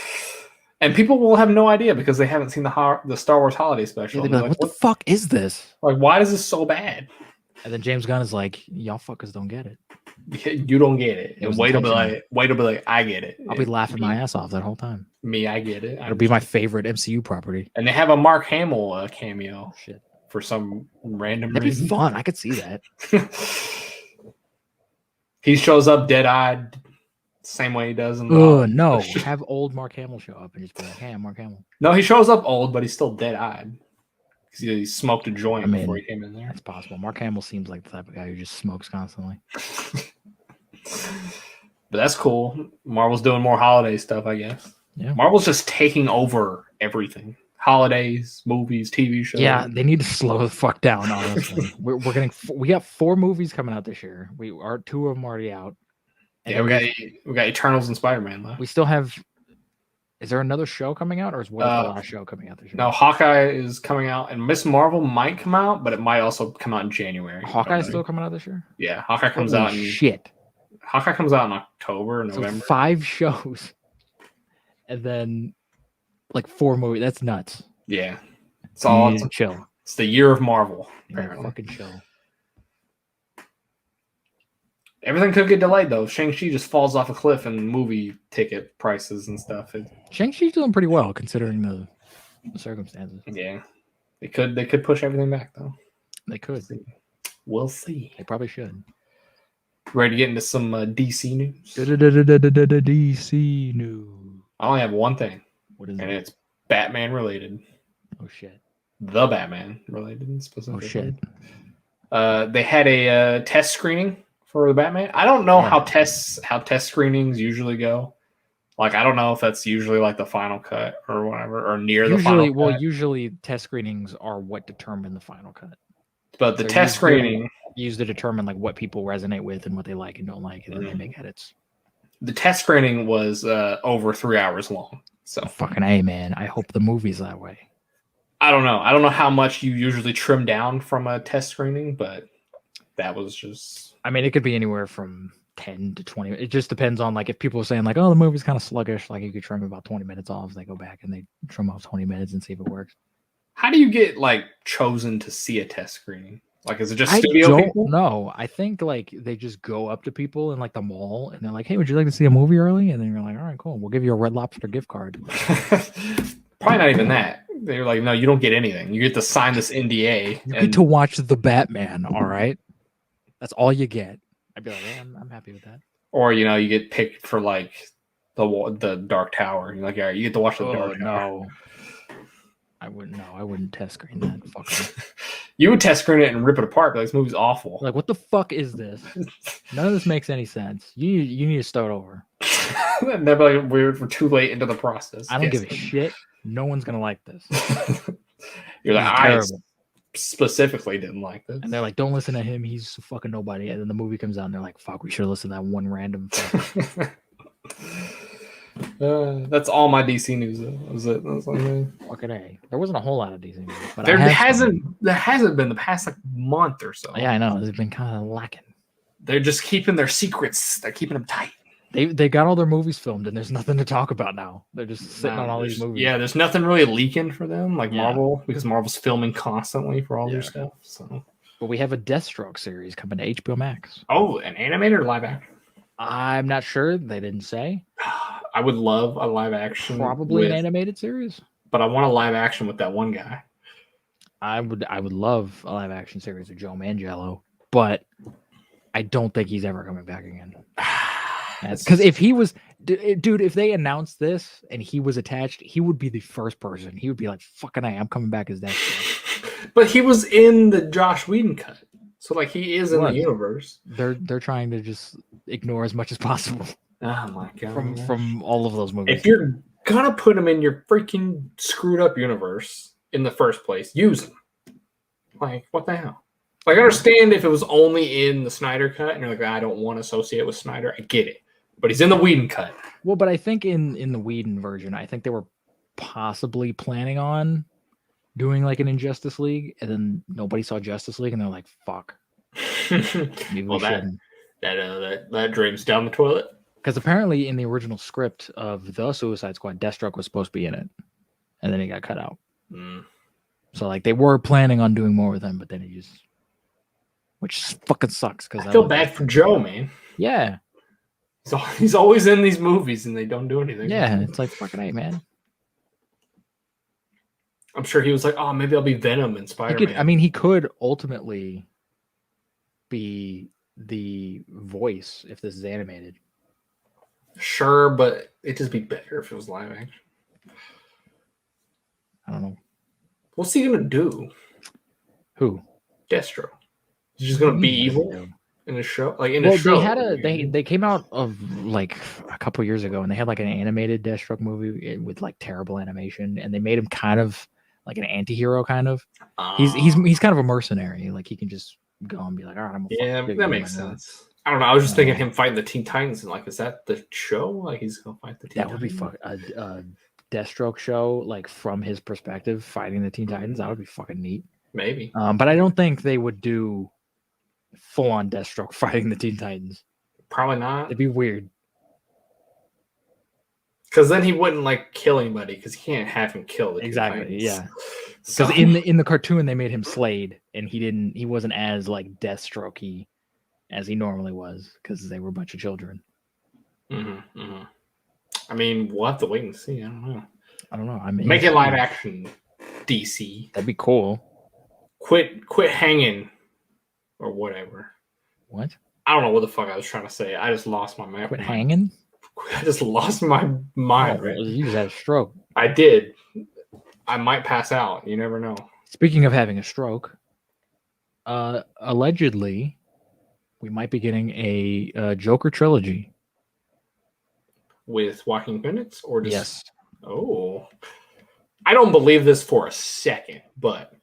And people will have no idea because they haven't seen the Star Wars holiday special. Yeah, they'll be like, what the fuck is this? Like, why is this so bad? And then James Gunn is like, y'all fuckers don't get it. You don't get it. And Wade will be like, I get it. I'll be laughing my ass off that whole time. I get it. It'll be my favorite MCU property. And they have a Mark Hamill cameo. Shit. For some random That'd reason. be fun. I could see that. He shows up dead-eyed, same way he does in the... Oh, no. Have old Mark Hamill show up and just be like, hey, I'm Mark Hamill. No, he shows up old, but he's still dead-eyed. Because he smoked a joint before he came in there. That's possible. Mark Hamill seems like the type of guy who just smokes constantly. But that's cool. Marvel's doing more holiday stuff, I guess. Yeah. Marvel's just taking over everything. Holidays, movies, TV shows. Yeah, they need to slow the fuck down. Honestly, we got 4 movies coming out this year. 2 of them already out. And Yeah, we got Eternals and Spider-Man left. We still have. Is there another show coming out, or is what the last show coming out this year? No, Hawkeye is coming out, and Miss Marvel might come out, but it might also come out in January. Hawkeye's still coming out this year? Yeah, Hawkeye comes Holy out in shit. Hawkeye comes out in October, November. So 5 shows, and then like 4 movies. That's nuts. Yeah, it's all chill. It's the year of Marvel. Apparently, fucking chill. Everything could get delayed though. Shang-Chi just falls off a cliff in movie ticket prices and stuff. Shang-Chi's doing pretty well considering the circumstances. Yeah, they could push everything back though. They could. We'll see. They probably should. Ready to get into some DC news? DC news. I only have one thing. What is it? And it's Batman related. Oh shit. The Batman related specifically. Oh shit. They had a test screening for the Batman. I don't know how test screenings usually go. Like, I don't know if that's usually like the final cut or whatever, or near the final cut. Well, usually test screenings are what determine the final cut. But the test screening used to determine like what people resonate with and what they like and don't like, and then they make edits. The test screening was over 3 hours long. So fucking A, man. I hope the movie's that way. I don't know. I don't know how much you usually trim down from a test screening, but that was just... I mean, it could be anywhere from 10 to 20. It just depends on, like, if people are saying, like, oh, the movie's kind of sluggish, like, you could trim about 20 minutes off. They go back and they trim off 20 minutes and see if it works. How do you get, like, chosen to see a test screening? Like, is it just studio people? No, I think, like, they just go up to people in, like, the mall, and they're like, hey, would you like to see a movie early? And then you're like, all right, cool. We'll give you a Red Lobster gift card. Probably not even that. They're like, no, you don't get anything. You get to sign this NDA. You get to watch the Batman, all right? That's all you get. I'd be like, yeah, I'm happy with that. Or, you know, you get picked for, like, the Dark Tower. You're like, all right, you get to watch the Dark Tower. No. I wouldn't test screen that. Fuck. You would test screen it and rip it apart, but this movie's awful. Like, what the fuck is this? None of this makes any sense. You need to start over. Never like we're too late into the process. I don't give a shit. No one's gonna like this. You're like, I specifically didn't like this. And they're like, don't listen to him. He's a fucking nobody. And then the movie comes out and they're like, fuck, we should have listened to that one random fuck. That's all my DC news. That was it. That's fucking A. There wasn't a whole lot of DC news. But there hasn't been the past like month or so. Yeah, I know. It's been kind of lacking. They're just keeping their secrets. They're keeping them tight. They got all their movies filmed and there's nothing to talk about now. They're just sitting on all these movies. Yeah, there's nothing really leaking for them, like Marvel, because Marvel's filming constantly for all their stuff. So, but we have a Deathstroke series coming to HBO Max. Oh, an animated or live action? I'm not sure. They didn't say. I would love a live action. Probably an animated series. But I want a live action with that one guy. I would love a live action series with Joe Manganiello, but I don't think he's ever coming back again. Because if he was, dude, if they announced this and he was attached, he would be the first person. He would be like, "Fucking I'm coming back as that." But he was in the Joss Whedon cut, so like he is in the universe. They're trying to just ignore as much as possible. Oh my god! From all of those movies. If you're gonna put him in your freaking screwed up universe in the first place, use him. Like, what the hell? Like, I understand if it was only in the Snyder cut and you're like, I don't want to associate with Snyder. I get it. But he's in the Whedon cut. Well, but I think in the Whedon version, I think they were possibly planning on doing like an Injustice League, and then nobody saw Justice League, and they're like, "Fuck." Maybe well, that dream's down the toilet. Because apparently, in the original script of the Suicide Squad, Deathstroke was supposed to be in it, and then he got cut out. So like they were planning on doing more with him, but then he just, which fucking sucks. Because I feel bad for Joe, man. Yeah. So he's always in these movies and they don't do anything. Yeah, it's like fucking A, man. I'm sure he was like, oh, maybe I'll be Venom and Spider-Man. He could ultimately be the voice if this is animated. Sure, but it'd just be better if it was live action. I don't know. What's he gonna do? Who? Destro. He's just gonna be evil. in a show? Like in a show? They came out of like a couple years ago, and they had like an animated Deathstroke movie with like terrible animation, and they made him kind of like an anti-hero kind of. He's kind of a mercenary. Like he can just go and be like, all right, I'm gonna that makes sense. I don't know. I was just thinking him fighting the Teen Titans, and like, is that the show? Like he's gonna fight the Teen Titans? That would be a Deathstroke show, like from his perspective, fighting the Teen Titans. That would be fucking neat. Maybe. But I don't think they would do full on Deathstroke fighting the Teen Titans. Probably not. It'd be weird. Because then he wouldn't like kill anybody because he can't have him kill the exactly. Yeah. Because in the cartoon they made him Slade, and he wasn't as like Deathstroke-y as he normally was because they were a bunch of children. I mean, we'll have to wait and see. I don't know. I mean, make it live action, DC. That'd be cool. Quit hanging, or whatever. What? I don't know what the fuck I was trying to say. I just lost my mind. Quit hanging? I just lost my mind. Right? You just had a stroke. I did. I might pass out. You never know. Speaking of having a stroke, allegedly, we might be getting a Joker trilogy. With Joaquin Phoenix? Or just... Yes. Oh. I don't believe this for a second, but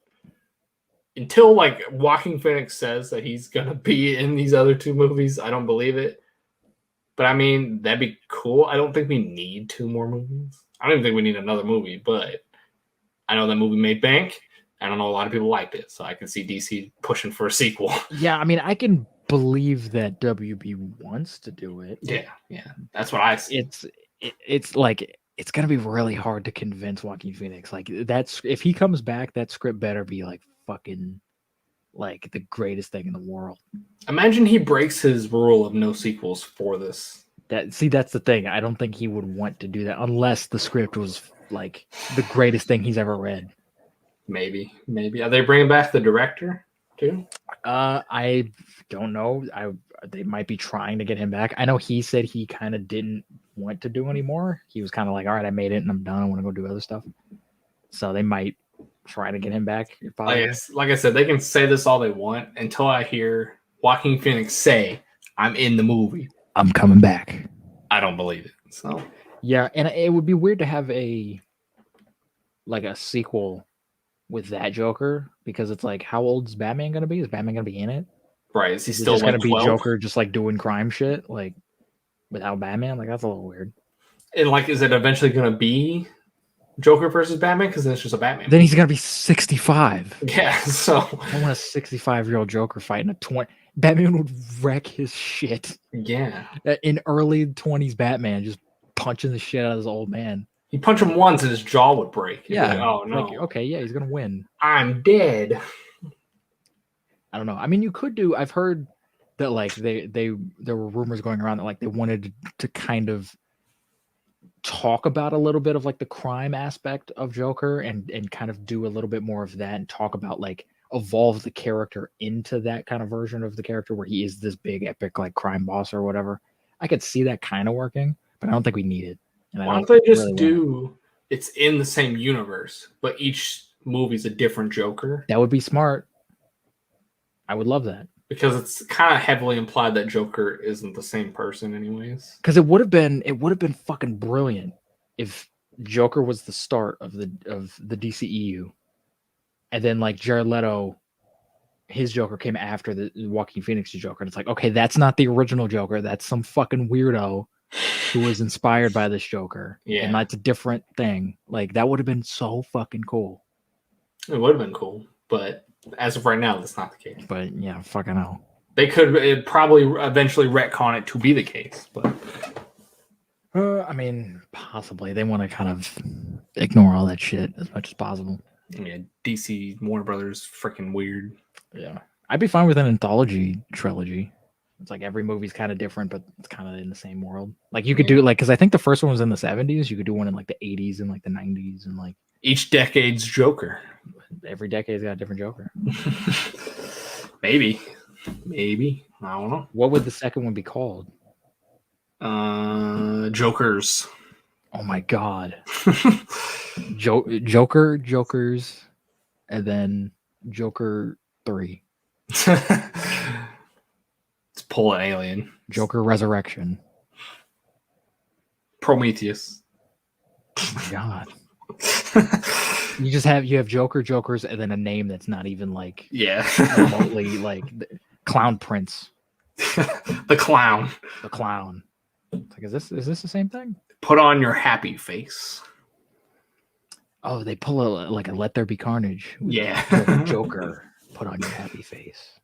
until like Joaquin Phoenix says that he's gonna be in these other two movies, I don't believe it. But I mean, that'd be cool. I don't think we need 2 more movies. I don't even think we need another movie, but I know that movie made bank. I don't know, a lot of people liked it, so I can see DC pushing for a sequel. Yeah, I mean, I can believe that WB wants to do it. Yeah, that's what I see. It's like it's gonna be really hard to convince Joaquin Phoenix. Like that's if he comes back, that script better be like fucking like the greatest thing in the world. Imagine he breaks his rule of no sequels for this. That's the thing. I don't think he would want to do that unless the script was like the greatest thing he's ever read. Maybe. Are they bringing back the director too? I don't know. They might be trying to get him back. I know he said he kind of didn't want to do anymore. He was kind of like, all right, I made it and I'm done. I want to go do other stuff. So they might try to get him back. Like I said, they can say this all they want until I hear Joaquin Phoenix say, I'm in the movie. I'm coming back. I don't believe it. So yeah, and it would be weird to have a sequel with that Joker, because it's like, how old is Batman going to be? Is Batman going to be in it? Right. Is he still just going to be Joker just like doing crime shit like without Batman? Like that's a little weird. And like, is it eventually going to be Joker versus Batman? Because then it's just a Batman. Then he's going to be 65. Yeah, so I want a 65-year-old Joker fighting a 20. Batman would wreck his shit. Yeah. In early 20s Batman, just punching the shit out of this old man. He'd punch him once and his jaw would break. Yeah. Like, oh, no. Like, okay, yeah, he's going to win. I'm dead. I don't know. I mean, you could do... I've heard that, like, there were rumors going around that, like, they wanted to kind of talk about a little bit of, like, the crime aspect of Joker and kind of do a little bit more of that and talk about, like, evolve the character into that kind of version of the character where he is this big, epic, like, crime boss or whatever. I could see that kind of working, but I don't think we need it. And why don't they just do it's in the same universe, but each movie's a different Joker? That would be smart. I would love that. Because it's kind of heavily implied that Joker isn't the same person anyways. Because it would have been fucking brilliant if Joker was the start of the DCEU. And then like Jared Leto, his Joker came after the Joaquin Phoenix's Joker. And it's like, okay, that's not the original Joker. That's some fucking weirdo who was inspired by this Joker. Yeah. And that's a different thing. Like, that would have been so fucking cool. It would have been cool. But as of right now, that's not the case. But yeah, fucking hell. They could probably eventually retcon it to be the case. But I mean, possibly. They want to kind of ignore all that shit as much as possible. Yeah, DC, Warner Brothers, freaking weird. Yeah. I'd be fine with an anthology trilogy. It's like every movie's kind of different, but it's kind of in the same world. Like you could do like, because I think the first one was in the 70s. You could do one in like the 80s and like the 90s and like each decade's Joker. Every decade's got a different Joker. Maybe. I don't know. What would the second one be called? Jokers. Oh my god. Jokers, and then Joker 3. pull an alien. Joker Resurrection. Prometheus. Oh my god. You have Jokers, and then a name that's not even like remotely like Clown Prince. The clown. The clown. Like, is this the same thing? Put on your happy face. Oh, they pull a Let There Be Carnage. Yeah. Joker. Put on your happy face.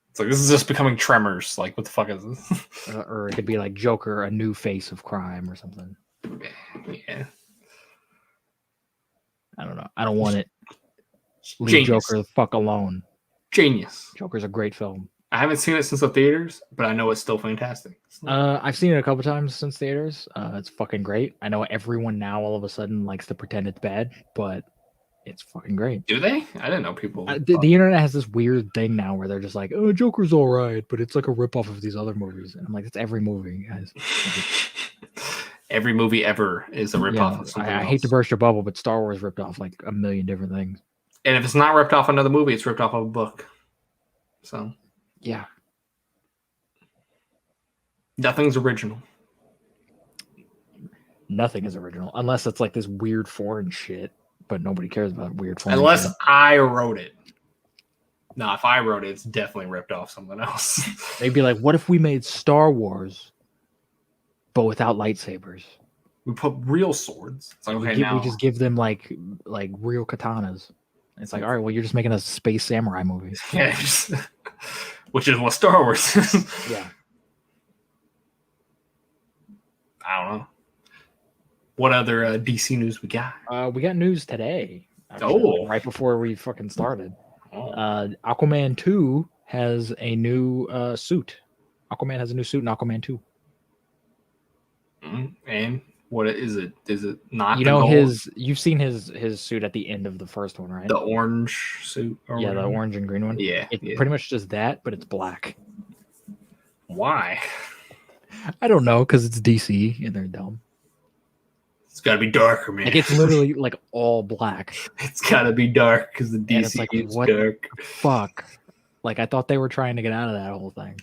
It's like, this is just becoming Tremors. Like, what the fuck is this? Or it could be like Joker, a new face of crime or something. Yeah. I don't know. I don't want it. Leave Joker the fuck alone. Genius. Joker's a great film. I haven't seen it since the theaters, but I know it's still fantastic. I've seen it a couple times since theaters. It's fucking great. I know everyone now all of a sudden likes to pretend it's bad, but it's fucking great. Do they? I didn't know people. The internet has this weird thing now where they're just like, "Oh, Joker's all right, but it's like a ripoff of these other movies." And I'm like, "It's every movie, guys." Every movie ever is a ripoff of something else. I hate to burst your bubble, but Star Wars ripped off like a million different things. And if it's not ripped off another movie, it's ripped off of a book. So yeah, nothing's original. Nothing is original unless it's like this weird foreign shit. But nobody cares about weird foreign unless shit. I wrote it. No, if I wrote it, it's definitely ripped off something else. They'd be like, "What if we made Star Wars, but without lightsabers? We put real swords. It's like, okay, we just give them like real katanas." It's like, all right, well, you're just making a space samurai movie. Yeah, which is what Star Wars is. Yeah. I don't know. What other DC news we got? We got news today. Actually, right before we fucking started. Aquaman 2 has a new suit. Aquaman has a new suit in Aquaman 2. And what is it? Is it not? You know you've seen his suit at the end of the first one, right? The orange suit. Yeah, the orange and green one. Yeah, it's pretty much just that, but it's black. Why? I don't know, because it's DC and they're dumb. It's got to be darker, man. Like, it's literally like all black. It's got to be dark because the DC like, is what dark. Fuck. Like, I thought they were trying to get out of that whole thing.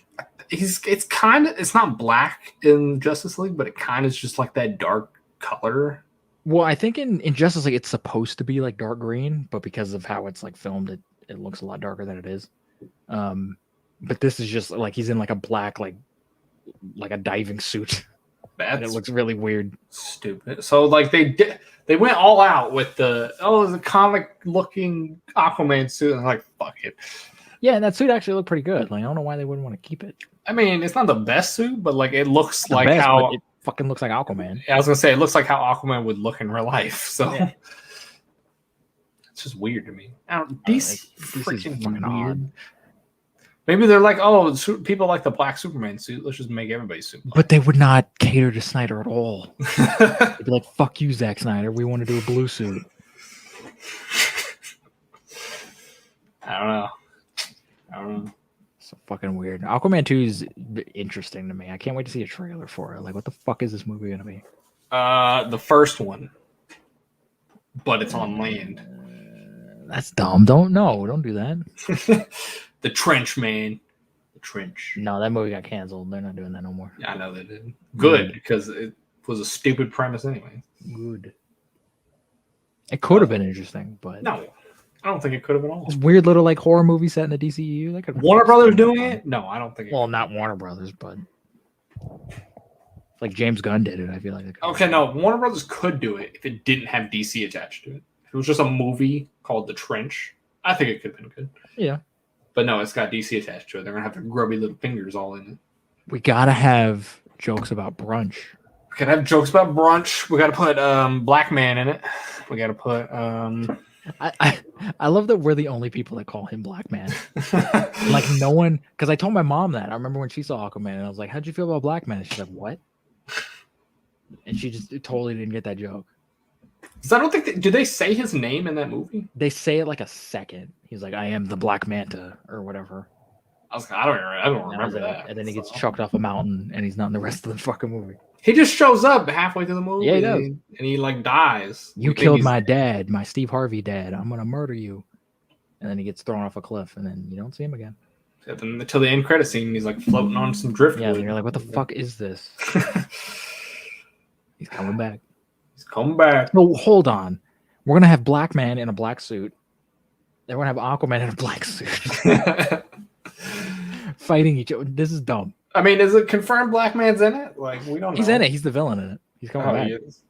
It's not black in Justice League, but it kind of is just like that dark color. Well, I think in Justice League it's supposed to be like dark green, but because of how it's like filmed, it looks a lot darker than it is. But this is just like he's in like a black like a diving suit. And it looks really weird. Stupid. So like they went all out with the comic looking Aquaman suit, and like, fuck it. Yeah, and that suit actually looked pretty good. Like, I don't know why they wouldn't want to keep it. I mean, it's not the best suit, but like it looks it's like best, how it fucking looks like Aquaman. I was gonna say it looks like how Aquaman would look in real life. So it's just weird to me. DC freaking fucking weird. odd. Maybe they're like, people like the black Superman suit. Let's just make everybody's suit black. But they would not cater to Snyder at all. They'd be like, "Fuck you, Zack Snyder. We want to do a blue suit." I don't know. So fucking weird. Aquaman 2 is interesting to me. I can't wait to see a trailer for it. Like, what the fuck is this movie gonna be? The first one, but it's on land. That's dumb. Don't do that. The Trench, man. The Trench. No, that movie got canceled. They're not doing that no more. Yeah, I know they did. Good, because it was a stupid premise anyway. Good. It could have been interesting, but no, I don't think it could have been all. This weird little like horror movie set in the DCEU. That could Warner Brothers doing it? No, I don't think. Well, not Warner Brothers, but like James Gunn did it. I feel like. Okay, no, Warner Brothers could do it if it didn't have DC attached to it. If it was just a movie called The Trench, I think it could have been good. Yeah. But no, it's got DC attached to it. They're gonna have their grubby little fingers all in it. We gotta have jokes about brunch. We gotta have jokes about brunch. We gotta put Black Man in it. We gotta put I love that we're the only people that call him Black Man. Like no one, because I told my mom that. I remember when she saw Aquaman, and I was like, "How'd you feel about Black Man?" And she's like, "What?" And she just totally didn't get that joke. Because I don't think do they say his name in that movie? They say it like a second. He's like, "I am the Black Manta" or whatever. I don't remember that. And then he gets chucked off a mountain, and he's not in the rest of the fucking movie. He just shows up halfway through the movie. Yeah, he does. And he like dies. You killed my dad, my Steve Harvey dad. I'm gonna murder you. And then he gets thrown off a cliff, and then you don't see him again. Until the end credit scene, he's like floating on some driftwood. Yeah, and you're like, what the fuck is this? He's coming back. He's coming back. No, hold on. We're gonna have Black Man in a black suit. Then we're gonna have Aquaman in a black suit. Fighting each other. This is dumb. I mean, is it confirmed Black Man's in it? Like, we don't know. He's in it. He's the villain in it. He's coming back. He is.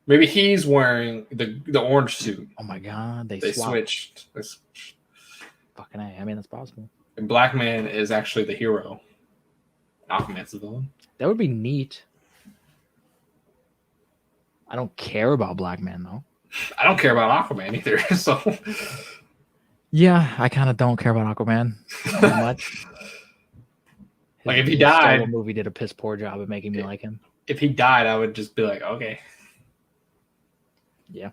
Maybe he's wearing the orange suit. Oh my god, they switched. Fucking A. I mean, that's possible. And Black Man is actually the hero. Aquaman's the villain. That would be neat. I don't care about Black Man though. I don't care about Aquaman either. So yeah, I kind of don't care about Aquaman that much. Like if he died, the movie did a piss poor job of making me like him. If he died, I would just be like, okay. Yeah.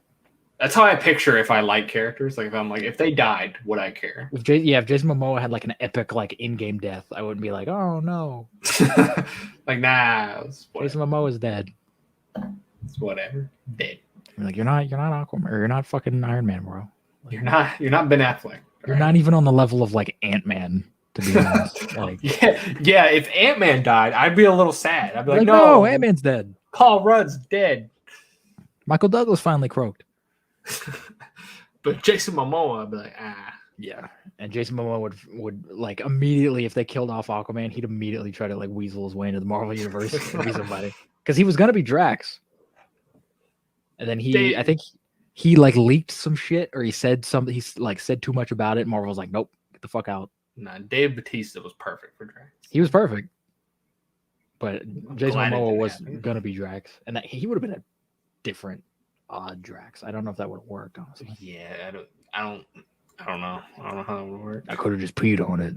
That's how I picture if I like characters. Like if I'm like, if they died, would I care? If Jason Momoa had like an epic like in-game death, I wouldn't be like, oh no. Like nah. Jason Momoa is dead. It's whatever. Dead. You're like, you're not Aquaman, or you're not fucking Iron Man, bro. Like, you're not Ben Affleck. You're not even on the level of like Ant-Man, to be honest. Like yeah. If Ant-Man died, I'd be a little sad. I'd be like, no, Ant-Man's dead. Paul Rudd's dead. Michael Douglas finally croaked. But Jason Momoa, I'd be like, yeah. And Jason Momoa would like immediately, if they killed off Aquaman, he'd immediately try to like weasel his way into the Marvel universe and be somebody, because he was gonna be Drax. And then I think he like leaked some shit, or he said something. He like said too much about it. Marvel was like, nope, get the fuck out. Nah, Dave Bautista was perfect for Drax. He was perfect, but Jason Momoa was gonna be Drax, and he would have been a different odd Drax. I don't know if that would have worked, honestly. Yeah, I don't know. I don't know how that would work. I could have just peed on it.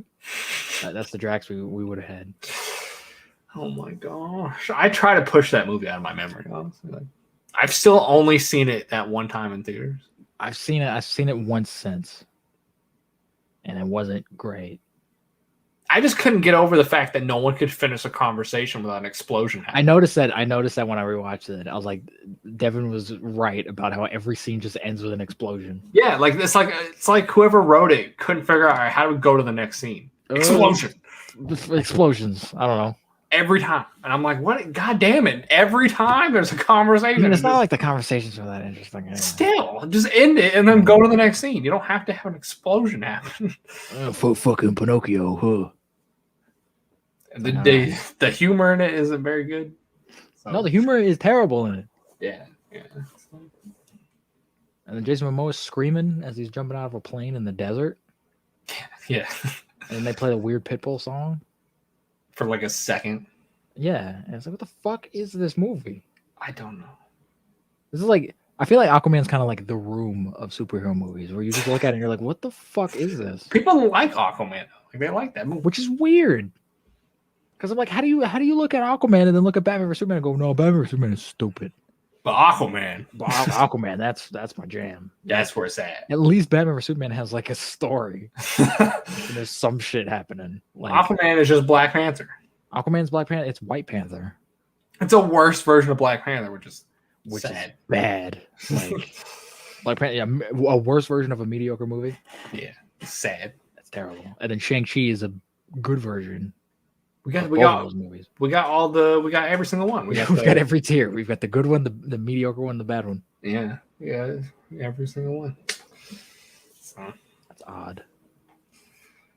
That's the Drax we would have had. Oh my gosh! I try to push that movie out of my memory. Honestly, like, I've still only seen it that one time in theaters. I've seen it once since, and it wasn't great. I just couldn't get over the fact that no one could finish a conversation without an explosion happening. I noticed that when I rewatched it. I was like, Devin was right about how every scene just ends with an explosion. Yeah, like it's like whoever wrote it couldn't figure out how to go to the next scene. Explosion. Explosions. I don't know. Every time. And I'm like, what? God damn it. Every time there's a conversation. I mean, it's not like the conversations are that interesting. Anyway. Still, just end it and then go to the next scene. You don't have to have an explosion happen. Fucking Pinocchio, huh? The humor in it isn't very good. So. No, the humor is terrible in it. Yeah. And then Jason Momoa is screaming as he's jumping out of a plane in the desert. Yeah. And then they play the weird Pitbull song. For like a second. Yeah. And it's like, what the fuck is this movie? I don't know. This is like, I feel like Aquaman's kind of like the Room of superhero movies, where you just look at it and you're like, what the fuck is this? People like Aquaman, though. Like, they like that movie. Which is weird. Because I'm like, how do you look at Aquaman and then look at Batman vs Superman and go, no, Batman vs Superman is stupid. But Aquaman. Aquaman, that's my jam. That's where it's at. At least Batman vs Superman has like a story. There's some shit happening. Like, Aquaman is just Black Panther. Aquaman's Black Panther. It's White Panther. It's a worse version of Black Panther, which is bad. Like Black Panther, yeah, a worse version of a mediocre movie. Yeah, sad. That's terrible. And then Shang-Chi is a good version. We got those movies. We got every single one. We've got every tier. We've got the good one, the mediocre one, the bad one. Yeah, every single one. So that's odd.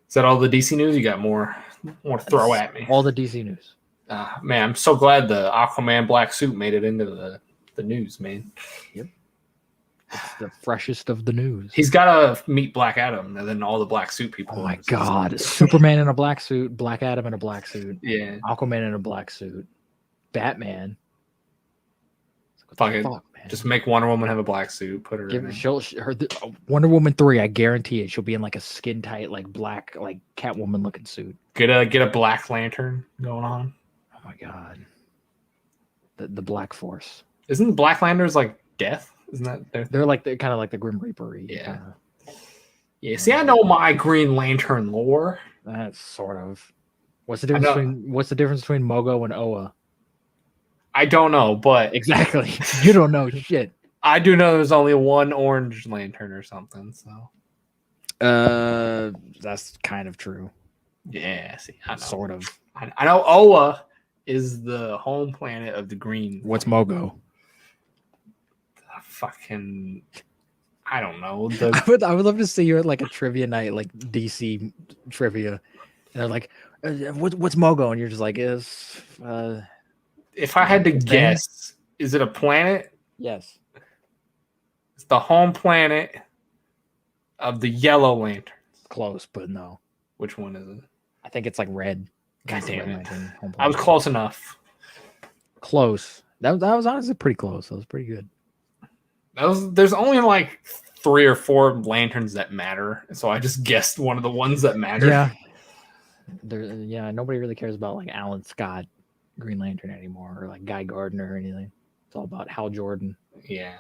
Is that all the DC news? You got more to throw at me? All the DC news. Man, I'm so glad the Aquaman black suit made it into the news, man. Yep. It's the freshest of the news. He's got to meet Black Adam and then all the black suit people. Oh my God. Superman in a black suit, Black Adam in a black suit. Yeah. Aquaman in a black suit. Batman. Fuck, just make Wonder Woman have a black suit. Put her in. Wonder Woman 3, I guarantee it. She'll be in like a skin tight, like black, like Catwoman looking suit. Get a Black Lantern going on. Oh my God. The Black Force. Isn't the Black Lanterns like death? Isn't that they're kind of like the Grim Reaper? Yeah. Kinda. Yeah. See, I know my Green Lantern lore. That's sort of. What's the difference between Mogo and Oa? I don't know, but exactly. You don't know shit. I do know there's only one orange lantern or something. So. That's kind of true. Yeah, see, I know. Sort of. I know Oa is the home planet of the green. What's Mogo? Fucking, I don't know. I would love to see you at like a trivia night, like DC trivia, and they're like, "What's Mogo?" And you're just like, "Is if I had to guess, is it a planet? Yes. It's the home planet of the Yellow Lanterns. Close, but no. Which one is it? I think it's like red. God damn it! Lantern, I was close enough. Close. That was honestly pretty close. That was pretty good. There's only like 3 or 4 lanterns that matter, so I just guessed one of the ones that matter. Yeah. Nobody really cares about like Alan Scott, Green Lantern anymore, or like Guy Gardner or anything. It's all about Hal Jordan. Yeah.